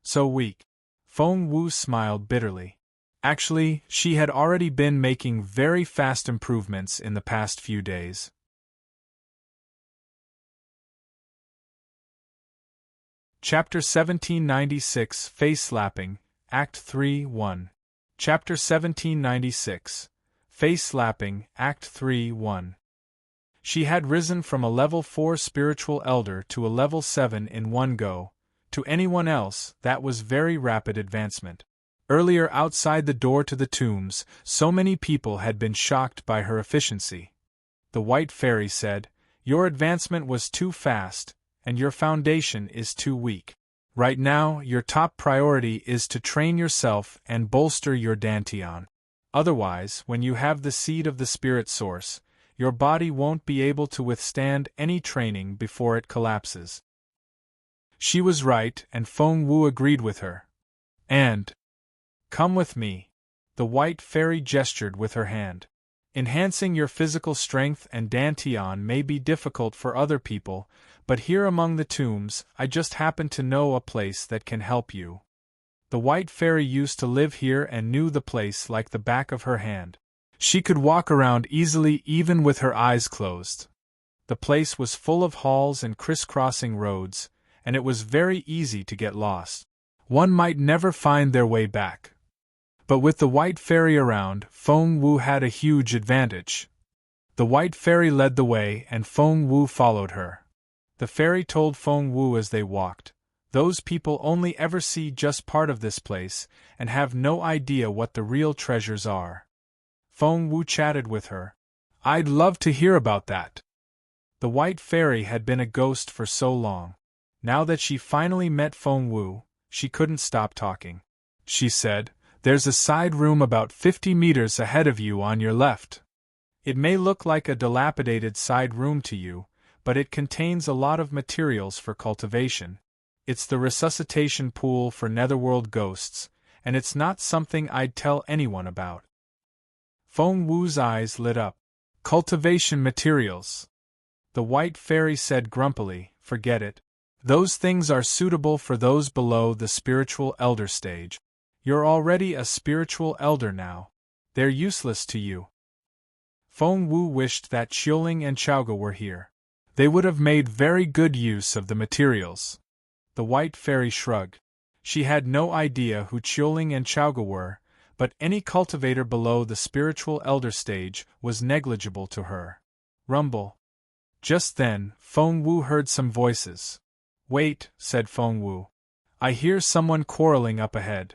So weak. Feng Wu smiled bitterly. Actually, she had already been making very fast improvements in the past few days. Chapter 1796 Face Slapping, Act 3 1. Chapter 1796 Face Slapping, Act 3 1. She had risen from a level 4 spiritual elder to a level 7 in one go. To anyone else, that was very rapid advancement. Earlier, outside the door to the tombs, so many people had been shocked by her efficiency. The white fairy said, Your advancement was too fast, and your foundation is too weak. Right now, your top priority is to train yourself and bolster your dantian. Otherwise, when you have the seed of the spirit source, your body won't be able to withstand any training before it collapses. She was right, and Feng Wu agreed with her. And, come with me. The white fairy gestured with her hand. Enhancing your physical strength and dantian may be difficult for other people, but here among the tombs, I just happen to know a place that can help you. The white fairy used to live here and knew the place like the back of her hand. She could walk around easily even with her eyes closed. The place was full of halls and crisscrossing roads, and it was very easy to get lost. One might never find their way back. But with the white fairy around, Feng Wu had a huge advantage. The white fairy led the way and Feng Wu followed her. The fairy told Feng Wu as they walked, Those people only ever see just part of this place and have no idea what the real treasures are. Feng Wu chatted with her. I'd love to hear about that. The white fairy had been a ghost for so long. Now that she finally met Feng Wu, she couldn't stop talking. She said, There's a side room about 50 meters ahead of you on your left. It may look like a dilapidated side room to you, but it contains a lot of materials for cultivation. It's the resuscitation pool for netherworld ghosts, and it's not something I'd tell anyone about. Feng Wu's eyes lit up. Cultivation materials. The white fairy said grumpily, Forget it. Those things are suitable for those below the spiritual elder stage. You're already a spiritual elder now. They're useless to you. Feng Wu wished that Qiuling and Chaoge were here. They would have made very good use of the materials. The white fairy shrugged. She had no idea who Qiuling and Chaoge were, but any cultivator below the spiritual elder stage was negligible to her. Rumble. Just then, Feng Wu heard some voices. Wait, said Feng Wu. I hear someone quarreling up ahead.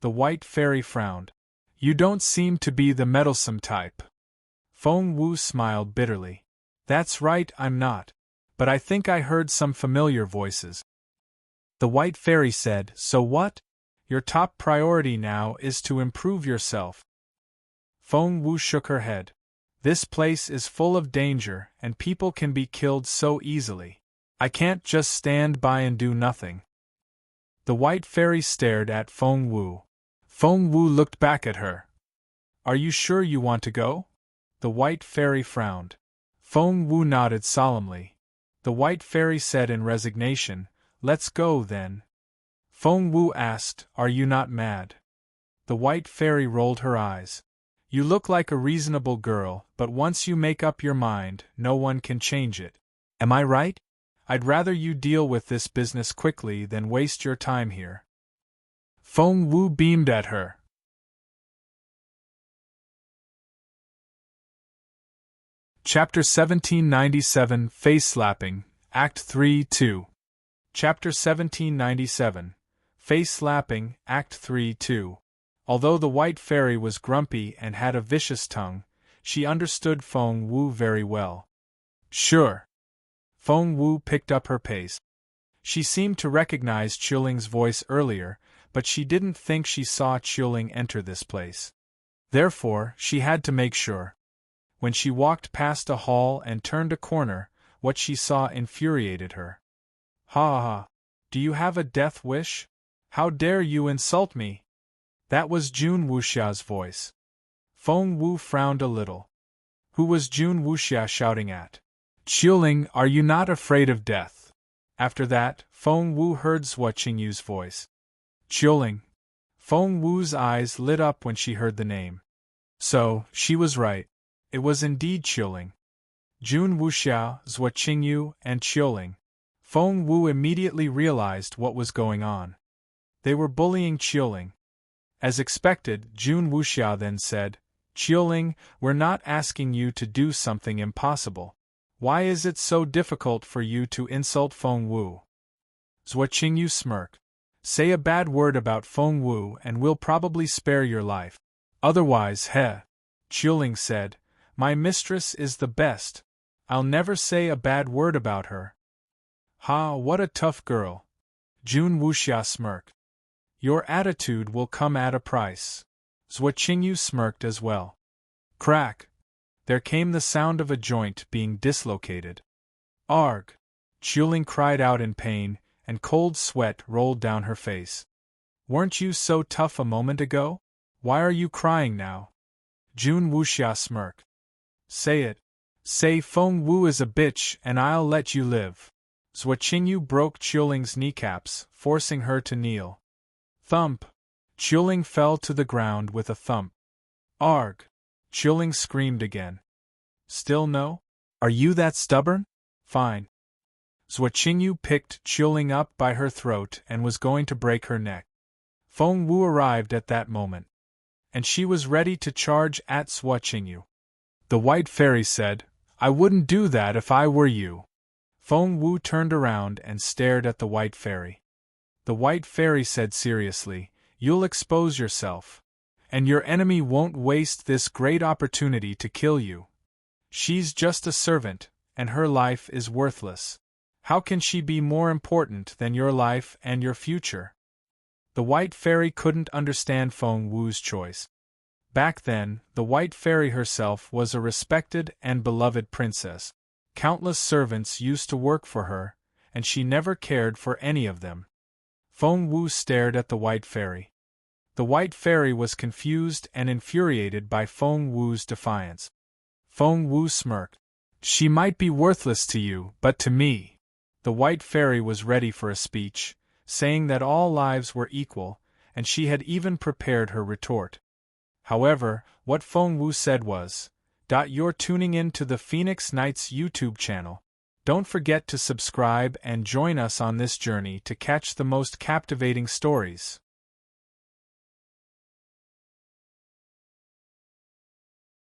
The white fairy frowned. You don't seem to be the meddlesome type. Feng Wu smiled bitterly. That's right, I'm not. But I think I heard some familiar voices. The white fairy said, So what? Your top priority now is to improve yourself. Feng Wu shook her head. This place is full of danger, and people can be killed so easily. I can't just stand by and do nothing." The white fairy stared at Feng Wu. Feng Wu looked back at her. "Are you sure you want to go?" The white fairy frowned. Feng Wu nodded solemnly. The white fairy said in resignation, "Let's go then." Feng Wu asked, "Are you not mad?" The white fairy rolled her eyes. "You look like a reasonable girl, but once you make up your mind, no one can change it. Am I right? I'd rather you deal with this business quickly than waste your time here." Feng Wu beamed at her. Chapter 1797 Face Slapping, Act 3-2. Chapter 1797 Face Slapping, Act 3-2. Although the white fairy was grumpy and had a vicious tongue, she understood Feng Wu very well. "Sure." Feng Wu picked up her pace. She seemed to recognize Qiling's voice earlier, but she didn't think she saw Qiling enter this place. Therefore, she had to make sure. When she walked past a hall and turned a corner, what she saw infuriated her. "Ha ha! Do you have a death wish? How dare you insult me?" That was Jun Wuxia's voice. Feng Wu frowned a little. Who was Jun Wuxia shouting at? "Qiling, are you not afraid of death?" After that, Feng Wu heard Zhuo Qingyu's voice. "Qiling." Feng Wu's eyes lit up when she heard the name. So, she was right. It was indeed Qiling. Jun Wuxia, Zhuo Qingyu, and Qiling. Feng Wu immediately realized what was going on. They were bullying Qiling. As expected, Jun Wuxia then said, "Qiling, we're not asking you to do something impossible. Why is it so difficult for you to insult Feng Wu?" Zhuo Qingyu smirked. "Say a bad word about Feng Wu and we'll probably spare your life. Otherwise, Qiling said, "My mistress is the best. I'll never say a bad word about her." "Ha, what a tough girl." Jun Wuxia smirked. "Your attitude will come at a price." Zhuo Qingyu smirked as well. Crack! There came the sound of a joint being dislocated. "Arg!" Qiling cried out in pain, and cold sweat rolled down her face. "Weren't you so tough a moment ago? Why are you crying now?" Jun Wuxia smirked. "Say it. Say Feng Wu is a bitch and I'll let you live." Zhuo Qingyu broke Qiling's kneecaps, forcing her to kneel. Thump! Qiling fell to the ground with a thump. "Arg!" Qiling screamed again. "Still no? Are you that stubborn? Fine." Zhuo Qingyu picked Qiling up by her throat and was going to break her neck. Feng Wu arrived at that moment. And she was ready to charge at Zhuo Qingyu. The white fairy said, "I wouldn't do that if I were you." Feng Wu turned around and stared at the white fairy. The white fairy said seriously, "You'll expose yourself. And your enemy won't waste this great opportunity to kill you. She's just a servant, and her life is worthless. How can she be more important than your life and your future?" The white fairy couldn't understand Feng Wu's choice. Back then, the white fairy herself was a respected and beloved princess. Countless servants used to work for her, and she never cared for any of them. Feng Wu stared at the white fairy. The white fairy was confused and infuriated by Feng Wu's defiance. Feng Wu smirked. "She might be worthless to you, but to me." The white fairy was ready for a speech, saying that all lives were equal, and she had even prepared her retort. However, what Feng Wu said was, "You're tuning in to the Phoenix Knights YouTube channel. Don't forget to subscribe and join us on this journey to catch the most captivating stories."